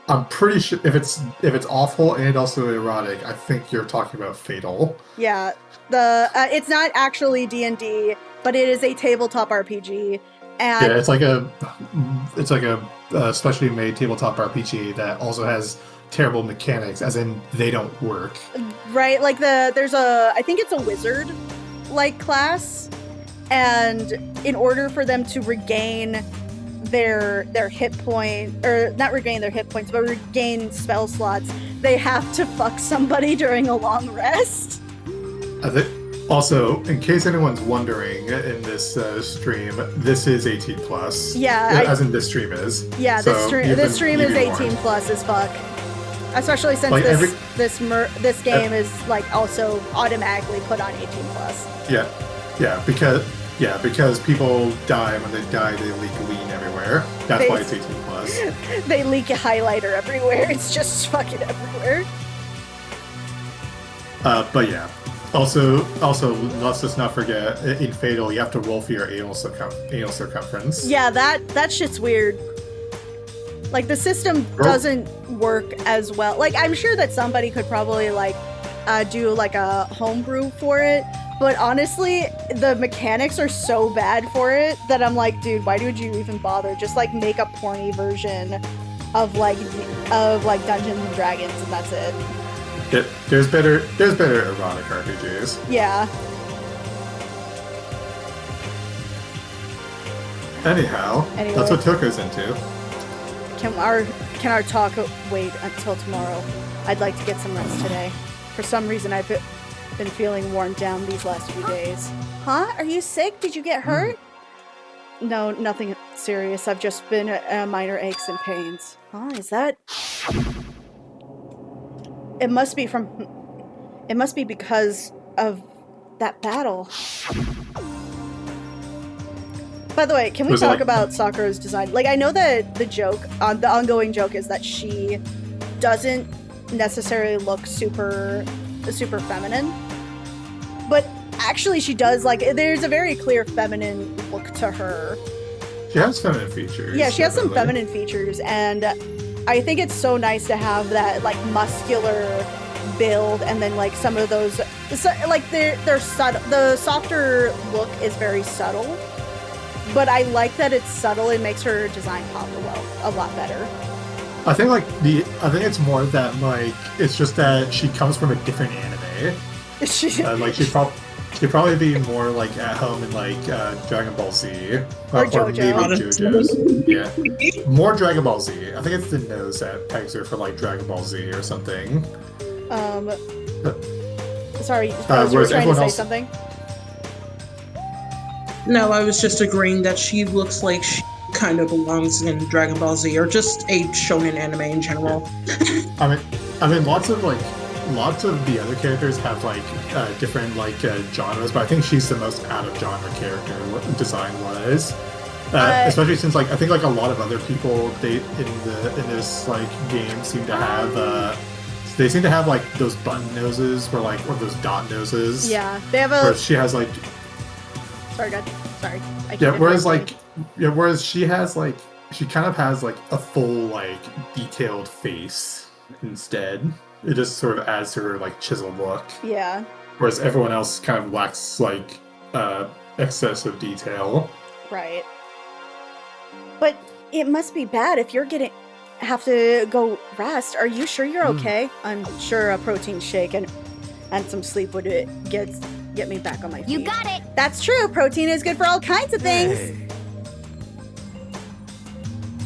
I'm pretty sure if it's awful and also erotic, I think you're talking about Fatal. Yeah, it's not actually D&D, but it is a tabletop RPG. And yeah, it's like a specially made tabletop RPG that also has terrible mechanics, as in they don't work. Right, like I think it's a wizard like class, and in order for them to regain their hit point, or not regain their hit points, but regain spell slots, they have to fuck somebody during a long rest. I think also, in case anyone's wondering, in this stream, this is 18 plus. Yeah, as in this stream is. Yeah, so this stream is 18 plus as fuck. Especially since like this game is like also automatically put on 18 plus. Yeah, because people die. When they die, they leak lean everywhere. That's why it's 18 plus. They leak a highlighter everywhere. It's just fucking everywhere. But yeah. Also, let's just not forget, in Fatal, you have to roll for your anal circumference. Yeah, that shit's weird. Like, the system doesn't work as well. Like, I'm sure that somebody could probably, like, do, like, a homebrew for it. But honestly, the mechanics are so bad for it that I'm like, dude, why would you even bother? Just, like, make a porny version of Dungeons and Dragons, and that's it. There's better erotic RPGs. Yeah. Anyhow, that's what Toko's into. Can our talk wait until tomorrow? I'd like to get some rest today. For some reason, I've been feeling worn down these last few days. Huh? Are you sick? Did you get hurt? No, nothing serious. I've just been minor aches and pains. Huh? Is that... It must be because of that battle. By the way, can we talk about Sakura's design? Like, I know that the ongoing joke is that she doesn't necessarily look super feminine, but actually she does. Like, there's a very clear feminine look to her. She has feminine features. Yeah, she has some feminine features, and I think it's so nice to have that, like, muscular build, and then, like, some of those, like, they're subtle. The softer look is very subtle, but I like that it's subtle. It makes her design pop a lot better. I think it's more that, like, it's just that she comes from a different anime. Like, she'd probably be more, like, at home in, like, Dragon Ball Z. Or JoJo. Maybe JoJo's. Yeah. More Dragon Ball Z. I think it's the nose that pegs her for, like, Dragon Ball Z or something. Sorry, you were trying to say something? No, I was just agreeing that she looks like she kind of belongs in Dragon Ball Z, or just a shonen anime in general. I mean, lots of, like, lots of the other characters have like different like genres, but I think she's the most out of genre character design wise. Especially since like I think like a lot of other people in this like game seem to have they seem to have like those button noses or those dot noses. Yeah, they have whereas she has like. Sorry, God. Sorry. Whereas she has like she kind of has like a full like detailed face instead. It just sort of adds to her like chiseled look. Yeah. Whereas everyone else kind of lacks like excessive detail. Right. But it must be bad if you're have to go rest. Are you sure you're okay? I'm sure a protein shake and some sleep would get me back on my feet. You got it! That's true. Protein is good for all kinds of things.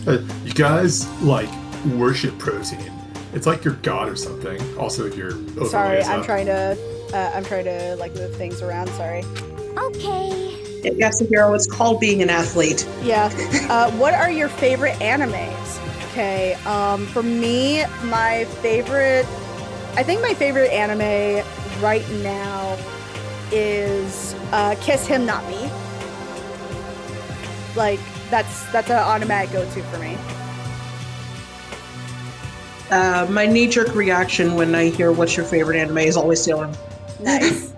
You guys like worship protein. It's like your god or something. Also, you're sorry. I'm trying to like move things around. Sorry. Okay. Yes, hero. It's called being an athlete. Yeah. What are your favorite animes? Okay. For me, I think my favorite anime right now is Kiss Him Not Me. Like that's an automatic go-to for me. My knee-jerk reaction when I hear what's your favorite anime is always Sailor Moon. Nice.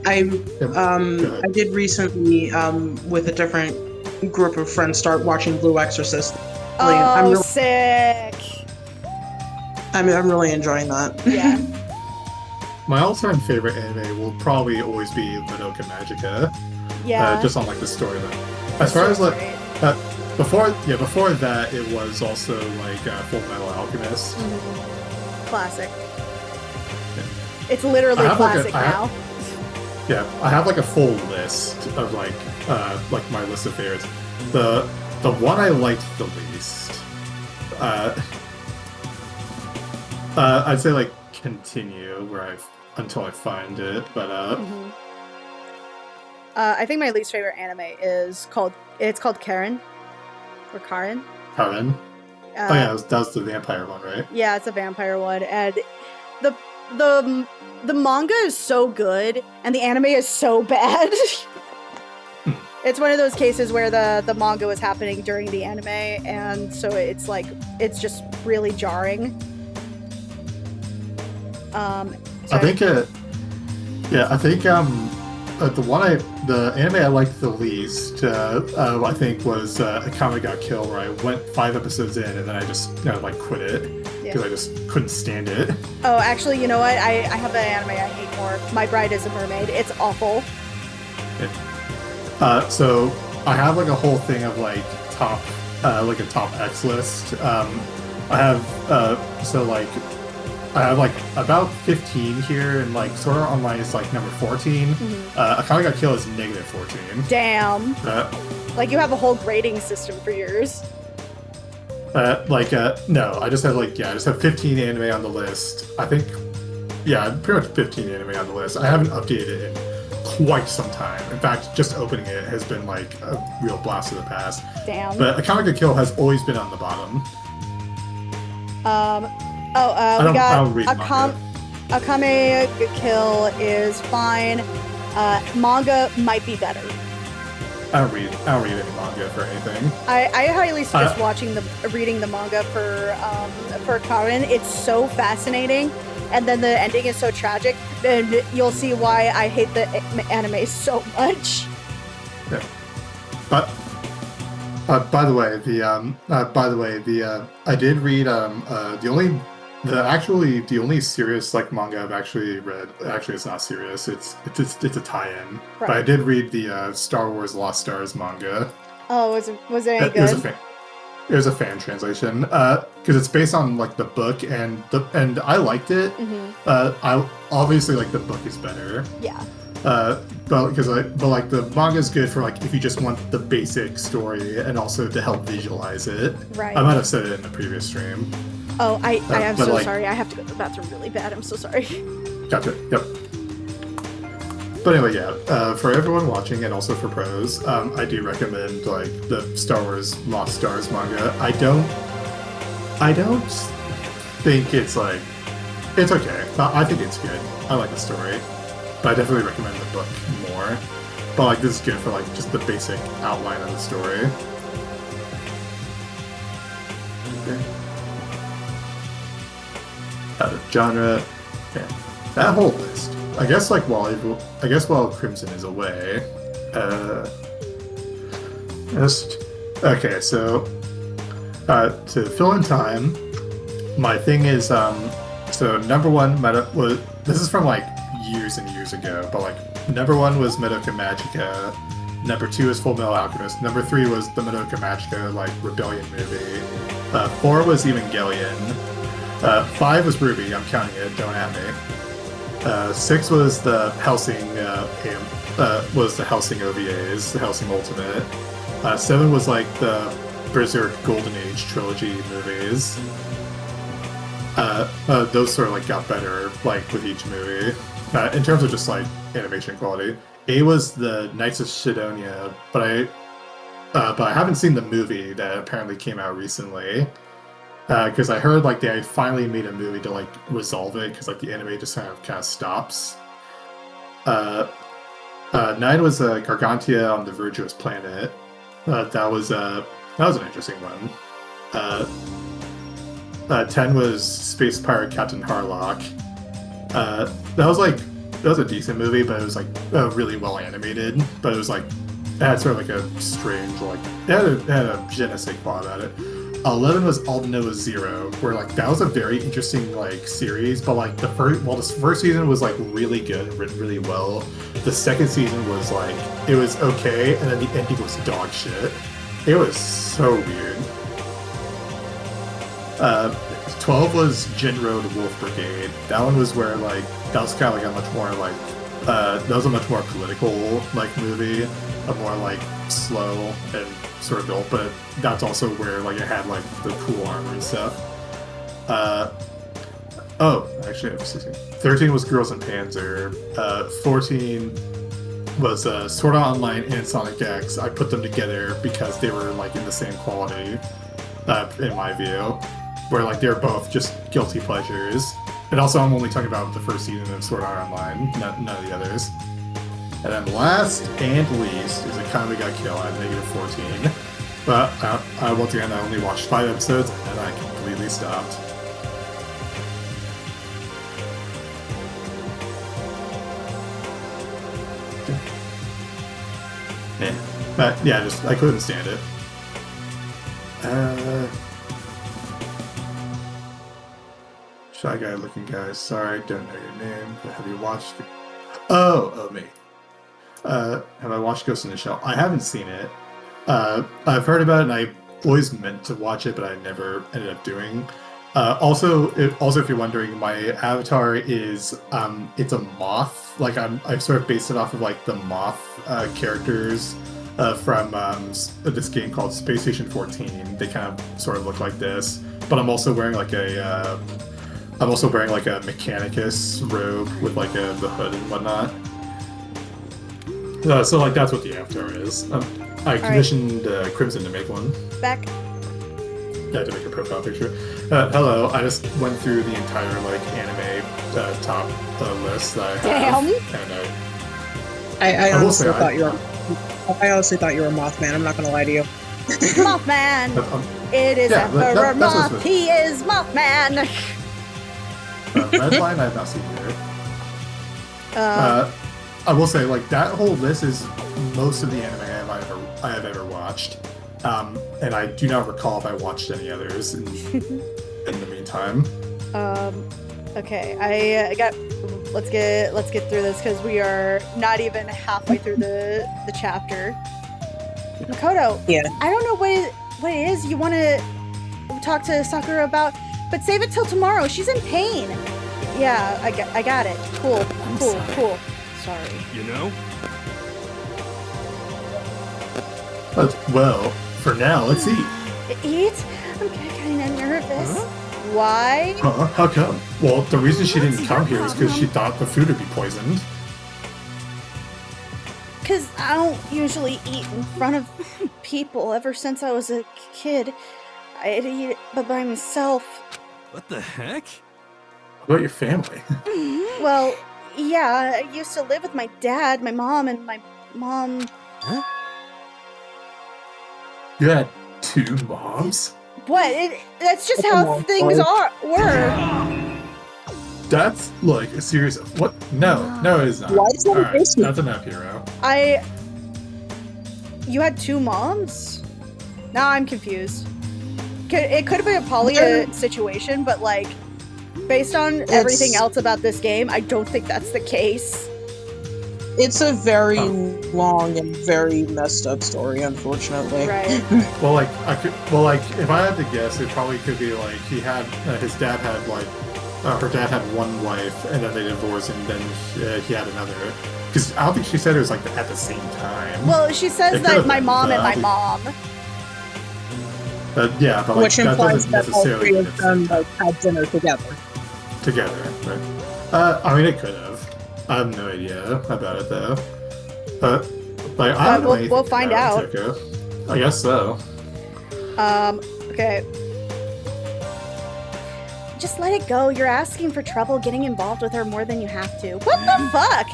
I did recently with a different group of friends start watching Blue Exorcist. Sick. I'm really enjoying that. Yeah. My all-time favorite anime will probably always be Monokuma Magica. Yeah. Just on like the storyline. As far as like before that, it was also like Full Metal Alchemist. Mm-hmm. Classic. Yeah. It's literally classic now. I have like a full list of like my list of favorites. The one I liked the least, I'd say like continue until I find it, but mm-hmm. I think my least favorite anime is called Karen or Karen. Karen. That's the vampire one, right? Yeah, it's a vampire one, and the manga is so good and the anime is so bad. It's one of those cases where the manga was happening during the anime, and so it's just really jarring. I think the anime I liked the least, I think was Akame Got Killed, where I went 5 episodes in and then I just quit it because I just couldn't stand it. Oh, actually, you know what? I have an anime I hate more. My Bride is a Mermaid. It's awful. So I have like a whole thing of like top X list. I have like about 15 here, and like Sword Art Online is like number 14. Mm-hmm. Akame Got Killed is negative 14. Damn. Like you have a whole grading system for yours. No, I just have 15 anime on the list. I think, pretty much 15 anime on the list. I haven't updated it in quite some time. In fact, just opening it has been like a real blast of the past. Damn. But Akame Got Killed has always been on the bottom. We got Akame Kill is fine. Manga might be better. I don't read any manga for anything. I highly suggest reading the manga for Karen. It's so fascinating, and then the ending is so tragic. And you'll see why I hate the anime so much. Yeah, but. By the way, I did read the only serious like manga I've actually read. Actually, it's not serious. It's a tie-in. Right. But I did read the Star Wars Lost Stars manga. Oh, was it any good? It was a fan translation because it's based on like the book and I liked it. Mm-hmm. I obviously like the book is better. Yeah. But the manga is good for like if you just want the basic story and also to help visualize it. Right. I might have said it in the previous stream. Oh, I am so sorry. I have to go to the bathroom really bad. I'm so sorry. Gotcha. Yep. But anyway, for everyone watching and also for pros, I do recommend like the Star Wars Lost Stars manga. I don't think it's like, it's okay. I think it's good. I like the story. But I definitely recommend the book more. But like, this is good for like just the basic outline of the story. Okay. Out of genre. Okay. That whole list. I guess like while Crimson is away, okay, so to fill in time, my thing is so number one was, this is from like years and years ago, but like number one was Madoka Magica, number two is Full Metal Alchemist, number three was the Madoka Magica like Rebellion movie, 4 was Evangelion, 5 was Ruby, I'm counting it, don't at me, 6 was the Hellsing OVAs, the Hellsing Ultimate, 7 was like the Berserk Golden Age trilogy movies. Those sort of like got better like with each movie in terms of just like animation quality. 8 was the Knights of Sidonia, but I haven't seen the movie that apparently came out recently because I heard like they finally made a movie to like resolve it because like the anime just kind of stops. 9 was Gargantia on the Virtuous Planet. That was an interesting one. 10 was Space Pirate Captain Harlock. That was a decent movie, but it was like really well animated. But it was like it had sort of like a strange like it had a je ne sais quoi about it. 11 was All Noah Zero, where like that was a very interesting like series, but like the first season was like really good and written really well. The second season was like it was okay, and then the ending was dog shit. It was so weird. 12 was Jinro the Wolf Brigade. That one was where like that was kind of like a much more like that was a much more political like movie, a more like slow and sort of built, but that's also where like it had like the cool armor and stuff. Actually, I was 16. 13 was Girls in Panzer. 14 was Sword Art Online and Sonic X. I put them together because they were like in the same quality, in my view, where like they're both just guilty pleasures. And also, I'm only talking about the first season of Sword Art Online, none of the others. And then last and least is Akame ga Kill at -14. But once again, I only watched 5 episodes and I completely stopped. Yeah, but yeah, I couldn't stand it. Shy guy looking guys. Sorry, don't know your name. But have you watched? Oh, me. Have I watched Ghost in the Shell? I haven't seen it. I've heard about it, and I always meant to watch it, but I never ended up doing. Also, if you're wondering, my avatar is it's a moth. Like I've sort of based it off of like the moth characters from this game called Space Station 14. They kind of sort of look like this, but I'm also wearing like a Mechanicus robe with like the hood and whatnot. So like that's what the avatar is. I commissioned Crimson to make one. Back. Yeah, to make a profile picture. Hello, I just went through the entire like anime top list that I have. Damn. And I honestly thought you were Mothman. I'm not gonna lie to you. Mothman. It is Emperor Moth. He is Mothman. Redline, I have not seen either. I will say, like, that whole list is most of the anime I have ever watched, and I do not recall if I watched any others in the meantime. Okay, I got. Let's get through this because we are not even halfway through the chapter. Makoto, yeah, I don't know what it is you want to talk to Sakura about, but save it till tomorrow. She's in pain. Yeah, I got it. Cool. Sorry. You know? Well, for now, let's eat. Eat? I'm kind of nervous. Huh? Why? How come? Well, the reason she didn't come here is because she thought the food would be poisoned. Because I don't usually eat in front of people. Ever since I was a kid, I'd eat it by myself. What the heck? What about your family? Well, yeah, I used to live with my dad, my mom, and my mom... Huh? You had 2 moms? What? That's just how things were. That's like a serious. What? No, it is not. Why is that All right, basement? that's enough, hero. You had 2 moms? Now I'm confused. It could have been a poly situation, but like, based on everything else about this game, I don't think that's the case. It's a very long and very messed up story, unfortunately. Right. Well, if I had to guess, it probably could be like he had his dad had like her dad had 1 wife, and then they divorced, and then he had another. Because I don't think she said it was like at the same time. Well, she says that my mom and my mom. Yeah, but like, which that implies doesn't that all necessarily 3 of them like had dinner together. Right? I mean, it could have. I have no idea about it though. But like, I don't know anything we'll find about out. Tuco. I guess so. Okay. Just let it go. You're asking for trouble getting involved with her more than you have to. What the fuck?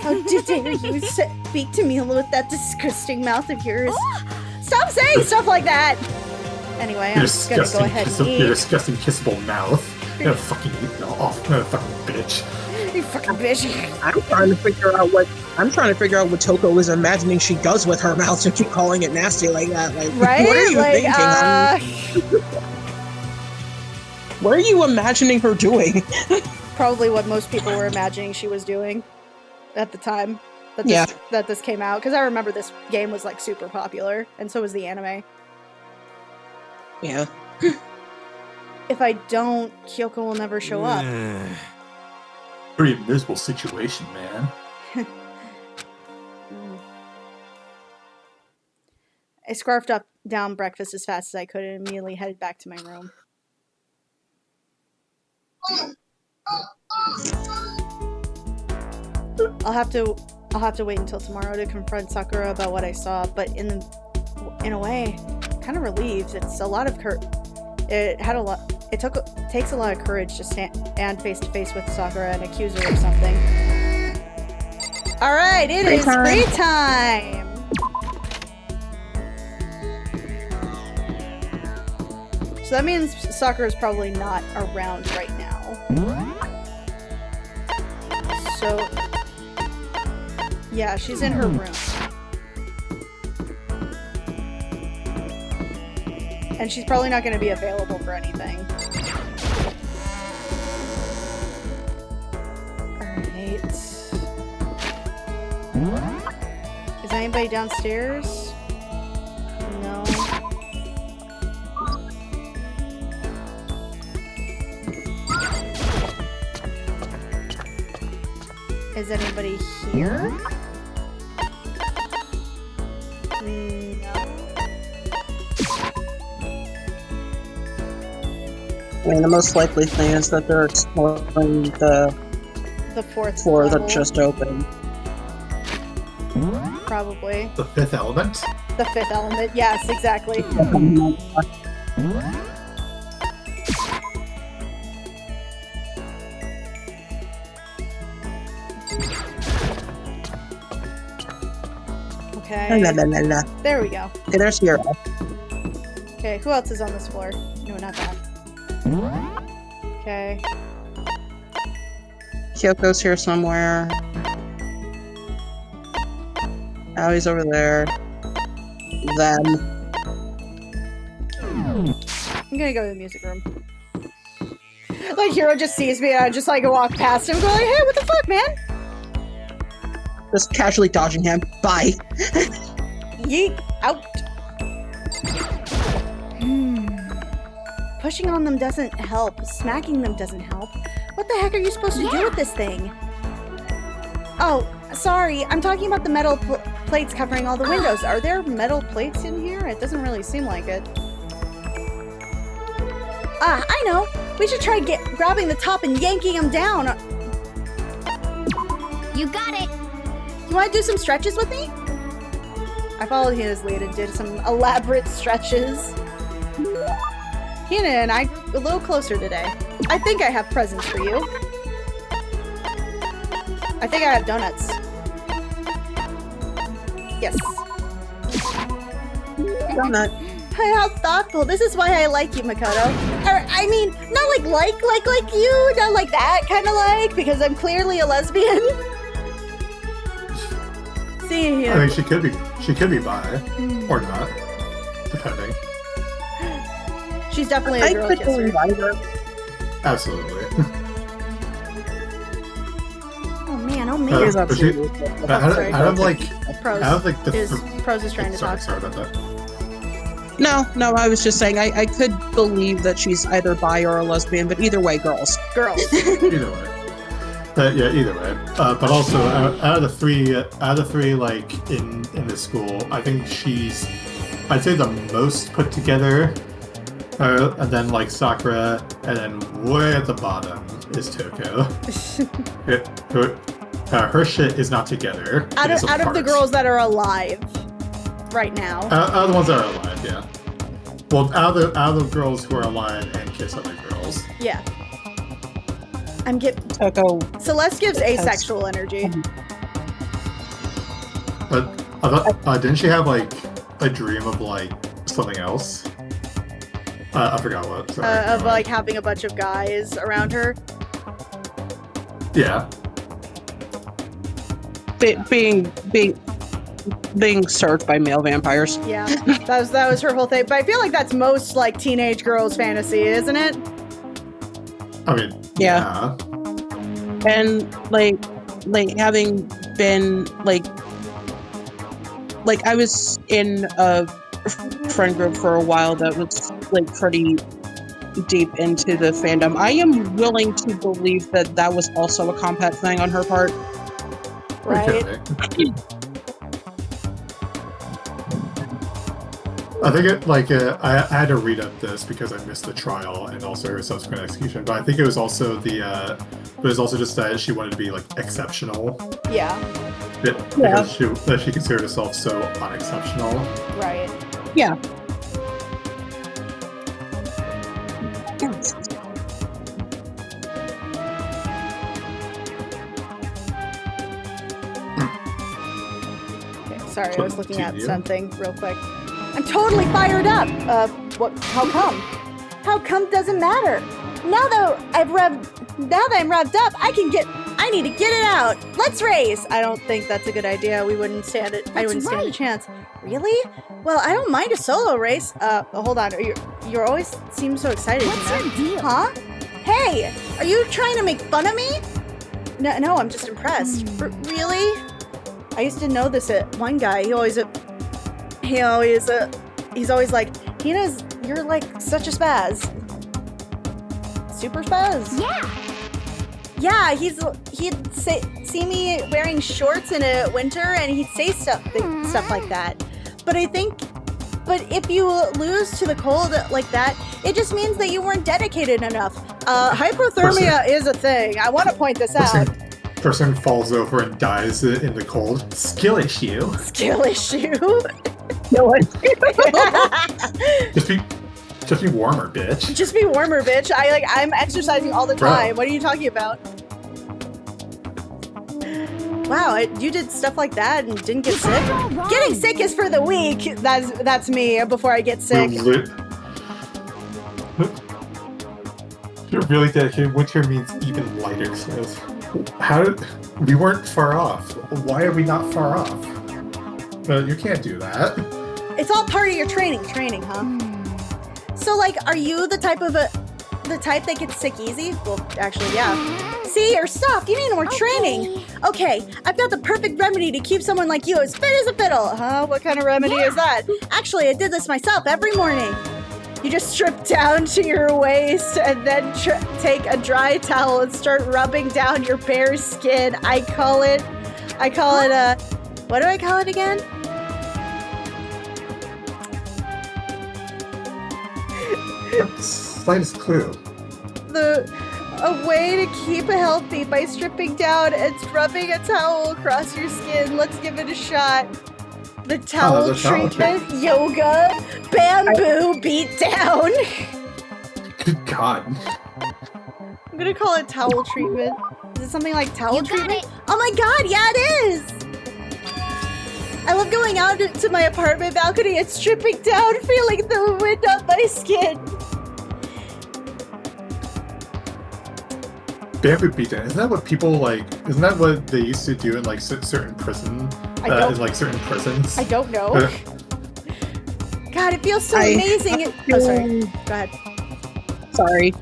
How dare you speak to me with that disgusting mouth of yours? Stop saying stuff like that! Anyway, I'm just gonna go ahead and eat. Your disgusting kissable mouth. You're fucking fucking bitch. You fucking bitch. I'm trying to figure out what Toko is imagining she does with her mouth to keep calling it nasty like that. Like, right? What are you thinking? What are you imagining her doing? Probably what most people were imagining she was doing at the time that this came out. Because I remember this game was like super popular, and so was the anime. Yeah. If I don't, Kyoko will never show up. Pretty miserable situation, man. I scarfed up down breakfast as fast as I could and immediately headed back to my room. I'll have to wait until tomorrow to confront Sakura about what I saw, but in a way, kind of relieved. It's a lot of It takes a lot of courage to stand face to face with Sakura and accuse her of something. All right, it is free time. So that means Sakura's probably not around right now. So yeah, she's in her room. And she's probably not going to be available for anything. Alright. Is anybody downstairs? No. Is anybody here? No. I mean, the most likely thing is that they're exploring the 4th floor level. that just opened. Probably. The 5th element? The 5th element, yes, exactly. Okay. There we go. Okay, there's Hero. Okay, who else is on this floor? No, not that. Okay. Kyoko's here somewhere. Aoi's over there. Them. I'm gonna go to the music room. Like, Hero just sees me and I just like walk past him going, hey, what the fuck, man? Just casually dodging him. Bye. Yeet. Out. Pushing on them doesn't help. Smacking them doesn't help. What the heck are you supposed to do with this thing? Oh, sorry. I'm talking about the metal plates covering all the windows. Are there metal plates in here? It doesn't really seem like it. Ah, I know. We should try grabbing the top and yanking them down. You got it. You want to do some stretches with me? I followed his lead and did some elaborate stretches. Hina and I grew a little closer today. I think I have presents for you. I think I have donuts. Yes. Donut. How thoughtful. This is why I like you, Makoto. Or, I mean, not like you, not like that kind of like, because I'm clearly a lesbian. See here. I mean, she could be bi, or not, depending. She's definitely a girl kisser. Absolutely. Oh man. Out of Pros is trying to talk. Sorry about that. No, I was just saying I could believe that she's either bi or a lesbian, but either way, girls. Either way. Either way. But also, out of the three, like in this school, I think I'd say the most put together. And then like Sakura, and then way at the bottom is Toko. Her shit is not together. Out of the girls that are alive right now. Out of the ones that are alive, yeah. Well, out of the girls who are alive and kiss other girls. Yeah. I'm getting Toko. Celeste gives asexual energy. But I thought, didn't she have like a dream of like something else? I forgot what. Sorry. Of like having a bunch of guys around her. Yeah. Being served by male vampires. Yeah, that was her whole thing. But I feel like that's most like teenage girls' fantasy, isn't it? I mean, yeah. And like having been like I was in a friend group for a while that was like pretty deep into the fandom. I am willing to believe that was also a compat thing on her part. Right. I think it I had to read up this because I missed the trial and also her subsequent execution. But I think it was also just that she wanted to be like exceptional. Yeah. Because she considered herself so unexceptional. Right. Yeah. Okay, sorry, I was looking at something real quick. I'm totally fired up. How come? How come doesn't matter. Now that I'm revved up, I need to get it out. Let's race. I don't think that's a good idea. We wouldn't stand it. I wouldn't stand a chance. Really? Well, I don't mind a solo race. Hold on. You always seem so excited. What's your deal? Huh? Hey, are you trying to make fun of me? No, I'm just impressed. Really? I used to know this at one guy. He's always like, Hina's, you're like such a spaz. Super spaz? Yeah, he'd see me wearing shorts in a winter and he'd say stuff like that. But if you lose to the cold like that, it just means that you weren't dedicated enough. Hypothermia is a thing. I want to point this out. Person falls over and dies in the cold. Skill issue. Skill issue. Just be warmer, bitch. Just be warmer, bitch. I'm exercising all the time. Bro. What are you talking about? Wow, you did stuff like that and didn't get sick? Getting sick is for the weak. That's me before I get sick. You're really dedicated. Winter means even lighter, says. We weren't far off. Why are we not far off? You can't do that. It's all part of your training, huh? So, are you the type that gets sick easy? Well, actually, yeah. See, you're soft. You need more training. Okay, I've got the perfect remedy to keep someone like you as fit as a fiddle. Huh? What kind of remedy is that? Actually, I did this myself every morning. You just strip down to your waist and then take a dry towel and start rubbing down your bare skin. I call it what do I call it again? Slightest clue. A way to keep healthy by stripping down and rubbing a towel across your skin. Let's give it a shot. The towel treatment, yoga, bamboo beat down. Good God. I'm gonna call it towel treatment. Is it something like towel treatment? Oh my god, yeah it is! I love going out to my apartment balcony and stripping down, feeling the wind on my skin. Bamboo beatdown. Isn't that what people like? Isn't that what they used to do in like certain prison? In like certain prisons. I don't know. God, it feels so amazing. Oh, sorry. Go ahead. Sorry.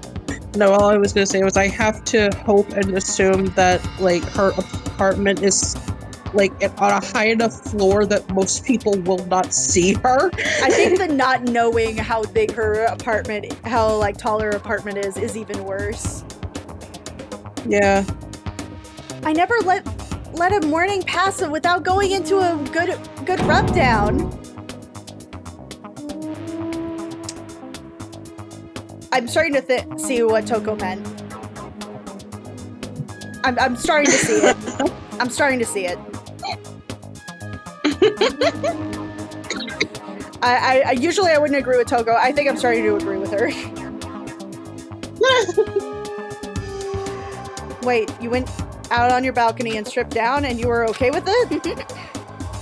No, all I was gonna say was I have to hope and assume that like her apartment is like on a high enough floor that most people will not see her. I think the not knowing how big her apartment, how like tall her apartment is even worse. Yeah. I never let a morning pass without going into a good rub down. I'm starting to see what Toko meant. I'm starting to see it. I'm starting to see it. I usually I wouldn't agree with Toko. I think I'm starting to agree with her. Wait, you went out on your balcony and stripped down and you were okay with it?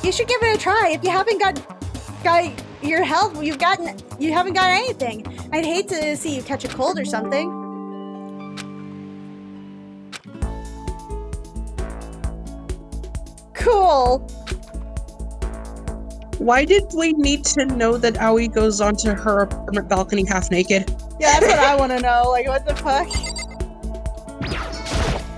You should give it a try. If you haven't got your health, you haven't got anything. I'd hate to see you catch a cold or something. Cool. Why did we need to know that Aoi goes onto her apartment balcony half naked? Yeah, that's what I want to know. Like, what the fuck?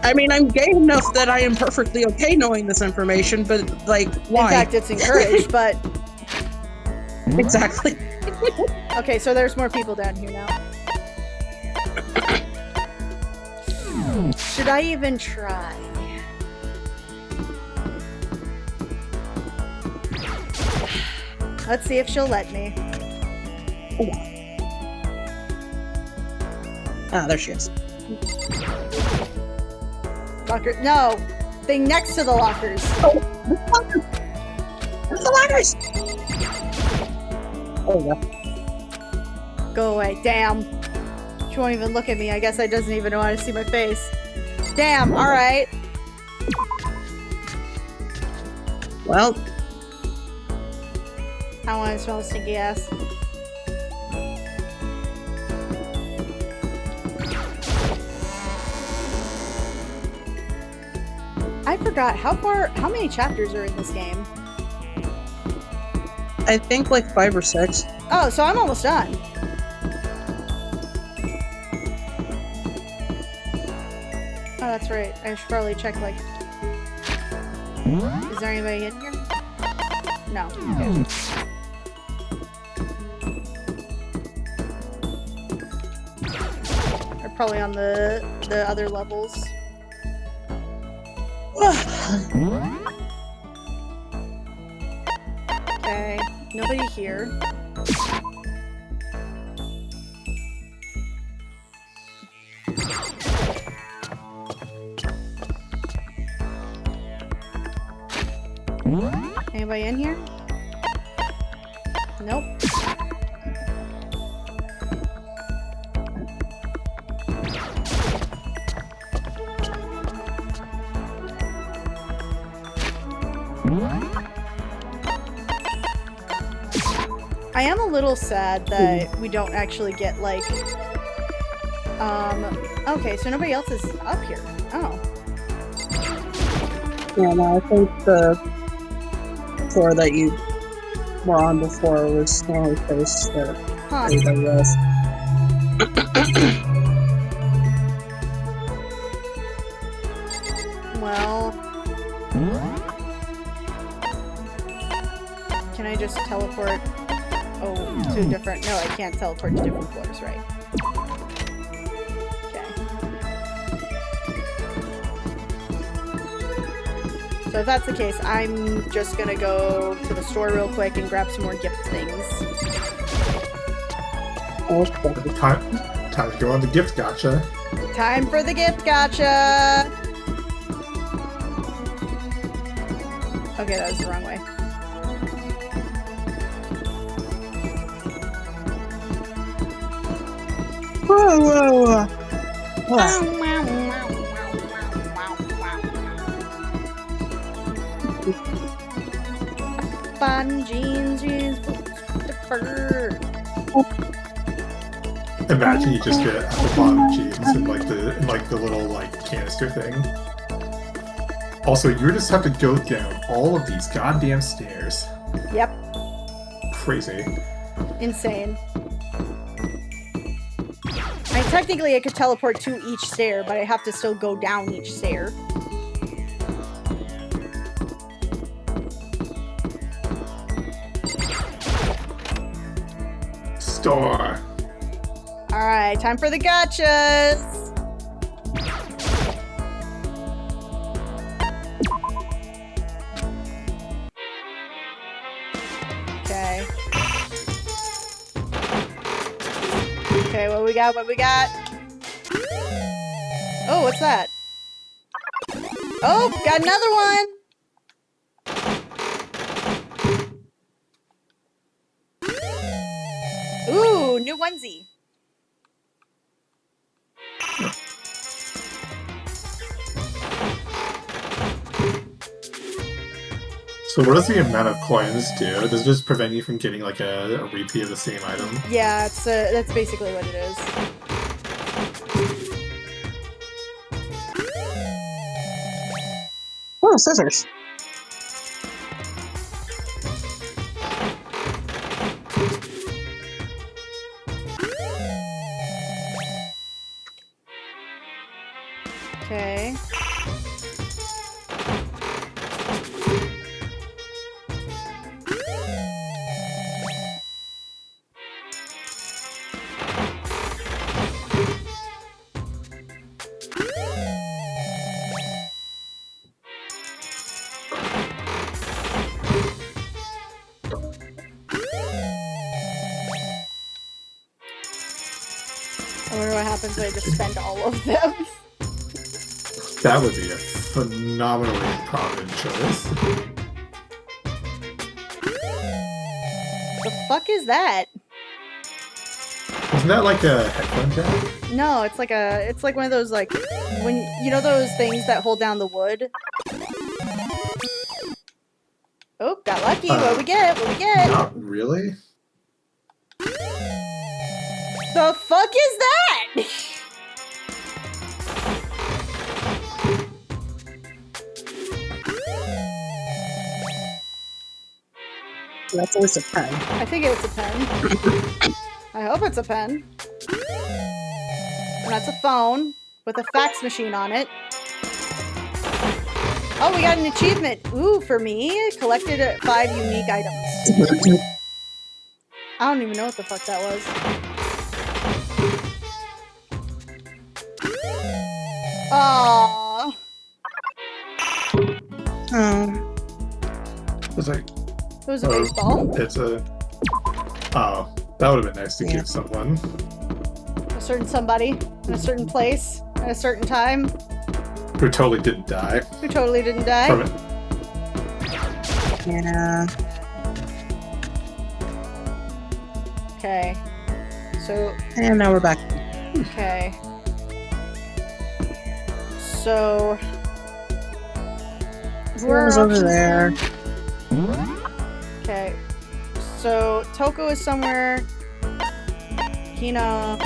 I mean, I'm gay enough that I am perfectly okay knowing this information, but, like, why? In fact, it's encouraged, but... Exactly. Okay, so there's more people down here now. Should I even try? Let's see if she'll let me. Ah, there she is. Locker. No! Thing next to the lockers. Oh, the lockers! Oh, yeah. Go away. Damn. She won't even look at me. I guess I doesn't even want to see my face. Damn. Alright. Well. I want to smell stinky ass. I forgot how many chapters are in this game? I think like 5 or 6. Oh, so I'm almost done. Oh, that's right. I should probably check like... Is there anybody in here? No. Okay. They're probably on the other levels. Okay, nobody here. Anybody in here? Nope. I am a little sad that we don't actually get, like, okay, so nobody else is up here. Oh. Yeah, no, I think the floor that you were on before was the only place that anybody else. Well... Can I just teleport? Oh, to different... No, I can't teleport to different floors, right? Okay. So if that's the case, I'm just gonna go to the store real quick and grab some more gift things. Time to go on the gift gacha. Time for the gift gacha! Okay, that was the wrong way. Whoa. Fun jeans, boots, the fur. Imagine you just get the bottom jeans in like the little like canister thing. Also, you just have to go down all of these goddamn stairs. Yep. Crazy. Insane. I mean, technically I could teleport to each stair, but I have to still go down each stair. Store. Alright, time for the gotchas! Okay. Okay, what we got? What we got? Oh, what's that? Oh, got another one! Ooh, new onesie. So what does the amount of coins do? Does it just prevent you from getting like a repeat of the same item? Yeah, it's that's basically what it is. Oh, scissors. Okay. I wonder what happens when I just spend all of them. That would be a phenomenally prominent choice. The fuck is that? Isn't that like a headphone jack? No, it's like one of those like when you know those things that hold down the wood. Oh, got lucky. What we get? What we get? Not really. The fuck is that? That's always a pen. I think it's a pen. I hope it's a pen. And that's a phone with a fax machine on it. Oh, we got an achievement. Ooh, for me, collected 5 unique items. I don't even know what the fuck that was. Aww. Oh. It's like, It was a baseball. It's a. Oh, that would have been nice to give someone. A certain somebody, in a certain place, at a certain time. Who totally didn't die. Who totally didn't die. From it. Yeah. Okay. So. And now we're back. Okay. So. Where's over there? Okay. So Toko is somewhere. Hina.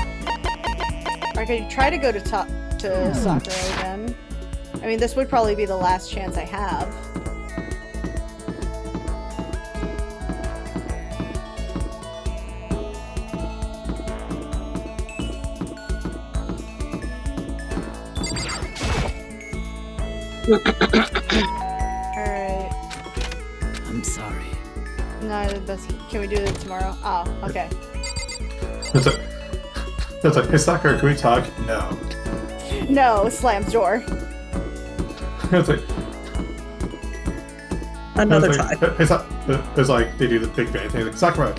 I could try to go to Sakura again. I mean, this would probably be the last chance I have. Alright. I'm sorry. No, can we do it tomorrow? Oh, okay. It's like, hey Sakura, can we talk? No. No, slams door. It's like another it's like, try. It's like they do the Big Bang thing. Like, Sakura.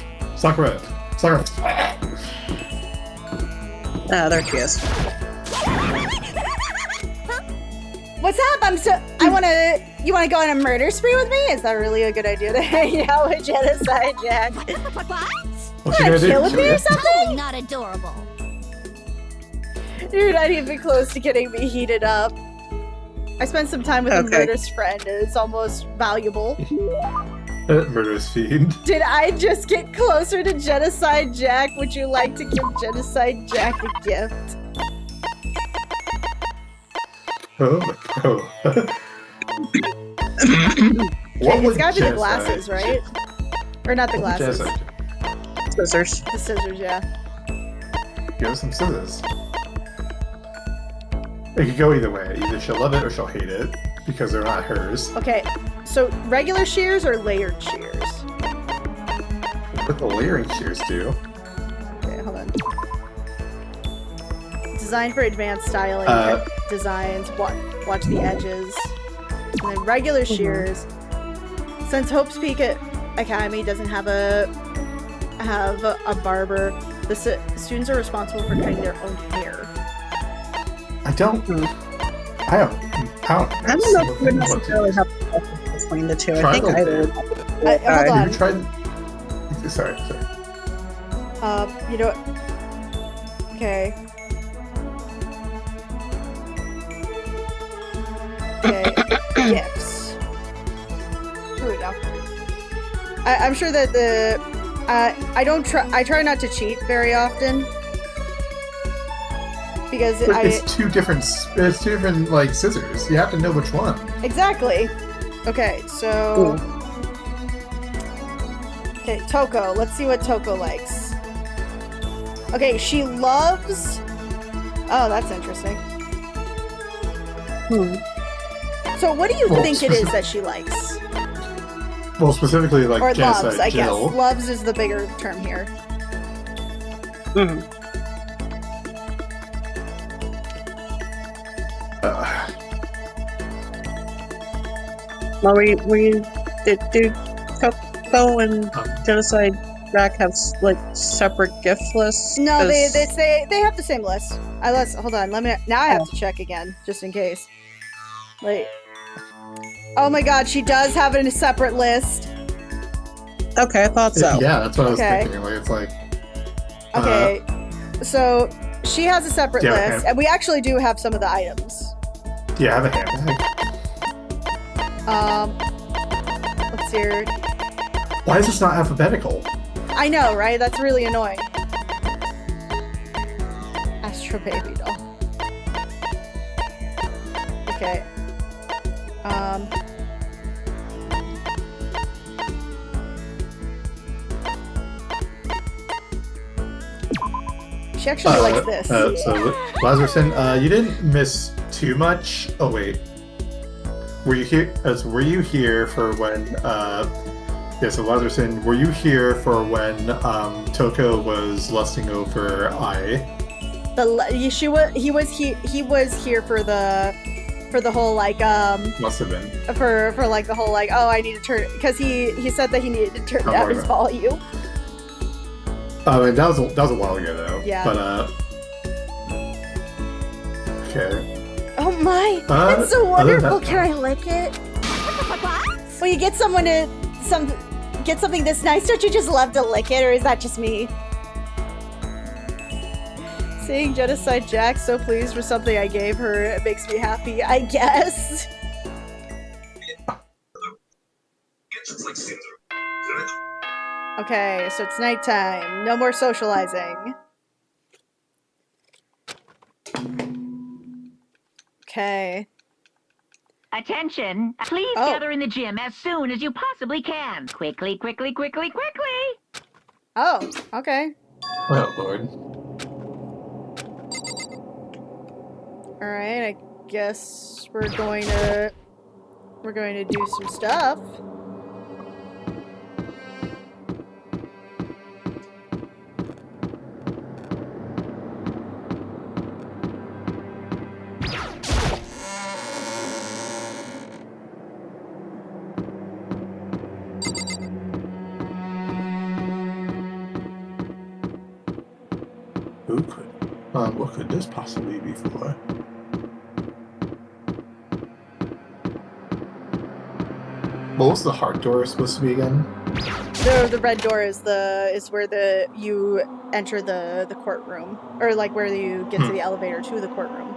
Ah, there she is. What's up? You wanna go on a murder spree with me? Is that really a good idea to hang out with Genocide Jack? What? What's You you wanna gonna chill do? with me or something? Not adorable. You're not even close to getting me heated up. I spent some time with a murderous friend, and it's almost valuable. Murderous fiend. Did I just get closer to Genocide Jack? Would you like to give Genocide Jack a gift? Oh. It's gotta be the glasses, right? Or not the glasses. Scissors. The scissors, yeah. Give us some scissors. It could go either way. Either she'll love it or she'll hate it, because they're not hers. Okay, so regular shears or layered shears? What the layering shears do? Okay, hold on. Designed for advanced styling designs. Watch the edges. And then regular shears. Since Hope's Peak Academy doesn't have a barber, the students are responsible for cutting their own hair. I don't know if we necessarily have to explain the two. I think I would. Hold on. You tried... Sorry. You know what? Okay. Okay. Gifts. Here we go. I'm sure that I try not to cheat very often. Because it's two different like scissors. You have to know which one. Exactly. Okay, so Toko. Let's see what Toko likes. Okay, she loves. Oh, that's interesting. So, what do you think it is that she likes? Well, specifically, like or Genocide loves, I guess. Jill. Loves is the bigger term here. Well, do Coco and Genocide Jack have like separate gift lists? No, they have the same list. Hold on. Now I have to check again, just in case. Like, oh my God, she does have it in a separate list. Okay, I thought so. Yeah, that's what I was thinking. Like, it's like. Okay, so she has a separate list, and we actually do have some of the items. Do you have a handbag? Let's see here. Why is this not alphabetical? I know, right? That's really annoying. Astro Baby doll. Okay. She actually likes this. So, Lazarson, you didn't miss too much. Oh wait, were you here? Were you here for when? Yeah. So Lazarson, were you here for when Toko was lusting over Ai? He was here for the whole like Must have been for like the whole like, oh, I need to turn, because he said that he needed to turn down his volume. I mean, that was a while ago though. Yeah. But okay. Oh my! That's so wonderful. Can I lick it? When you get someone to get something this nice, don't you just love to lick it, or is that just me? Seeing Genocide Jack so pleased with something I gave her, it makes me happy, I guess. Okay, so it's nighttime. No more socializing. Okay. Attention! Please gather in the gym as soon as you possibly can. Quickly, quickly, quickly, quickly! Oh, okay. Oh, Lord. Alright, I guess we're going to do some stuff. What could this possibly be for? What was the heart door supposed to be again? The red door is where you enter the courtroom, or like where you get to the elevator to the courtroom.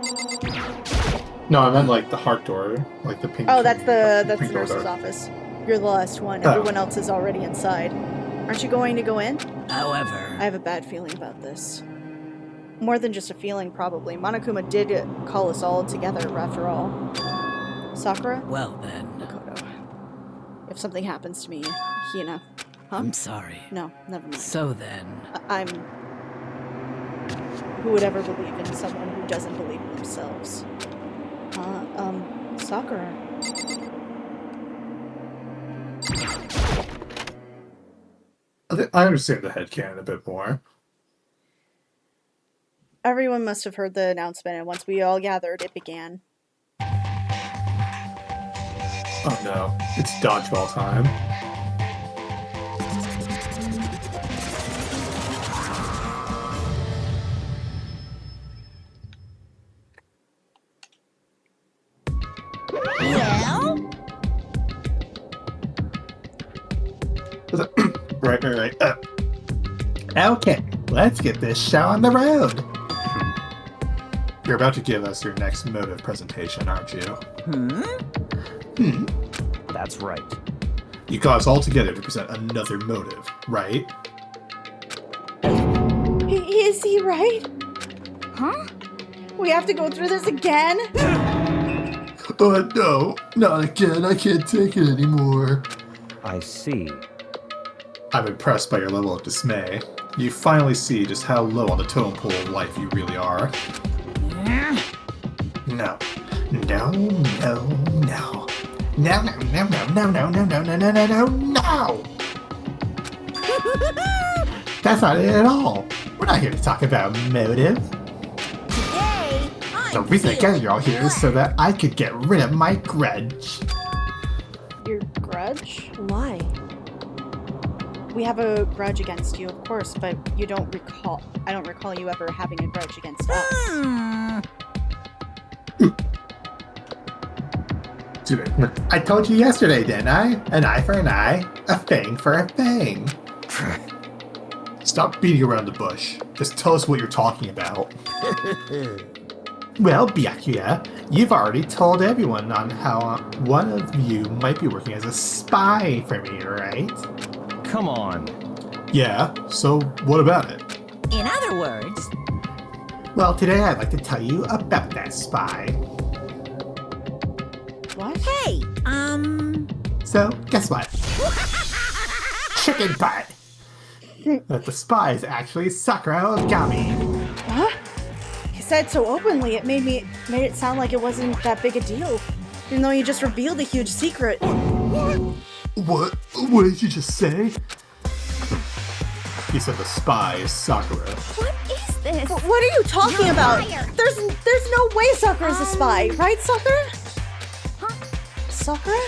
No, I meant like the heart door, like the pink. Oh, that's the pink nurse's door. office. You're the last one. Everyone else is already inside. Aren't you going to go in? However, I have a bad feeling about this. More than just a feeling, probably. Monokuma did call us all together, after all. Sakura? well then, Makoto. If something happens to me, Hina. Huh? I'm sorry. No, never mind. So then, Who would ever believe in someone who doesn't believe in themselves? Sakura. I understand the headcanon a bit more. Everyone must have heard the announcement, and once we all gathered, it began. Oh no, it's dodgeball time. Right. Okay, let's get this show on the road. You're about to give us your next motive presentation, aren't you? That's right. You got us all together to present another motive, right? Is he right? Huh? We have to go through this again? No, not again. I can't take it anymore. I see. I'm impressed by your level of dismay. You finally see just how low on the totem pole of life you really are. No. That's not it at all. We're not here to talk about motive. today, The reason I gathered you all here is so that I could get rid of my grudge. Your grudge? Why? We have a grudge against you, of course, but I don't recall you ever having a grudge against us. I told you yesterday, didn't I? An eye for an eye, a fang for a fang. Stop beating around the bush. Just tell us what you're talking about. Well, Byakuya, you've already told everyone on how one of you might be working as a spy for me, right? Come on. Yeah, so what about it? in other words... Well, today I'd like to tell you about that spy. What? Hey, So, guess what? Chicken butt! That the spy is actually Sakura Ogami. What? You said so openly, it made it sound like it wasn't that big a deal. Even though you just revealed a huge secret. What? What did you just say? He said the spy is Sakura. What is this? What are you talking about? There's no way Sakura's a spy, right, Sakura? Huh? Sakura?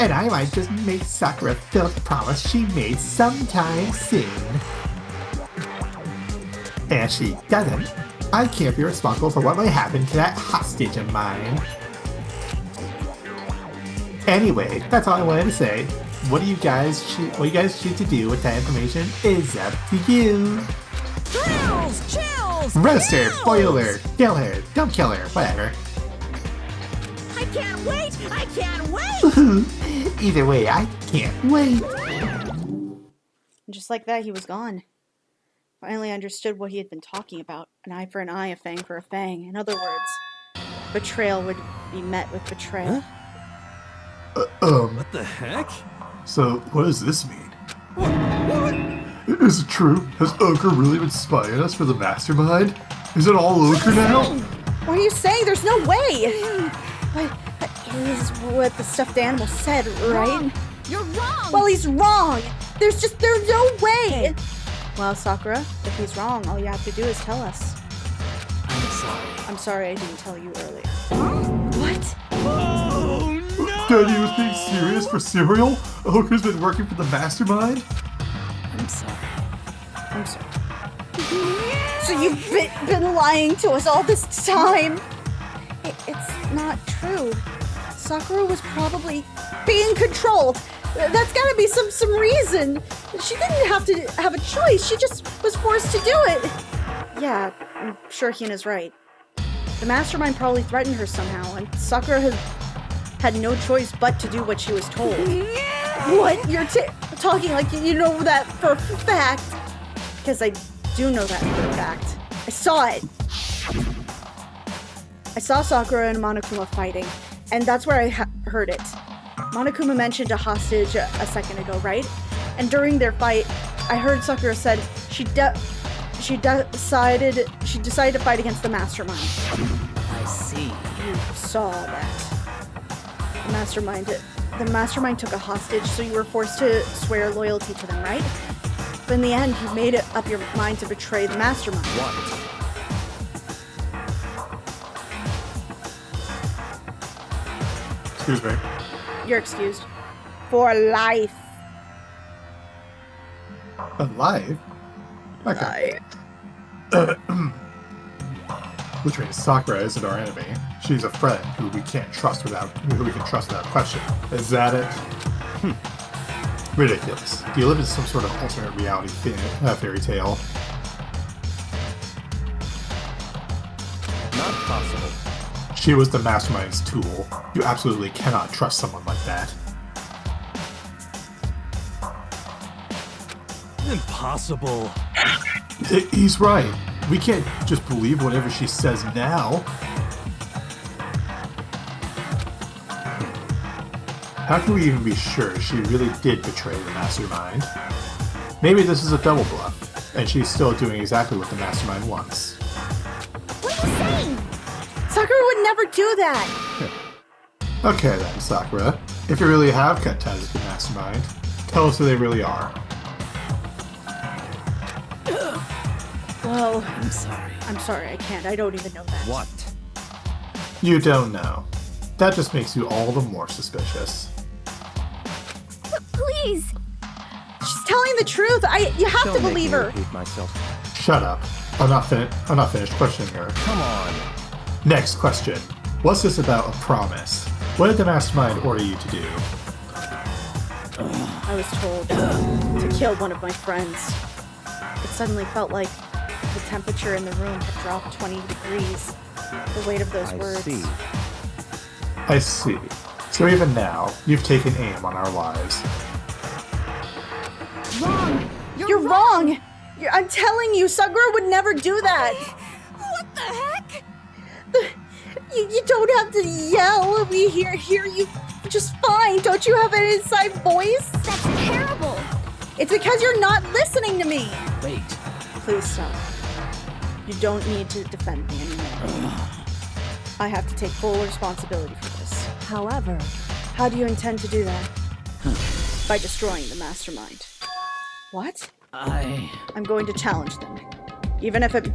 And I might just make Sakura fulfill the promise she made sometime soon. And if she doesn't, I can't be responsible for what might happen to that hostage of mine. Anyway, that's all I wanted to say. What you guys choose to do with that information is up to you. Chills! Chills! Roast her, chills! boil her, kill her, don't kill her, whatever. I can't wait! I can't wait! Either way, I can't wait. And just like that, he was gone. Finally understood what he had been talking about. An eye for an eye, a fang for a fang. In other words, betrayal would be met with betrayal. What the heck? So, what does this mean? What? Is it true? Has Ochre really been spying on us for the mastermind? Is it all Ochre now? What are you saying? There's no way! But is what the stuffed animal said, right? You're wrong! Well, he's wrong! There's no way! Well, Sakura, if he's wrong, all you have to do is tell us. I'm sorry. I'm sorry I didn't tell you earlier. What? Oh no! Daddy was being serious for cereal? Ochre's been working for the mastermind? I'm sorry. I'm sorry. So you've been lying to us all this time? It's not true. Sakura was probably being controlled. That's gotta be some reason. She didn't have to have a choice. She just was forced to do it. Yeah, I'm sure Hina's right. The mastermind probably threatened her somehow, and Sakura had no choice but to do what she was told. What? You're talking like you know that for a fact. Because I do know that for a fact. I saw it. I saw Sakura and Monokuma fighting, and that's where I heard it. Monokuma mentioned a hostage a second ago, right? And during their fight, I heard Sakura said she decided to fight against the mastermind. I see. You saw that. The mastermind took a hostage, so you were forced to swear loyalty to them, right? But in the end, you made it up your mind to betray the mastermind. What? Excuse me. You're excused. For life. Alive? Okay. Which means Sakura isn't our enemy. She's a friend who we can trust without question. Is that it? Ridiculous. Do you live in some sort of alternate reality fairy tale? Not possible. She was the mastermind's tool. You absolutely cannot trust someone like that. Impossible. He's right. We can't just believe whatever she says now. How can we even be sure she really did betray the mastermind? Maybe this is a double bluff, and she's still doing exactly what the mastermind wants. What are you saying? Sakura would never do that. Okay then, Sakura. If you really have cut ties with the mastermind, tell us who they really are. Well, I'm sorry. I'm sorry, I can't. I don't even know that. What? You don't know. That just makes you all the more suspicious. Please. She's telling the truth. You have Don't to make believe me her. repeat myself. Shut up. I'm not finished questioning her. Come on. Next question. What's this about a promise? What did the mastermind order you to do? I was told to kill one of my friends. It suddenly felt like the temperature in the room had dropped 20 degrees. The weight of those words. I see. So even now, you've taken aim on our lives. Wrong. You're wrong. I'm telling you, Sakura would never do that. What the heck? You don't have to yell. We hear you just fine. Don't you have an inside voice? That's terrible. It's because you're not listening to me. Wait. Please stop. You don't need to defend me anymore. I have to take full responsibility for this. However, how do you intend to do that? By destroying the mastermind. What? I'm going to challenge them. Even if it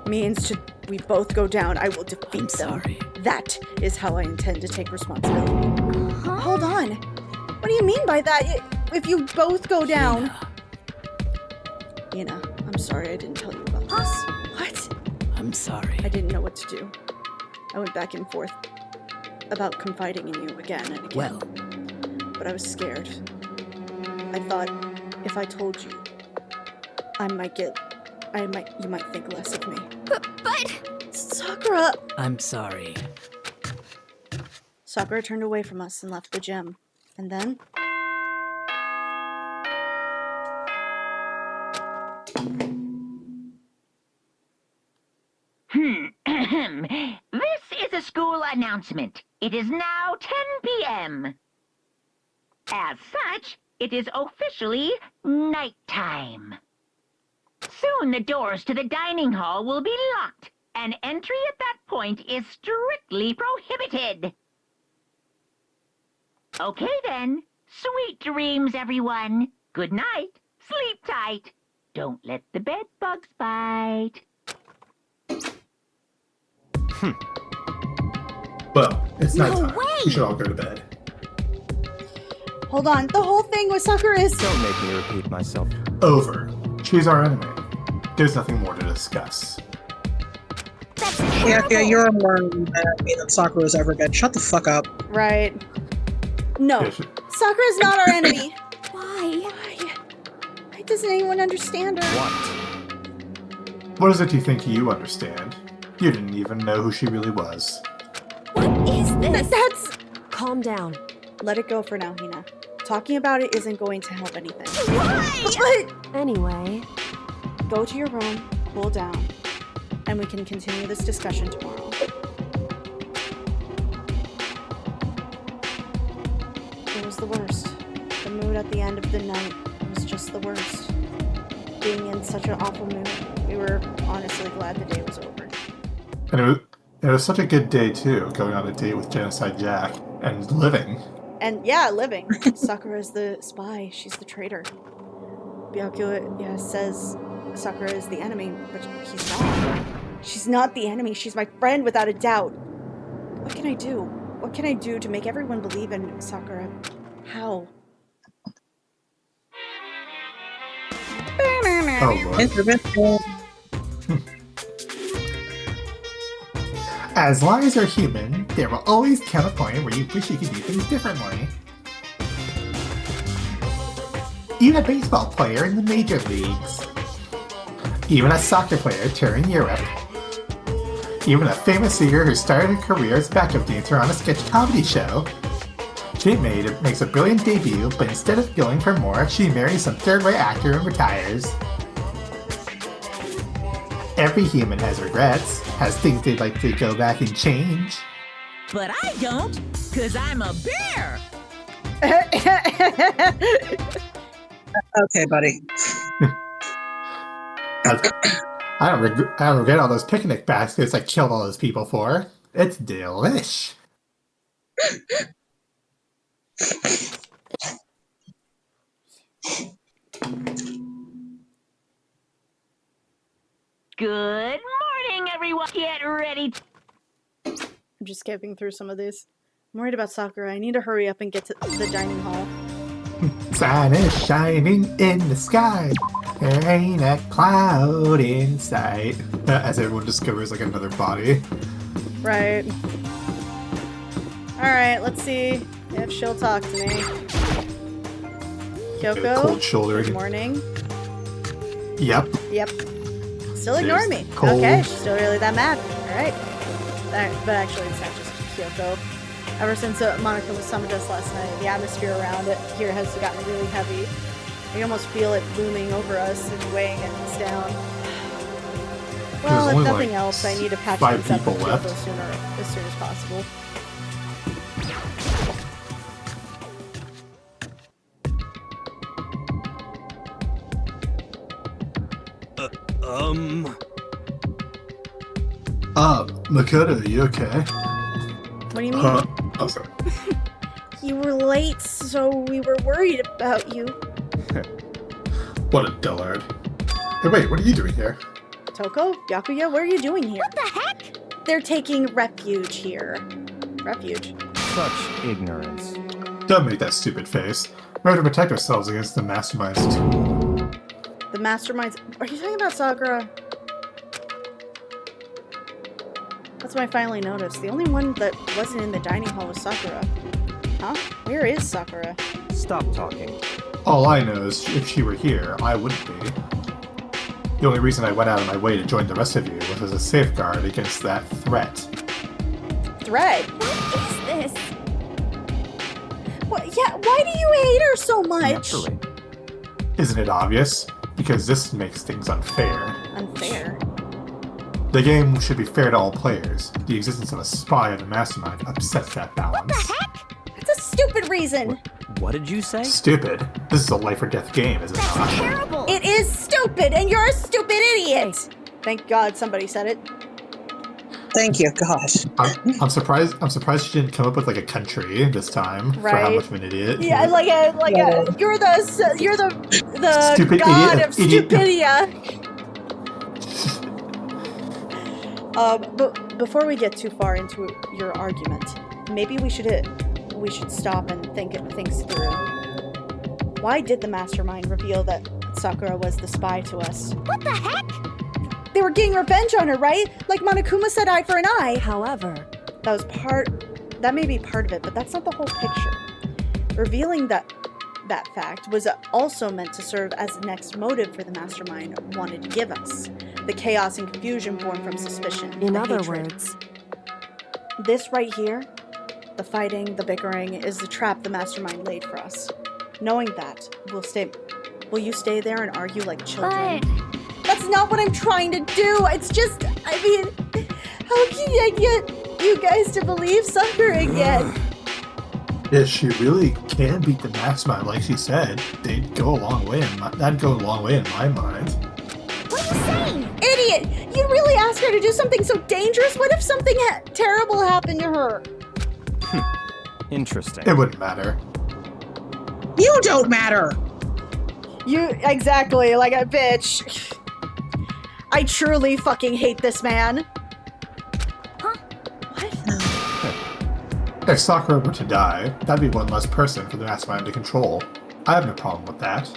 means we both go down, I will defeat them. That is how I intend to take responsibility. Hold on. What do you mean by that? If you both go down... Ina, I'm sorry I didn't tell you about this. What? I'm sorry. I didn't know what to do. I went back and forth about confiding in you again and again. Well. But I was scared. I thought if I told you, you might think less of me. But... Sakura! I'm sorry. Sakura turned away from us and left the gym. And then... This is a school announcement. It is now 10 p.m. As such, it is officially nighttime. Soon the doors to the dining hall will be locked, and entry at that point is strictly prohibited. Okay then. Sweet dreams, everyone. Good night. Sleep tight. Don't let the bed bugs bite. Well, it's No nighttime. way! We should all go to bed. Hold on. The whole thing with Sakura is... Don't make me repeat myself. Over. She's our enemy. There's nothing more to discuss. That's terrible. Yeah, you're more than me than Sakura's ever been. Shut the fuck up. Right. No. Yeah, Sakura's not our enemy. Why? Why doesn't anyone understand her? What is it you think you understand? You didn't even know who she really was. What is this? That's... Calm down. Let it go for now, Hina. Talking about it isn't going to help anything. Why? But Anyway, go to your room, cool down, and we can continue this discussion tomorrow. It was the worst. The mood at the end of the night was just the worst. Being in such an awful mood, we were honestly glad the day was over. And it was such a good day, too, going on a date with Genocide Jack and living. And yeah, living. Sakura's the spy. She's the traitor. Byakuya says Sakura is the enemy, but he's not. She's not the enemy. She's my friend without a doubt. What can I do? What can I do to make everyone believe in Sakura? How? Oh, Lord. Intervention. As long as you're human, there will always come a point where you wish you could do things differently. Even a baseball player in the major leagues. Even a soccer player touring Europe. Even a famous singer who started a career as backup dancer on a sketch comedy show. Jade makes a brilliant debut, but instead of going for more, she marries some third-rate actor and retires. Every human has regrets, has things they'd like to go back and change. But I don't, because I'm a bear. Okay, buddy. I don't regret all those picnic baskets I killed all those people for. It's delish. Good morning, everyone. Get ready. I'm just skipping through some of these. I'm worried about Sakura. I need to hurry up and get to the dining hall. Sun is shining in the sky. There ain't a cloud in sight. As everyone discovers like another body. Right. Alright, let's see if she'll talk to me. Kyoko, Cold shoulder. good morning. Yep. Yep. Still ignoring me. Cold. Okay, she's still really that mad. Alright. But actually, it's not just Kyoko. Ever since Monokuma summoned us last night, the atmosphere around it here has gotten really heavy. I almost feel it looming over us and weighing us down. Well, if nothing else, I need to patch things up with Kyoko as soon as possible. Makoto, you okay? What do you mean? Oh, sorry. You were late, so we were worried about you. What a dullard. Hey, wait, what are you doing here? Toko? Byakuya, what are you doing here? What the heck? They're taking refuge here. Refuge? Such ignorance. Don't make that stupid face. We have to protect ourselves against the masterminds too. The masterminds... Are you talking about Sakura? That's what I finally noticed. The only one that wasn't in the dining hall was Sakura. Huh? Where is Sakura? Stop talking. All I know is if she were here, I wouldn't be. The only reason I went out of my way to join the rest of you was as a safeguard against that threat. Threat? What is this? What? Yeah, why do you hate her so much? Naturally. Isn't it obvious? Because this makes things unfair. Unfair? The game should be fair to all players. The existence of a spy and a mastermind upsets that balance. What the heck? That's a stupid reason. What did you say? Stupid. This is a life or death game, is it That's not? terrible. It is stupid, and you're a stupid idiot. Thank God somebody said it. Thank you, gosh. I'm surprised. I'm surprised she didn't come up with like a country this time for how Right. much of an idiot. Yeah, you're the Stupid god idiot of idiot. stupidia. But before we get too far into your argument, maybe we should stop and think things through. Why did the mastermind reveal that Sakura was the spy to us? What the heck? They were getting revenge on her, right? Like Monokuma said, eye for an eye. However, That may be part of it, but that's not the whole picture. Revealing that fact was also meant to serve as the next motive for the mastermind wanted to give us. The chaos and confusion born from suspicion. In the other hatred. words, This right here, the fighting, the bickering, is the trap the mastermind laid for us. Knowing that, will you stay there and argue like children? That's not what I'm trying to do! It's just, I mean, how can I get you guys to believe Sakura again? If she really can beat the mastermind like she said, that'd go a long way in my mind. What are you saying? Idiot! You really asked her to do something so dangerous? What if something terrible happened to her? Interesting. It wouldn't matter. You don't matter! Exactly, like a bitch. I truly fucking hate this man. Huh? What? If Sakura were to die, that'd be one less person for the mastermind to control. I have no problem with that.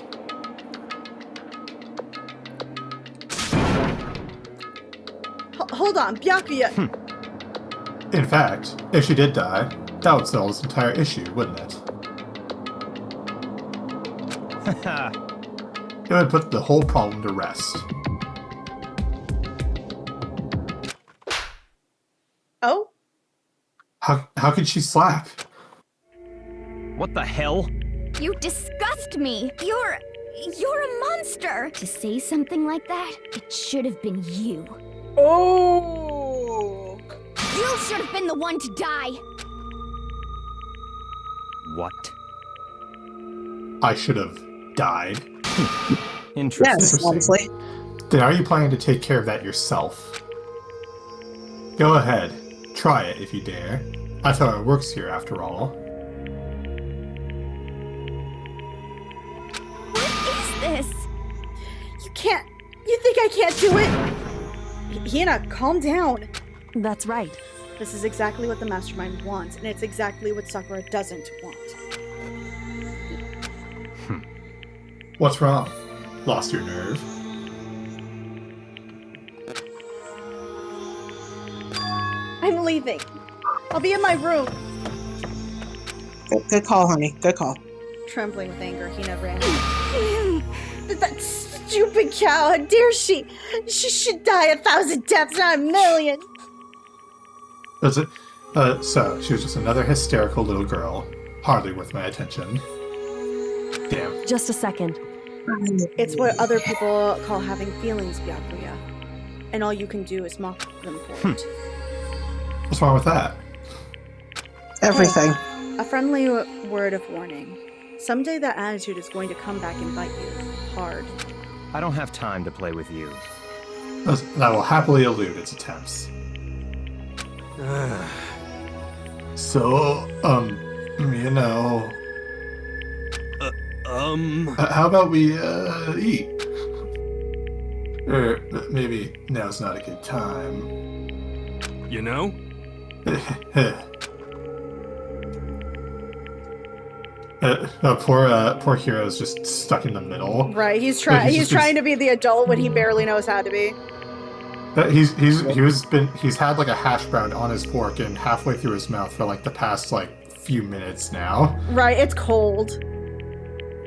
Hold on, Byakuya. In fact, if she did die, that would settle this entire issue, wouldn't it? It would put the whole problem to rest. Oh? How could she slap? What the hell? You disgust me. You're a monster. To say something like that, it should have been you. Oh! You should have been the one to die. What? I should have died. Interesting. Yes, honestly. Then are you planning to take care of that yourself? Go ahead. Try it if you dare. That's how it works here, after all. What is this? You think I can't do it? Hina, calm down. That's right. This is exactly what the mastermind wants, and it's exactly what Sakura doesn't want. What's wrong? Lost your nerve? I'm leaving. I'll be in my room. Good call, honey. Good call. Trembling with anger, Hina ran. That stupid cow, how dare she? She should die 1,000 deaths, not 1,000,000. So, she was just another hysterical little girl. Hardly worth my attention. Damn. Just a second. It's what other people call having feelings, Byakuya. And all you can do is mock them for it. What's wrong with that? Everything. Hey, a friendly word of warning. Someday that attitude is going to come back and bite you. Hard. I don't have time to play with you. I will happily elude its attempts. So, you know... how about we, eat? Or maybe now's not a good time. You know? Poor Hero's just stuck in the middle. Right, he's trying to be the adult when he barely knows how to be. He's had like a hash brown on his fork and halfway through his mouth for like the past like few minutes now. Right, it's cold.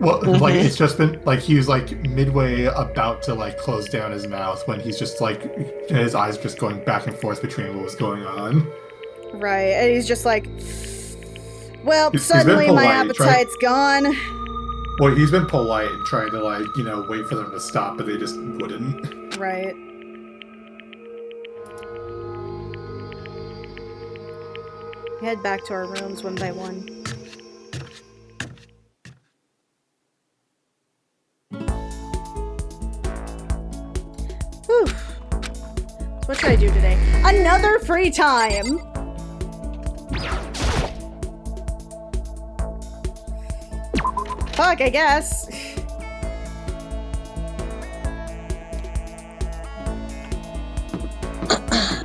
Well, like it's just been like he was like midway about to like close down his mouth when he's just like his eyes just going back and forth between what was going on. Right, and he's just like, well, suddenly my appetite's gone. Well, he's been polite and trying to like, you know, wait for them to stop, but they just wouldn't. Right. Head back to our rooms one by one. Whew. So what should I do today? Another free time! Fuck, I guess.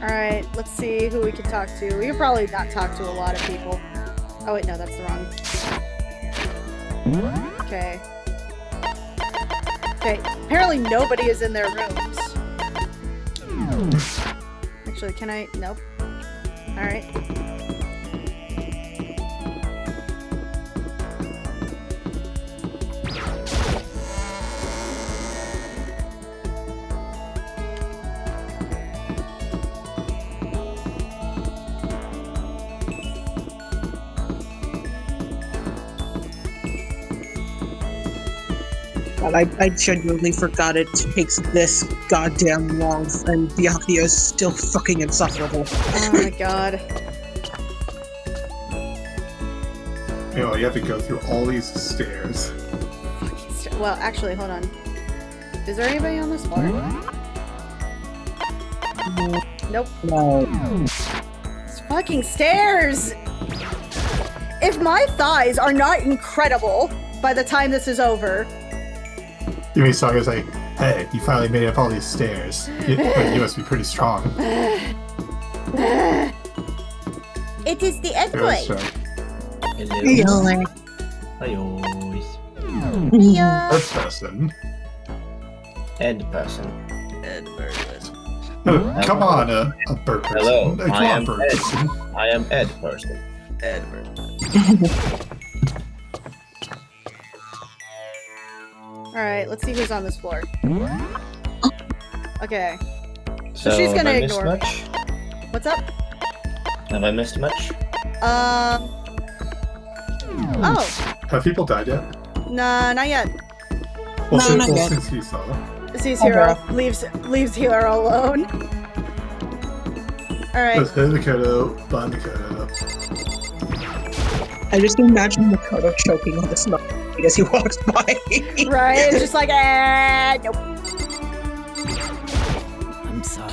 Alright, let's see who we can talk to. We can probably not talk to a lot of people. Oh wait, no, that's the wrong. Okay. Okay, apparently nobody is in their rooms. Actually, can I? Nope. Alright. god, I genuinely forgot it takes this goddamn long, and the audio is still fucking insufferable. Oh my god. You know, you have to go through all these stairs. Well, actually, hold on. Is there anybody on this floor? Nope. No. It's fucking stairs! If my thighs are not incredible by the time this is over... You mean Saga's like, hey, you finally made it up all these stairs. You must be pretty strong. It is the Edway. Hello. Hello. First person. Ed person. Come on, a bird person. Hello, Come I on, am bird Ed. person. I am Ed person. Ed person. Alright, let's see who's on this floor. Okay. So she's gonna have I missed ignore me. much? What's up? Have I missed much? Oh. Have people died yet? Nah, not yet. Well, since he saw. Sees Hero. Leaves Hero alone. Alright. Let's hit Makoto, blind Makoto. I just imagine Makoto choking on the smoke as he walks by. Right? It's just like, nope. I'm sorry.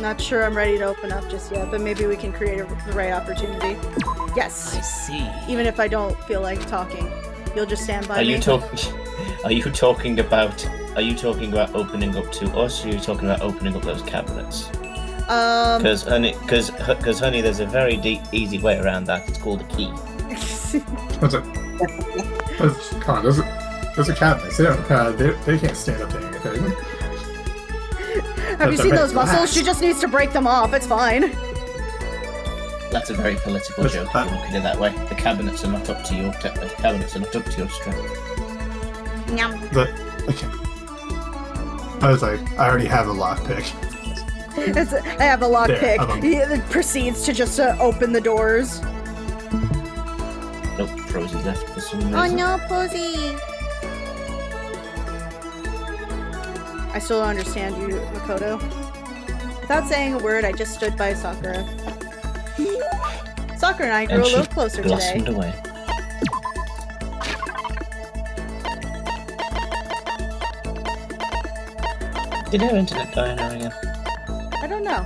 Not sure I'm ready to open up just yet, but maybe we can create the right opportunity. Yes. I see. Even if I don't feel like talking, you'll just stand by Are me. you talking about opening up to us, or are you talking about opening up those cabinets? Because honey, there's a very easy way around that. It's called a key. What's it? Come on, those are cabinets. They can't stand up to anything. Have you seen those muscles? She just needs to break them off. It's fine. That's a very political joke. If you look at it that way, the cabinets are not up to your strength. Okay. I was like, I already have a lockpick. I have a lockpick. Yeah, He proceeds to just open the doors. Nope, Rosie left for some reason. Oh no, Posey! I still don't understand you, Makoto. Without saying a word, I just stood by Sakura. Sakura and I grew a little closer today. Away. Did her internet die now again? I don't know.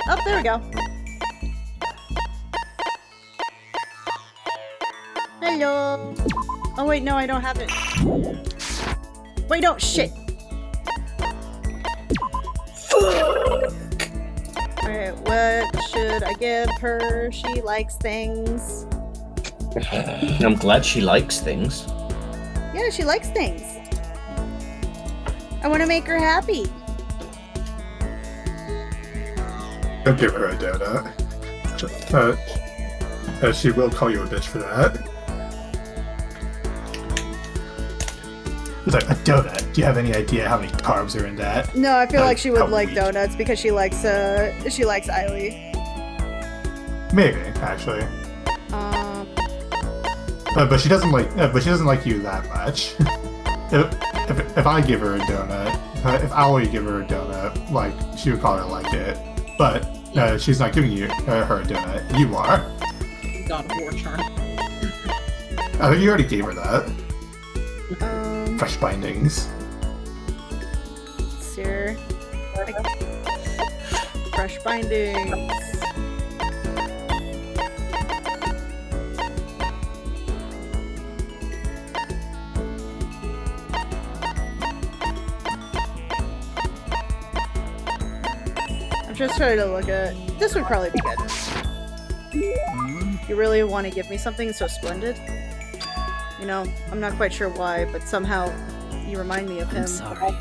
Oh, there we go. Hello. Oh wait, no, I don't have it. Wait, no, shit. Alright, what should I give her? She likes things. I'm glad she likes things. Yeah, she likes things. I want to make her happy. Don't give her a donut. She will call you a bitch for that. It's like, a donut? Do you have any idea how many carbs are in that? No, I feel like she would like donuts because she likes Eily. Maybe, actually. But she doesn't like you that much. if I give her a donut, if I were to give her a donut, like, she would probably like it. But she's not giving you her a donut. You are. God of War charm. I think you already gave her that. Fresh bindings. Sure. Fresh bindings. I'm just trying to look at... This would probably be good. You really want to give me something so splendid? You know, I'm not quite sure why, but somehow you remind me of him. I'm sorry.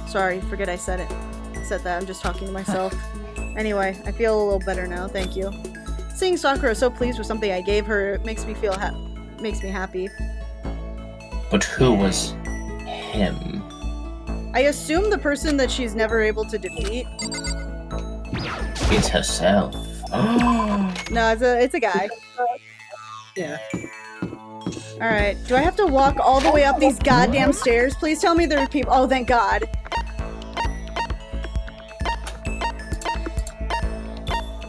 Sorry, forget I said it. I said that, I'm just talking to myself. Anyway, I feel a little better now, thank you. Seeing Sakura so pleased with something I gave her makes me feel makes me happy. But who was him? I assume the person that she's never able to defeat. It's herself. No, it's a guy. Yeah. Alright, do I have to walk all the way up these goddamn stairs? Please tell me there are people- oh, thank God.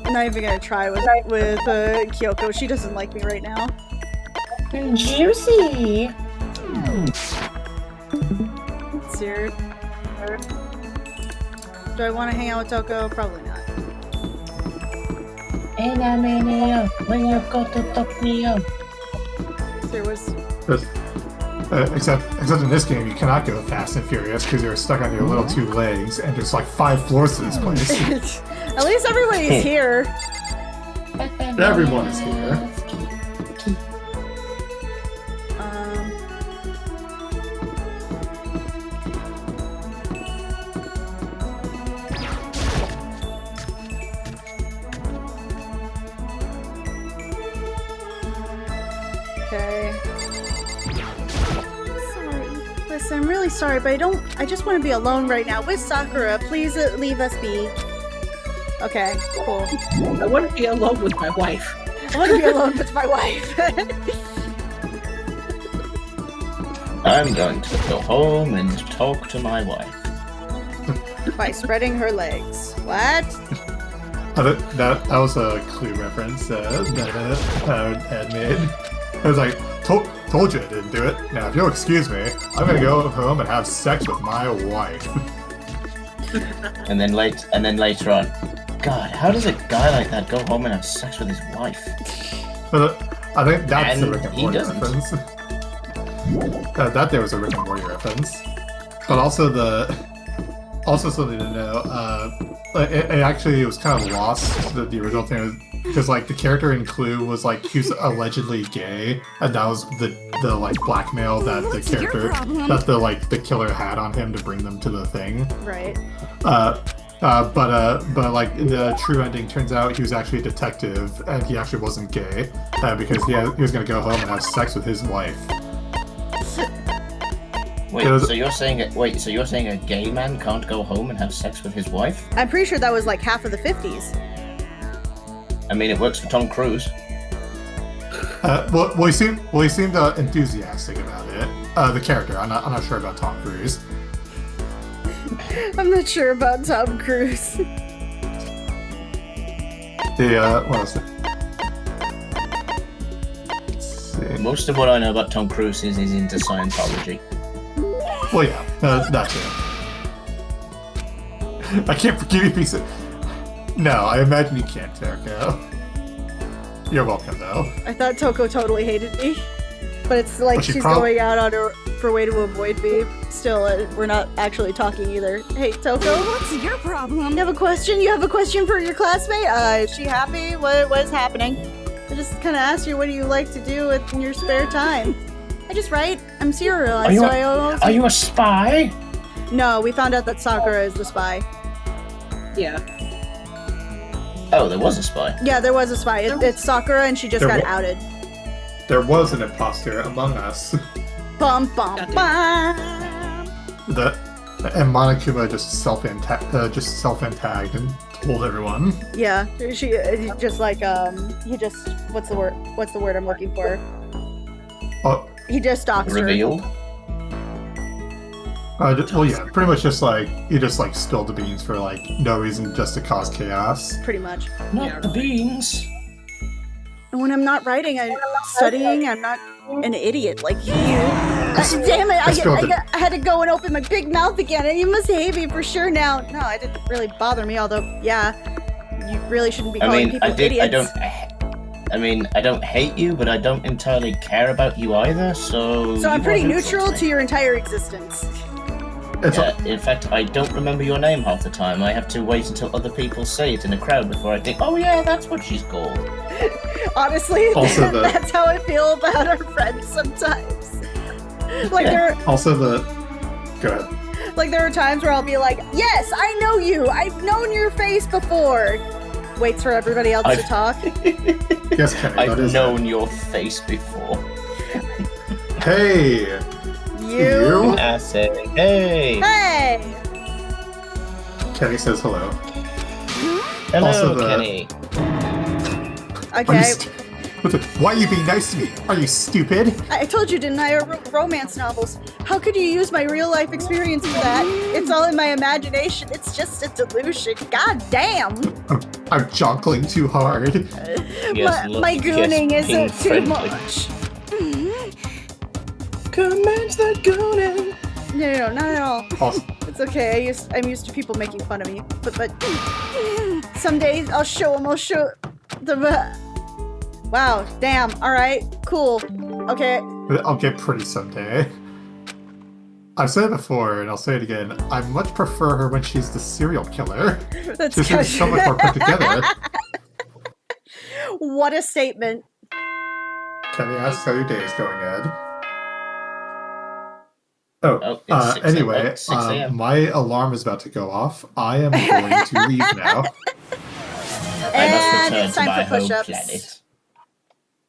I'm not even gonna try with Kyoko. She doesn't like me right now. Juicy! Sir. Do I want to hang out with Toko? Probably not. When you go to Tokyo. There was... Except in this game, you cannot go fast and furious because you're stuck on your little 2 legs, and there's like 5 floors to this place. At least everybody's here. Everyone is here. Okay. Sorry. Listen, I'm really sorry, but I just want to be alone right now with Sakura. Please leave us be. Okay, cool. I want to be alone with my wife. I want to be alone with my wife. I'm going to go home and talk to my wife. By spreading her legs. What? That was a Clue reference that Ed made. I was like, told you I didn't do it. Now, if you'll excuse me, I'm gonna go home and have sex with my wife. and then later on, God, how does a guy like that go home and have sex with his wife? But I think that's and the Rick and Morty reference. That there was a Rick and Morty reference. But also something to know, it actually was kind of lost, the original thing was, because like the character in Clue was like, he was allegedly gay, and that was the like blackmail that the character, that the killer had on him to bring them to the thing. Right. But like the true ending turns out he was actually a detective, and he actually wasn't gay, because he was gonna go home and have sex with his wife. So you're saying a gay man can't go home and have sex with his wife? I'm pretty sure that was like half of the 50s. I mean, it works for Tom Cruise. Well, he seemed enthusiastic about it. The character. I'm not sure about Tom Cruise. I'm not sure about Tom Cruise. What else? Most of what I know about Tom Cruise is he's into Scientology. Well, yeah, that too. I can't forgive you, piece of... No, I imagine you can't, Toko. You're welcome, though. I thought Toko totally hated me. But it's like she's going out on her for a way to avoid me. Still, we're not actually talking either. Hey, Toko. What's your problem? You have a question? You have a question for your classmate? Is she happy? What is happening? I just kind of asked you, what do you like to do in your spare time? I just write. I'm serialized, Are you a spy? No, we found out that Sakura is the spy. Yeah. Oh, there was a spy. Yeah, there was a spy. It's Sakura, and she just got outed. There was an imposter among us. Bum bum bum. And Monokuma just self-antagged and told everyone. Yeah, she just like he just what's the word I'm looking for? He just stalks her. Revealed. Well, yeah, pretty much just like he just like spilled the beans for like no reason, just to cause chaos. Pretty much. Not the beans. And when I'm not writing, I'm studying. I'm not an idiot like you. Damn it! I had to go and open my big mouth again, and you must hate me for sure now. No, it didn't really bother me. Although, yeah, you really shouldn't be calling people idiots. I don't hate you, but I don't entirely care about you either. So I'm pretty neutral to your entire existence. In fact, I don't remember your name half the time. I have to wait until other people say it in a crowd before I think, oh yeah, that's what she's called. Honestly, that's how I feel about our friends sometimes. Like Go ahead. Like there are times where I'll be like, yes, I know you. I've known your face before. Waits for everybody else to talk. Yes, Kenny, I've known your face before. Hey. You? I say, hey. Hey. Kenny says hello. Hello, Kenny. Okay. Why are you being nice to me? Are you stupid? I told you, didn't I? Romance novels. How could you use my real life experience for that? It's all in my imagination. It's just a delusion. God damn. I'm jonkling too hard. My gooning isn't too much. Commence that gooning. No, not at all. Awesome. It's okay. I'm used to people making fun of me. But some days I'll show them. I'll show the. Wow. Damn. All right. Cool. Okay. I'll get pretty someday. I've said it before, and I'll say it again. I much prefer her when she's the serial killer. That's She's so much more put together. What a statement. Can I ask how your day is going, Ed? Anyway, my alarm is about to go off. I am going to leave now. And it's time for push-ups.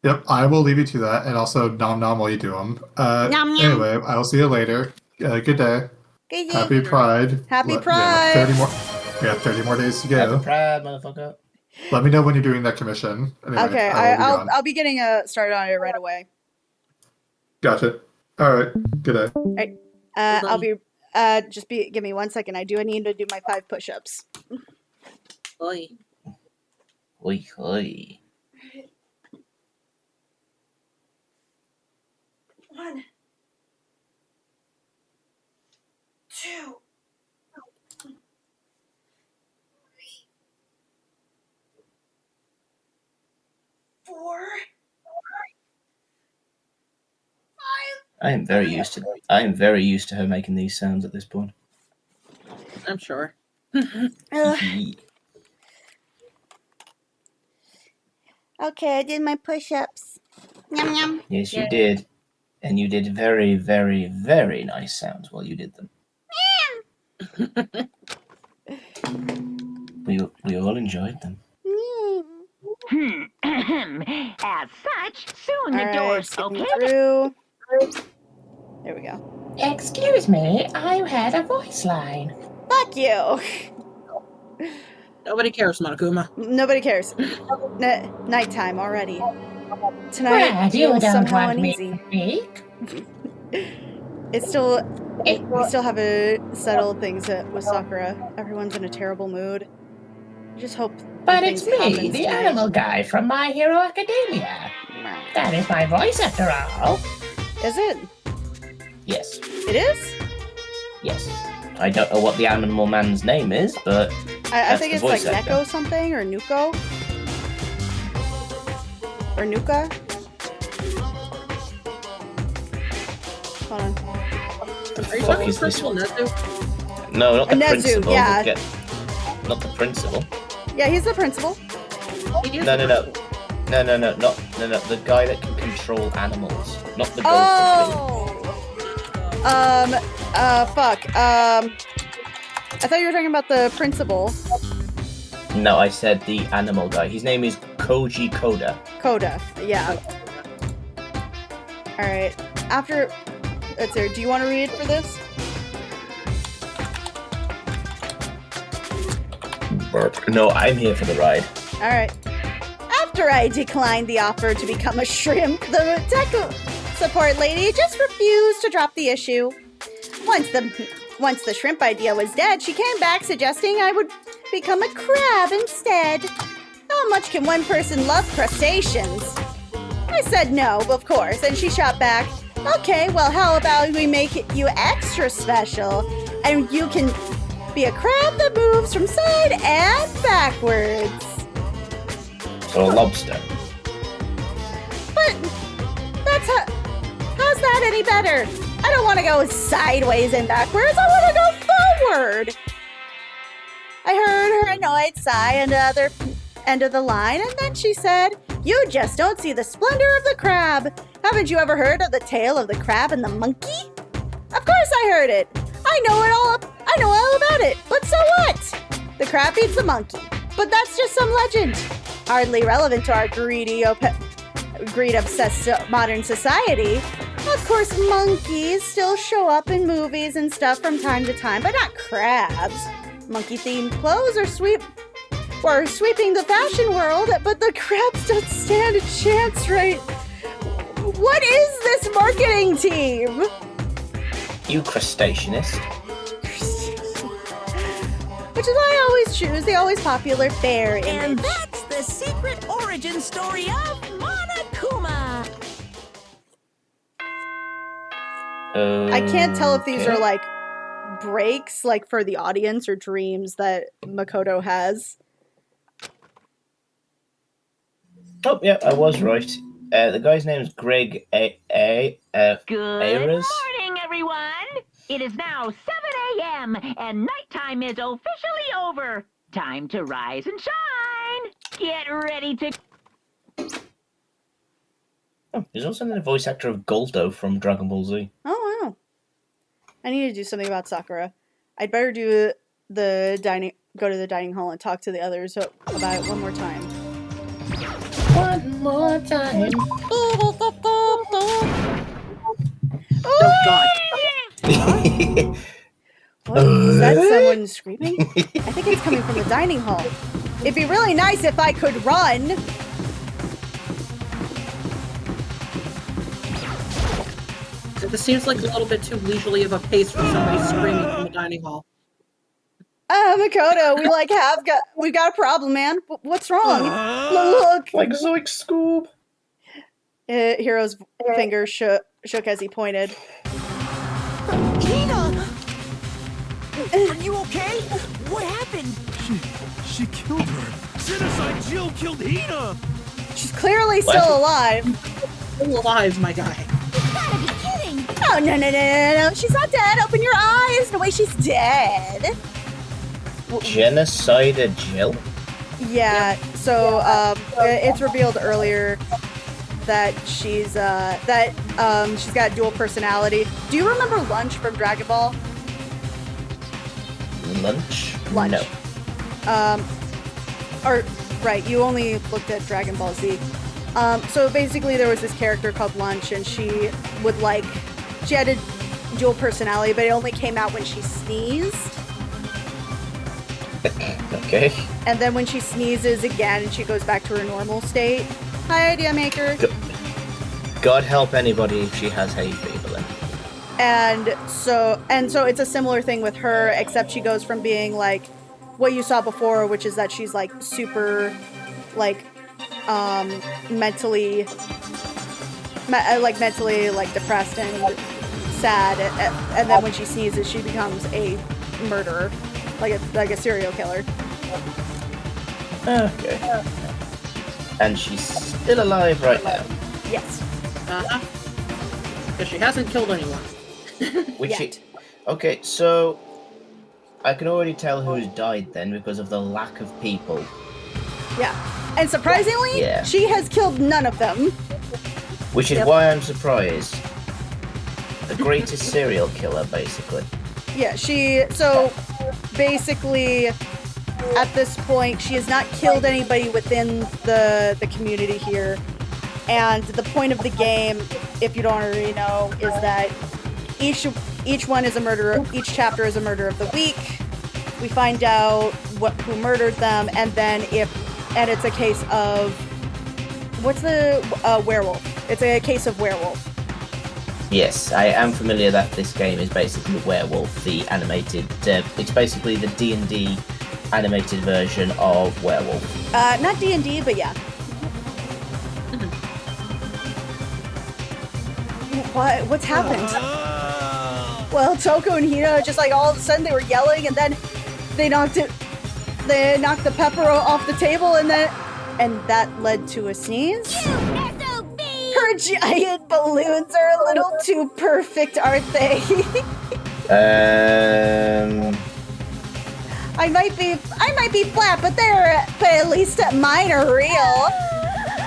Yep, I will leave you to that, and also nom nom while you do them. Anyway, I'll see you later. Good day. Happy Pride. Happy Pride. We have 30 more days to go. Happy Pride, motherfucker. Let me know when you're doing that commission. Anyway, okay, I'll be getting started on it right away. Gotcha. All right. Good day. All right. I'll be give me 1 second. I need to do my 5 push-ups. Oi. Oi, oi. 1, 2, 3, 4, 5. I am very used to her making these sounds at this point. I'm sure. Okay, I did my push-ups. Yum yum. Yes, you did. And you did very, very, very nice sounds while you did them. We all enjoyed them. As such, soon the All right, doors skipping open. through. There we go. Excuse me, I had a voice line. Fuck you. Nobody cares, Monokuma. Nobody cares. Nighttime already. Tonight Brad, you don't somehow want me uneasy. to speak. We still haven't settled things with Sakura. Everyone's in a terrible mood. I just hope. But it's me, happens the tonight. animal guy from My Hero Academia. That is my voice after all. Is it? Yes. It is? Yes. I don't know what the animal man's name is, but I think it's like voice actor. Neko something or Nuko. Or Nuka. Hold on. Are you talking Principal Nezu? No, not the Nezu, principal. yeah. Not the principal. Yeah, he's the principal. No. Not the guy that can control animals. Not the ghost. Fuck. I thought you were talking about the principal. No, I said the animal guy. His name is Koji Koda. Koda, yeah. Alright. After... Let's see, do you want to read for this? No, I'm here for the ride. Alright. After I declined the offer to become a shrimp, the tech support lady just refused to drop the issue. Once the shrimp idea was dead, she came back suggesting I would become a crab instead. How much can one person love crustaceans? I said no, of course, and she shot back, okay, well, how about we make you extra special, and you can be a crab that moves from side and backwards. So a lobster. But how's that any better? I don't want to go sideways and backwards. I want to go forward. I heard her annoyed sigh on the other end of the line, and then she said, "You just don't see the splendor of the crab. Haven't you ever heard of the tale of the crab and the monkey?" Of course I heard it. I know all about it. But so what? The crab beats the monkey. But that's just some legend. Hardly relevant to our greed-obsessed modern society. Of course, monkeys still show up in movies and stuff from time to time, but not crabs. Monkey-themed clothes are sweet we're sweeping the fashion world, but the crabs don't stand a chance, right? What is this marketing team? You crustaceanist. Which is why I always choose the always popular bear image. And that's the secret origin story of Monokuma. I can't tell if these are like breaks, like for the audience, or dreams that Makoto has. Oh, yeah, I was right. The guy's name is Greg Good Ayres. morning, everyone. It is now 7 a.m. and nighttime is officially over. Time to rise and shine. Get ready to... Oh, he's also the voice actor of Goldo from Dragon Ball Z. Oh, wow. I need to do something about Sakura. I'd better do go to the dining hall and talk to the others about it one more time. One more time. Oh, God. What? Is that someone screaming? I think it's coming from the dining hall. It'd be really nice if I could run. This seems like a little bit too leisurely of a pace for somebody screaming from the dining hall. Makoto, we've got a problem, man. What's wrong? Look. Like Zoic Scoob. Hiro's finger shook as he pointed. Hina! Are you okay? What happened? She killed her. Genocide Jill killed Hina! She's clearly still alive. Still alive, my guy. You gotta be kidding! Oh, no. She's not dead. Open your eyes. No way, she's dead. Genocide Jill? Yeah, so it's revealed earlier that she's got dual personality. Do you remember Lunch from Dragon Ball? Lunch? No. No. Right, you only looked at Dragon Ball Z. So basically there was this character called Lunch, and she had a dual personality, but it only came out when she sneezed. Okay. And then when she sneezes again, she goes back to her normal state. Hi, Idea Maker. God help anybody if she has hay fever then. And so it's a similar thing with her, except she goes from being like what you saw before, which is that she's like super like mentally depressed and sad, and then when she sneezes, she becomes a murderer, like a serial killer. Okay. And she's still alive right now. Yes. Because she hasn't killed anyone. Okay, so I can already tell who's died then because of the lack of people. Yeah. And surprisingly, she has killed none of them. Which is why I'm surprised. The greatest serial killer, basically. Yeah, so basically at this point she has not killed anybody within the community here. And the point of the game, if you don't already know, is that each one is a murderer. Each chapter is a murder of the week. We find out who murdered them, and then it's a case of what's the werewolf? It's a case of werewolf. Yes, I am familiar that this game is basically Werewolf, the animated. It's basically the D&D animated version of Werewolf. Not D&D, but yeah. What's happened? Well, Toko and Hina just like all of a sudden they were yelling, and then they knocked the pepper off the table, and that led to a sneeze. Her giant balloons are a little too perfect, aren't they? I might be flat, but at least mine are real.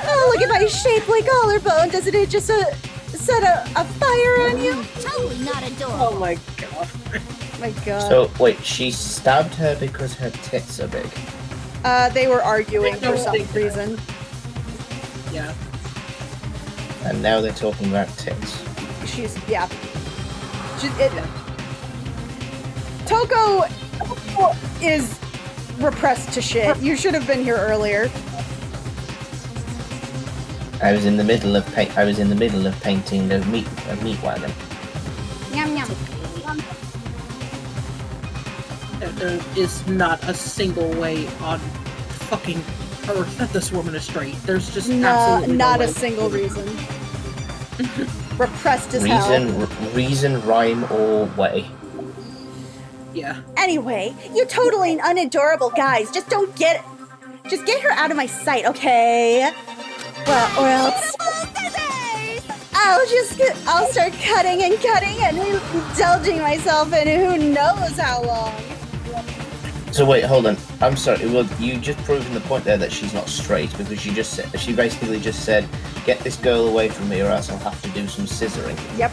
Oh, look at my shapely collarbone. Doesn't it just set a fire on you? Totally not adorable. Oh my god. My god. So, wait, she stabbed her because her tits are big? They were arguing for some reason. Yeah. And now they're talking about tits. Toko is repressed to shit. You should have been here earlier. I was in the middle of painting a meat wagon. Yum yum. There is not a single way on fucking earth that this woman is straight. There's just absolutely not no a way. single reason. Repressed as hell. Reason, rhyme, or way. Yeah. Anyway, you totally unadorable guys. Just get her out of my sight, okay? Well, or else I'll start cutting and indulging myself in who knows how long. So wait, hold on. I'm sorry. Well, you just proven the point there that she's not straight because she basically just said, "Get this girl away from me, or else I'll have to do some scissoring." Yep.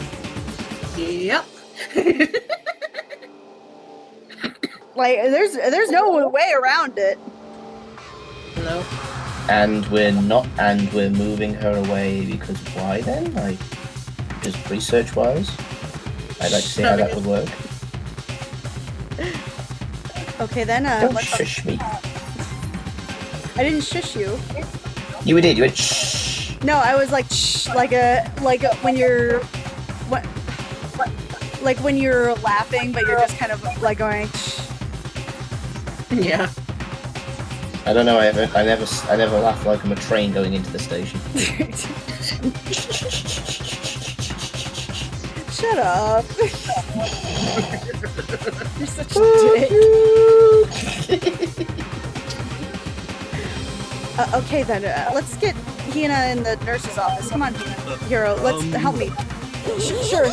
Yep. Like, there's no way around it. No. And we're moving her away because why then? Like, just research-wise? I'd like to see how that would work. Okay, then, Don't let's... shush me. I didn't shush you. You did, you went shh. No, I was like, shh, like when you're... Like when you're laughing, but you're just kind of, like, going, shh. Yeah. I don't know, I never laugh like I'm a train going into the station. Shut up. You're such a dick. Okay then, let's get Hina in the nurse's office. Come on, Hina. Hero, let's help me. Sure.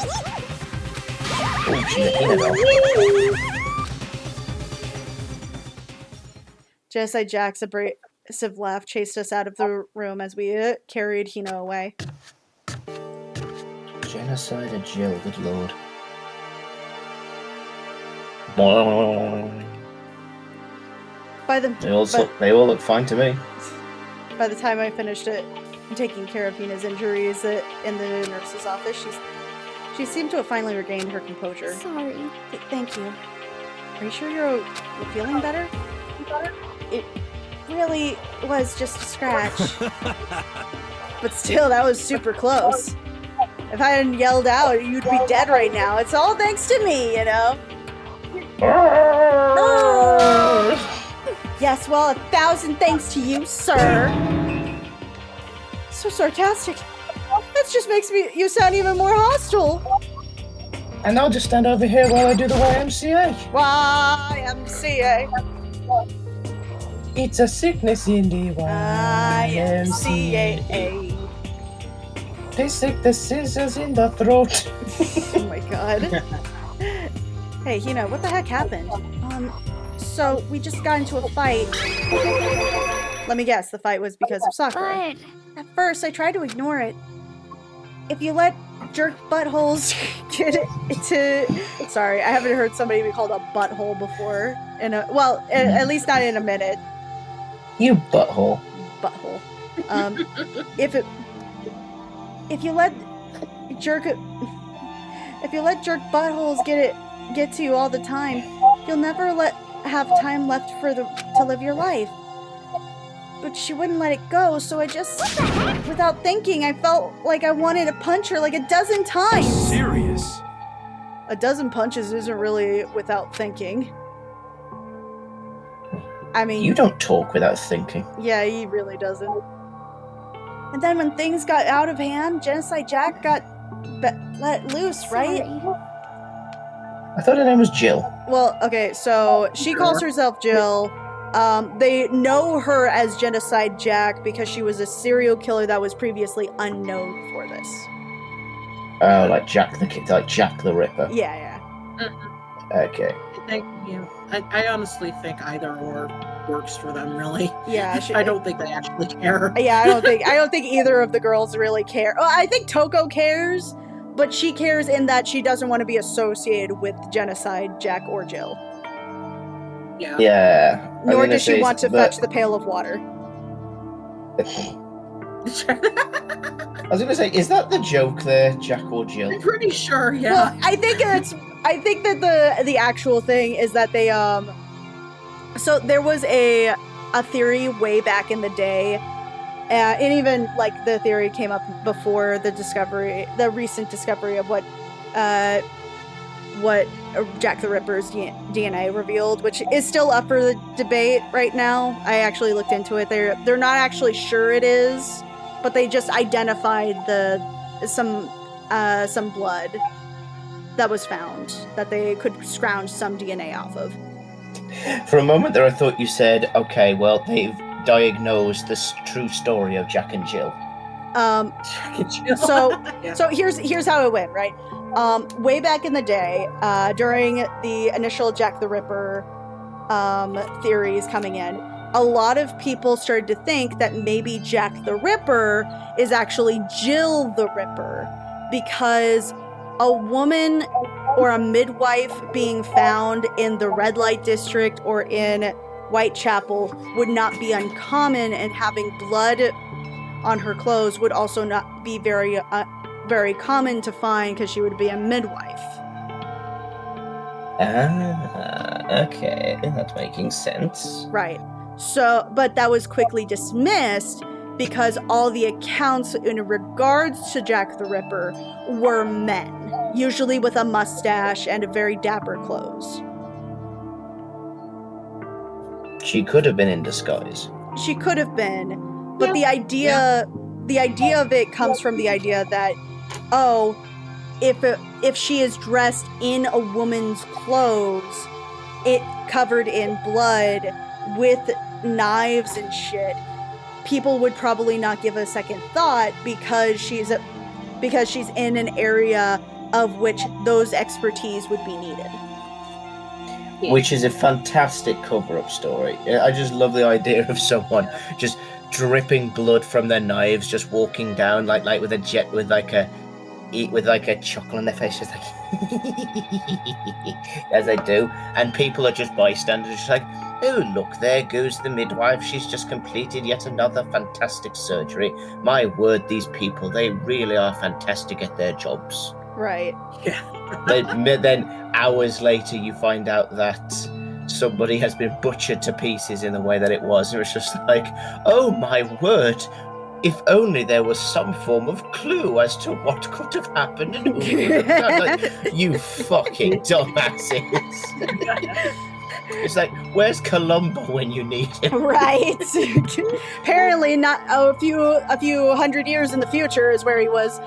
Genocide Jack's abrasive laugh chased us out of the room as we carried Hina away. Genocide and Jill, good lord. They all look fine to me. By the time I finished taking care of Hina's injuries in the nurse's office, she seemed to have finally regained her composure. Sorry. Thank you. Are you sure you're feeling better? It really was just a scratch. But still, that was super close. If I hadn't yelled out, you'd be dead right now. It's all thanks to me, you know? Yes, well, 1,000 thanks to you, sir. So sarcastic. That just makes you sound even more hostile. And I'll just stand over here while I do the YMCA. YMCA. It's a sickness in the YMCA. They stick the scissors in the throat. Oh my god. Hey, Hina, what the heck happened? So we just got into a fight. Let me guess, the fight was because of Sakura. But... At first, I tried to ignore it. If you let jerk buttholes get into... Sorry, I haven't heard somebody be called a butthole before. At least not in a minute. You butthole. Butthole. If you let jerk buttholes get to you all the time, you'll never have time left to live your life. But she wouldn't let it go, so I just, without thinking, I felt like I wanted to punch her like a dozen times. Serious? A dozen punches isn't really without thinking. I mean... You don't talk without thinking. Yeah, he really doesn't. And then when things got out of hand, Genocide Jack got let loose, right? I thought her name was Jill. Well, okay, so she calls herself Jill. They know her as Genocide Jack because she was a serial killer that was previously unknown for this. Oh, like Jack the Ripper. Yeah. Okay. I honestly think either or works for them, really. Yeah, I don't think they actually care. Yeah, I don't think either of the girls really care. Well, I think Toko cares, but she cares in that she doesn't want to be associated with Genocide Jack or Jill. Yeah. Nor does she want to fetch the pail of water. I was gonna say, is that the joke there, Jack or Jill? I'm pretty sure, yeah. Well, I think that the actual thing is that they So there was a theory way back in the day, and even like the theory came up before the recent discovery of what Jack the Ripper's DNA revealed, which is still up for the debate right now. I actually looked into it. They're not actually sure it is, but they just identified some blood that was found that they could scrounge some DNA off of. For a moment there, I thought you said, okay, well, they've diagnosed the true story of Jack and Jill. Jack and Jill. So here's how it went, right? Way back in the day, during the initial Jack the Ripper theories coming in, a lot of people started to think that maybe Jack the Ripper is actually Jill the Ripper, because a woman or a midwife being found in the red light district or in Whitechapel would not be uncommon, and having blood on her clothes would also not be very common to find, because she would be a midwife. Okay, that's making sense. Right. So, but that was quickly dismissed because all the accounts in regards to Jack the Ripper were men, usually with a mustache and very dapper clothes. She could have been in disguise. She could have been, but the idea of it comes from the idea that, oh, if she is dressed in a woman's clothes, it covered in blood with knives and shit, people would probably not give a second thought because she's in an area of which those expertise would be needed. Which is a fantastic cover-up story. I just love the idea of someone just dripping blood from their knives, just walking down like with a jet with like a chuckle on their face, just like as they do, and people are just bystanders, just like, oh look, there goes the midwife. She's just completed yet another fantastic surgery. My word, these people, they really are fantastic at their jobs. Right. Yeah. Then hours later, you find out that somebody has been butchered to pieces in the way that it was. And it's just like, oh my word. If only there was some form of clue as to what could have happened and who would have done. Like, you fucking dumbasses. It's like, where's Columbo when you need him? Right. Apparently not a few hundred years in the future is where he was.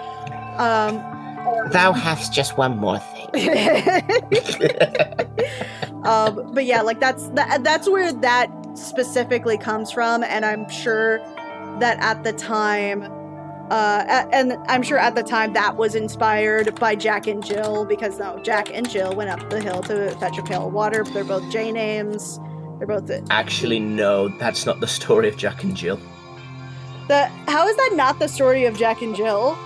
Thou hast just one more thing. But yeah, like that's where that specifically comes from, and I'm sure that at the time, that was inspired by Jack and Jill, because Jack and Jill went up the hill to fetch a pail of water. They're both J names. They're both. Actually, no, that's not the story of Jack and Jill. How is that not the story of Jack and Jill?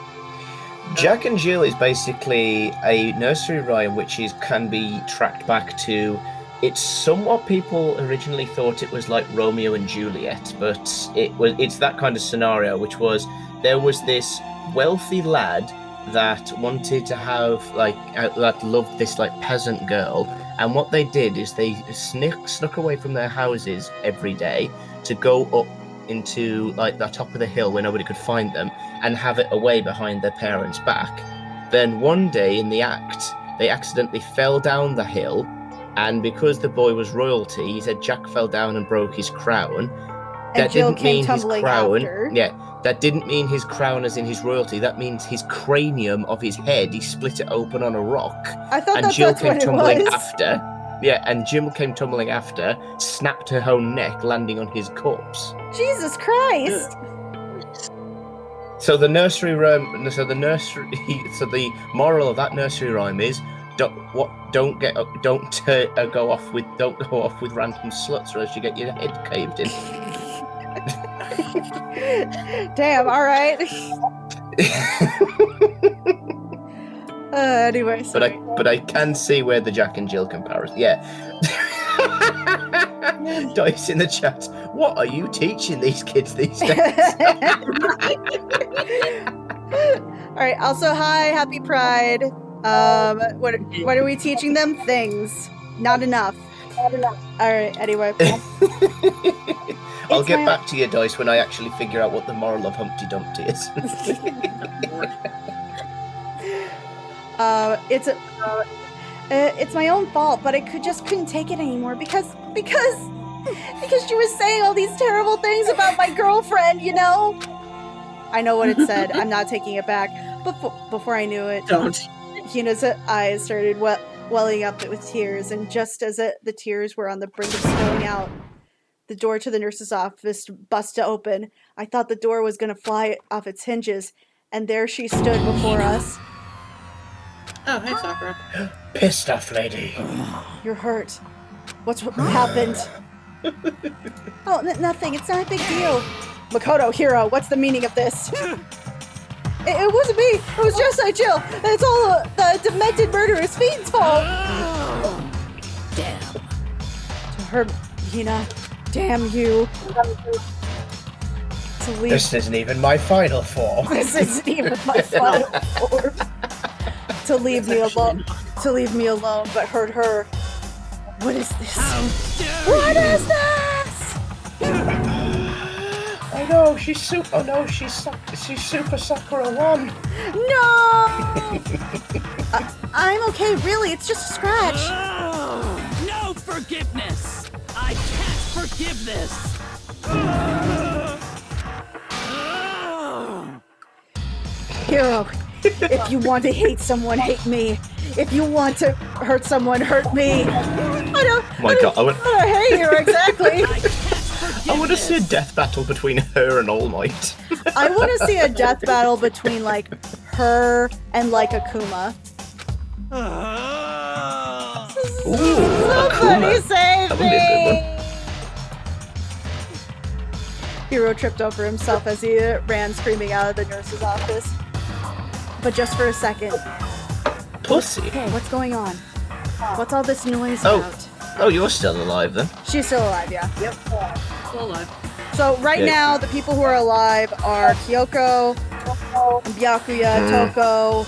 Jack and Jill is basically a nursery rhyme which can be tracked back to. It's somewhat people originally thought it was like Romeo and Juliet, but it's that kind of scenario, which was there was this wealthy lad that wanted to have that loved this like peasant girl, and what they did is they snuck away from their houses every day to go up into like the top of the hill where nobody could find them and have it away behind their parents' back. Then one day in the act, they accidentally fell down the hill. And because the boy was royalty, he said Jack fell down and broke his crown. And Jill came tumbling after. Yeah, that didn't mean his crown as in his royalty. That means his cranium of his head. He split it open on a rock. I thought and that's Jill what came it tumbling was. after. Yeah, and Jill came tumbling after, snapped her own neck, landing on his corpse. Jesus Christ! So the nursery rhyme. So the moral of that nursery rhyme is. Don't go off with random sluts, or else you get your head caved in. Damn. All right. Anyway, sorry. But I can see where the Jack and Jill comparison. Yeah. Dice in the chat. What are you teaching these kids these days? All right. Also, hi, happy Pride. What are we teaching them? Things. Not enough. Alright, anyway. I'll get back to your dice when I actually figure out what the moral of Humpty Dumpty is. It's my own fault, but I couldn't take it anymore because she was saying all these terrible things about my girlfriend, you know? I know what it said. I'm not taking it back. But before I knew it, Hina's eyes started welling up with tears, and just as the tears were on the brink of spilling out, the door to the nurse's office busted open. I thought the door was going to fly off its hinges, and there she stood before us. Oh, hey, Sakura. Pissed off lady. You're hurt. What's happened? Oh, nothing. It's not a big deal. Makoto, Hiro, what's the meaning of this? It wasn't me. It was just Jill. It's all the demented murderous fiend's fault. Damn. To her, Hina. Damn you. This isn't even my final form. This isn't even my final form. To leave me alone, but hurt her. What is this? What is this? Oh no, she's super. Oh no, she's Super Sakura 1. No. I'm okay. Really, it's just a scratch. Oh, no forgiveness. I can't forgive this. Hiro, if you want to hate someone, hate me. If you want to hurt someone, hurt me. I hate you exactly. I want to see a death battle between her and All Might. I want to see a death battle between like her and like Akuma. Somebody save me! Hiro tripped over himself as he ran screaming out of the nurse's office. But just for a second. Pussy. Hey, what's going on? What's all this noise about? Oh, you're still alive then? She's still alive, yeah. Yep. Still alive. So now, the people who are alive are Kyoko, Byakuya, Toko.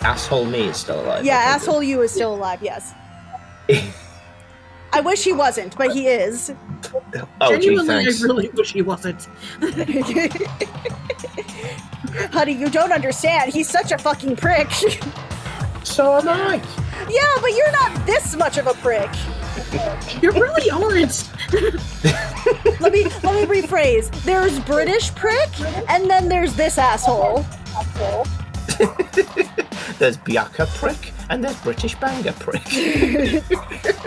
Asshole me is still alive. Yeah, asshole you is still alive, yes. I wish he wasn't, but he is. Genuinely, I really wish he wasn't. Honey, you don't understand. He's such a fucking prick. So am I. Yeah, but you're not this much of a prick. You really aren't. Let me rephrase. There's British prick, and then there's this asshole. There's Byakuya prick, and there's British banger prick.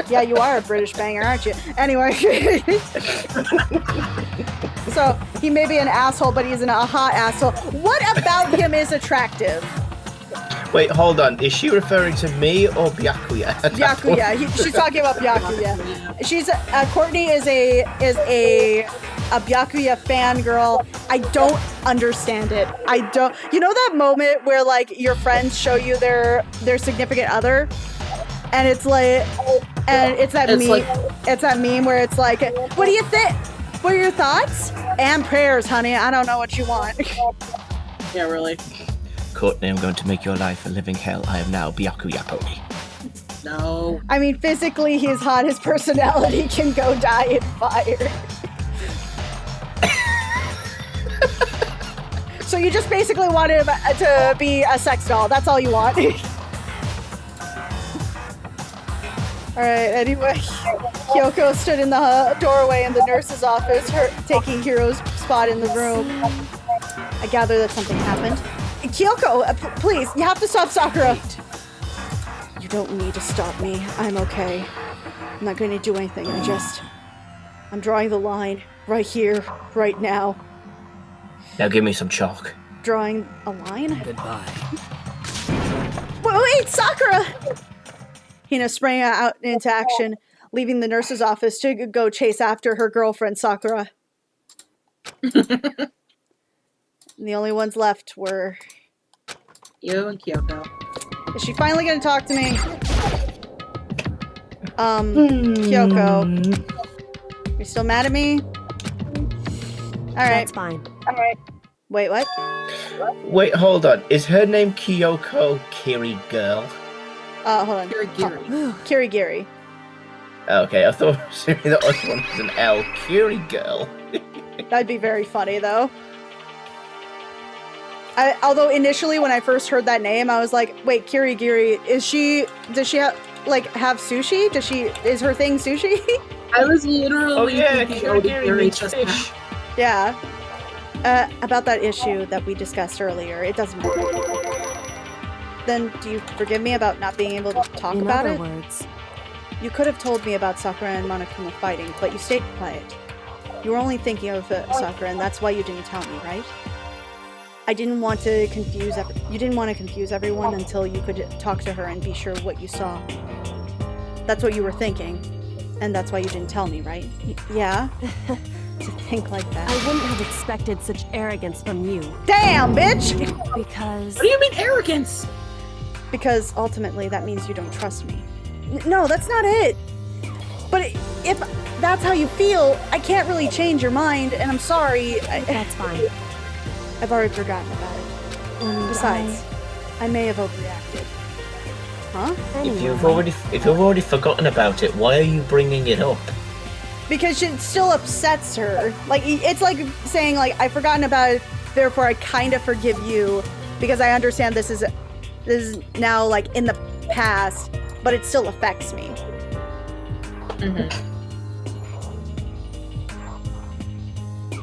Yeah, you are a British banger, aren't you? Anyway. So, he may be an asshole, but he's a hot asshole. What about him is attractive? Wait, hold on. Is she referring to me or Byakuya? Byakuya. She's talking about Byakuya. She's Courtney is a Byakuya fangirl. I don't understand it. I don't. You know that moment where like your friends show you their significant other, and it's like, and it's that meme. It's that meme where it's like, what do you think? What are your thoughts? And prayers, honey. I don't know what you want. Yeah, really. Courtney, I'm going to make your life a living hell. I am now Byakuya pony. No. I mean, physically he's hot. His personality can go die in fire. So you just basically want him to be a sex doll. That's all you want. Alright, anyway. Kyoko stood in the doorway in the nurse's office, taking Hiro's spot in the room. I gather that something happened. Kyoko, please, you have to stop Sakura. You don't need to stop me. I'm okay. I'm not going to do anything. I'm drawing the line right here, right now. Now give me some chalk. Drawing a line? Goodbye. Wait, Sakura! Hina sprang out into action, leaving the nurse's office to go chase after her girlfriend, Sakura. And the only ones left were... You and Kyoko. Is she finally gonna talk to me? Kyoko. You still mad at me? Alright. That's fine. Alright. Wait, what? Wait, hold on. Is her name Kyoko Kiri Girl? Hold on. Kirigiri. Okay, I thought the other one was an L. Curie girl. That'd be very funny, though. Although initially, when I first heard that name, I was like, "Wait, Kirigiri, does she have sushi? Is her thing sushi?" I was literally thinking Kirigiri just fish. Yeah. About that issue that we discussed earlier, it doesn't matter. Then, do you forgive me about not being able to talk about it? In other words, you could have told me about Sakura and Monokuma fighting, but you stayed quiet. You were only thinking of Sakura, and that's why you didn't tell me, right? I didn't want to confuse you didn't want to confuse everyone until you could talk to her and be sure what you saw. That's what you were thinking, and that's why you didn't tell me, right? Yeah? To think like that. I wouldn't have expected such arrogance from you. Damn, bitch! Because... What do you mean arrogance? Because ultimately that means you don't trust me. No, that's not it! But if that's how you feel, I can't really change your mind, and I'm sorry. That's fine. I've already forgotten about it. Besides, I may have overreacted. Huh? If you've already forgotten about it, why are you bringing it up? Because it still upsets her. Like, it's like saying, like, I've forgotten about it, therefore I kind of forgive you, because I understand this is now, like, in the past, but it still affects me. Mm-hmm.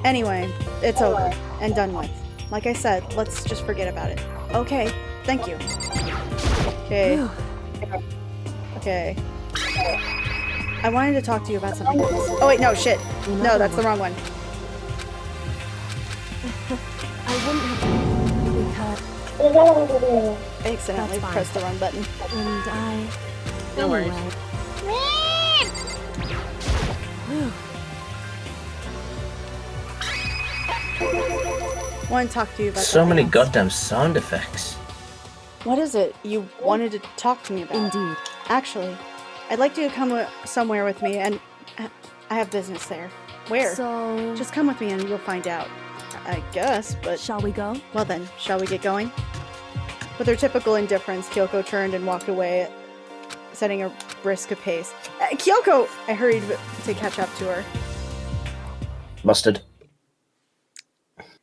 Anyway, it's over and done with. Like I said, let's just forget about it. Okay, thank you. Okay. Okay. I wanted to talk to you about something else. Oh wait, no, shit. No, that's the wrong one. I wouldn't have I accidentally pressed the wrong button. And I... No worries. I want to talk to you about so many else. goddamn sound effects. What is it you wanted to talk to me about? Indeed. Actually, I'd like you to come somewhere with me, and I have business there. Where? So... Just come with me and you'll find out. I guess, but... Shall we go? Well then, shall we get going? With her typical indifference, Kyoko turned and walked away, setting a brisk pace. Kyoko! I hurried to catch up to her. Mustard.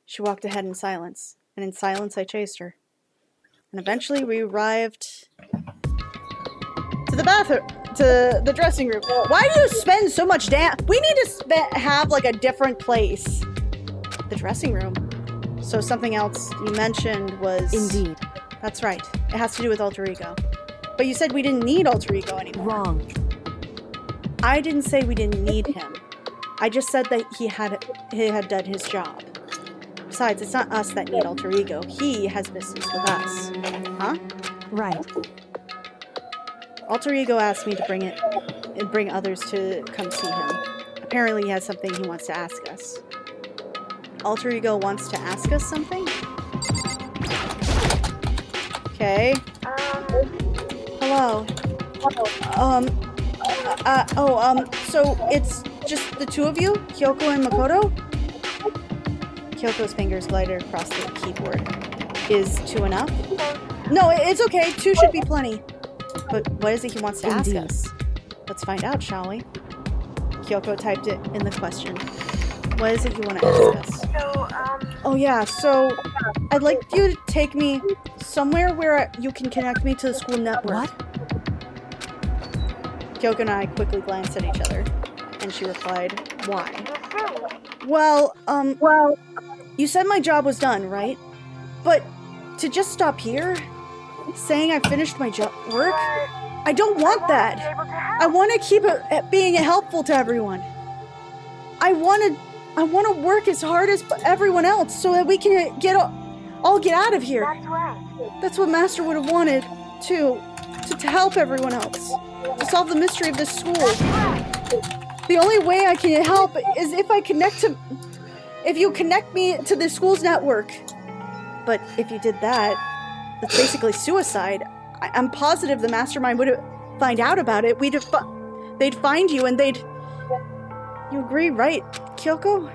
She walked ahead in silence, and in silence I chased her. And eventually we arrived to the bathroom, to the dressing room. Why do you spend so much we need to have like a different place. The dressing room. So something else you mentioned was... Indeed. That's right. It has to do with alter ego. But you said we didn't need alter ego anymore. Wrong. I didn't say we didn't need him. I just said that he had done his job. Besides, it's not us that need alter ego. He has business with us. Huh? Right. Alter ego asked me to bring others to come see him. Apparently he has something he wants to ask us. Alter ego wants to ask us something? Okay. Hello. So it's just the two of you? Kyoko and Makoto? Kyoko's fingers glided across the keyboard. Is 2 enough? No, it's okay. 2 should be plenty. But what is it he wants to ask us? Let's find out, shall we? Kyoko typed it in the question. What is it you want to ask us? Oh yeah, so I'd like you to take me somewhere where you can connect me to the school network. What? Kyoko and I quickly glanced at each other, and she replied, why? Well, you said my job was done, right? But to just stop here, saying I finished my work, I don't want that. I want to keep being helpful to everyone. I want to work as hard as everyone else so that we can all get out of here. That's what Master would have wanted, too. To help everyone else. To solve the mystery of this school. The only way I can help is if you connect me to the school's network. But if you did that, that's basically suicide. I'm positive the mastermind would find out about it. They'd find you and they'd... You agree, right, Kyoko?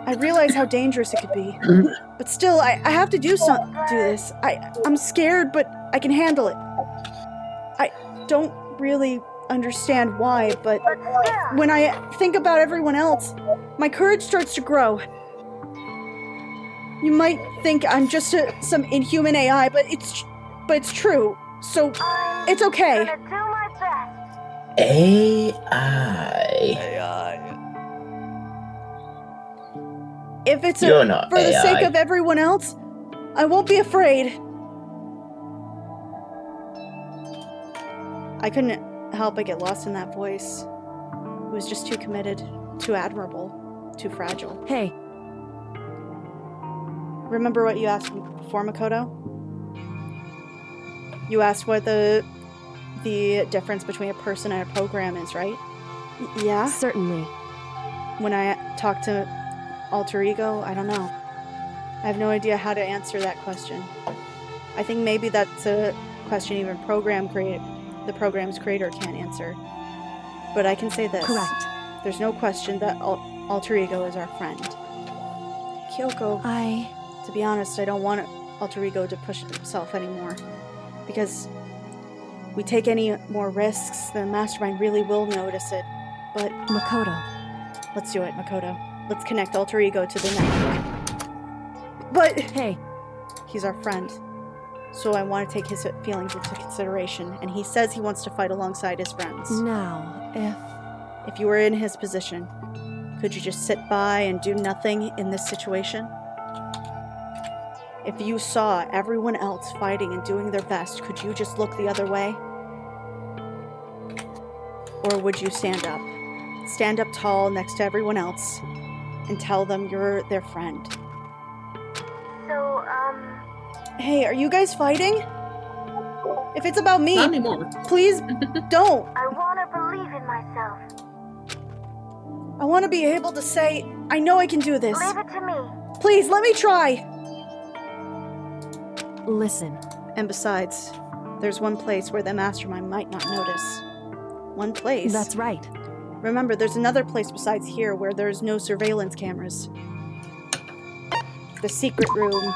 I realize how dangerous it could be. But still, I have to do this. I'm scared, but I can handle it. I don't really understand why, but when I think about everyone else, my courage starts to grow. You might think I'm just some inhuman AI, but it's true. So it's okay. I'm gonna do my best. AI. If it's You're not for the AI. sake of everyone else, I won't be afraid. I couldn't help but get lost in that voice. It was just too committed, too admirable, too fragile. Hey. Remember what you asked before, Makoto? You asked what the difference between a person and a program is, right? Yeah? Certainly. When I talk to Alter Ego, I don't know. I have no idea how to answer that question. I think maybe that's a question even the program's creator can't answer. But I can say this. Correct. There's no question that Alter Ego is our friend. Kyoko. To be honest, I don't want Alter Ego to push himself anymore. Because we take any more risks, the Mastermind really will notice it. But Makoto. Let's do it, Makoto. Let's connect Alter Ego to the network. But hey, he's our friend. So I want to take his feelings into consideration, and he says he wants to fight alongside his friends. Now, if you were in his position, could you just sit by and do nothing in this situation? If you saw everyone else fighting and doing their best, could you just look the other way? Or would you stand up? Stand up tall next to everyone else and tell them you're their friend. So, Hey, are you guys fighting? If it's about me, Not anymore. Please don't. I want to believe in myself. I want to be able to say, I know I can do this. Leave it to me. Please, let me try. Listen. And besides, there's one place where the Mastermind might not notice. One place. That's right. Remember, there's another place besides here where there's no surveillance cameras. The secret room.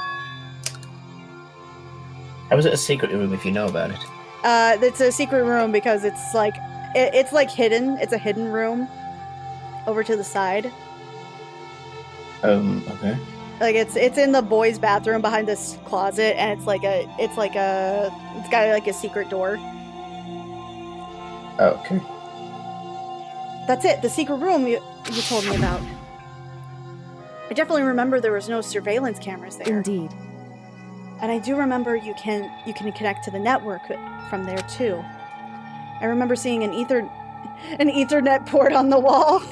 How is it a secret room if you know about it? It's a secret room because it's like hidden. It's a hidden room over to the side. Okay. Like it's in the boys' bathroom behind this closet, and it's got like a secret door. Okay. That's it. The secret room you told me about. I definitely remember there was no surveillance cameras there. Indeed. And I do remember you can connect to the network from there too. I remember seeing an Ethernet port on the wall.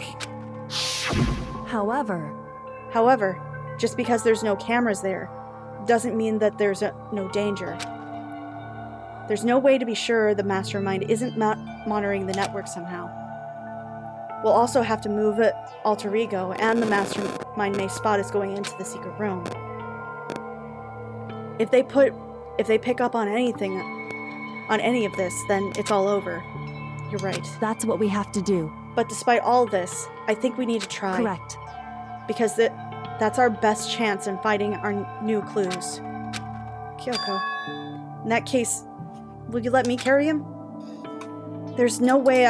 However, just because there's no cameras there doesn't mean that there's no danger. There's no way to be sure the Mastermind isn't monitoring the network somehow. We'll also have to move Alter Ego, and the Mastermind may spot us going into the secret room. If they pick up on any of this, then it's all over. You're right. That's what we have to do. But despite all this, I think we need to try. Correct. Because that's our best chance in finding our new clues. Kyoko, in that case, will you let me carry him? There's no way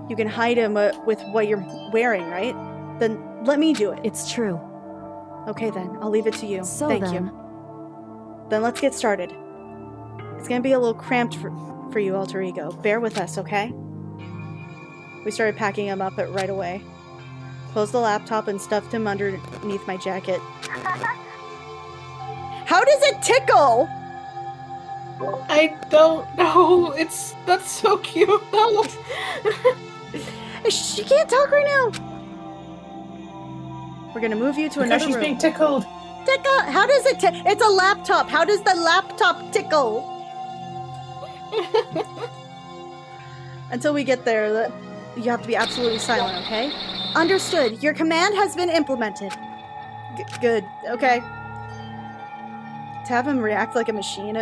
you can hide him with what you're wearing, right? Then let me do it. It's true. Okay then, I'll leave it to you. So Thank then. you. Then let's get started. It's gonna be a little cramped for you, Alter Ego. Bear with us, okay? We started packing him up right away. Closed the laptop and stuffed him underneath my jacket. How does it tickle? I don't know. That's so cute. No. She can't talk right now. We're gonna move you to another room. She's being tickled. Tickle? How does it tickle? It's a laptop. How does the laptop tickle? Until we get there, you have to be absolutely silent, okay? Understood. Your command has been implemented. Good. Okay. To have him react like a machine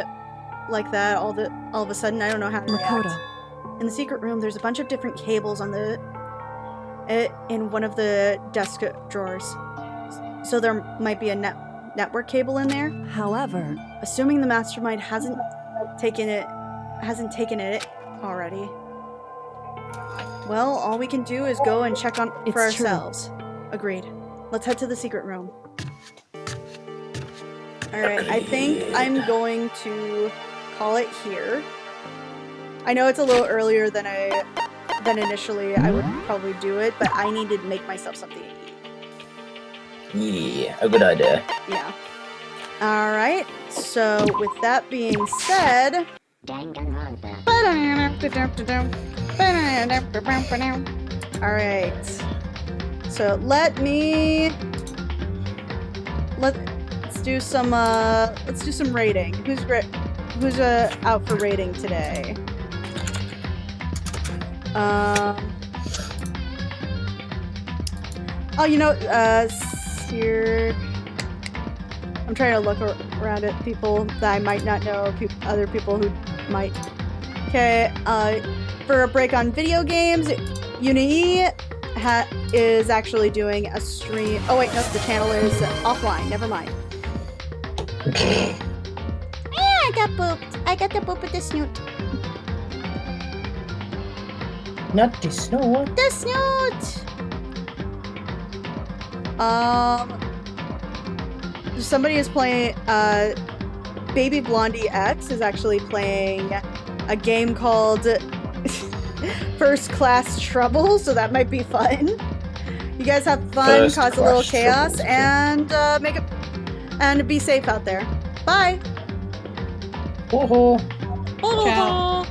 like that all of a sudden, I don't know how to react. In the secret room, there's a bunch of different cables in one of the desk drawers. So there might be a network cable in there. However, assuming the Mastermind hasn't taken hasn't taken it already. Well, all we can do is go and check on for ourselves. Agreed. Let's head to the secret room. Alright, I think I'm going to call it here. I know it's a little earlier than initially I would probably do it, but I need to make myself something to eat. Yeah, a good idea. Yeah. Alright, so with that being said... Alright. So let's do some raiding. Who's out for raiding today? Oh, you know, Sear. I'm trying to look around at people that I might not know, other people who might. Okay, for a break on video games, Uni is actually doing a stream. Oh wait, no, the channel is offline. Never mind. I got booped. I got the boop with the snoot. Not the snoot. The snoot! Somebody is playing, Baby Blondie X is actually playing a game called First Class Trouble, so that might be fun. You guys have fun, cause a little chaos, and and be safe out there. Bye! Woohoo! Ciao.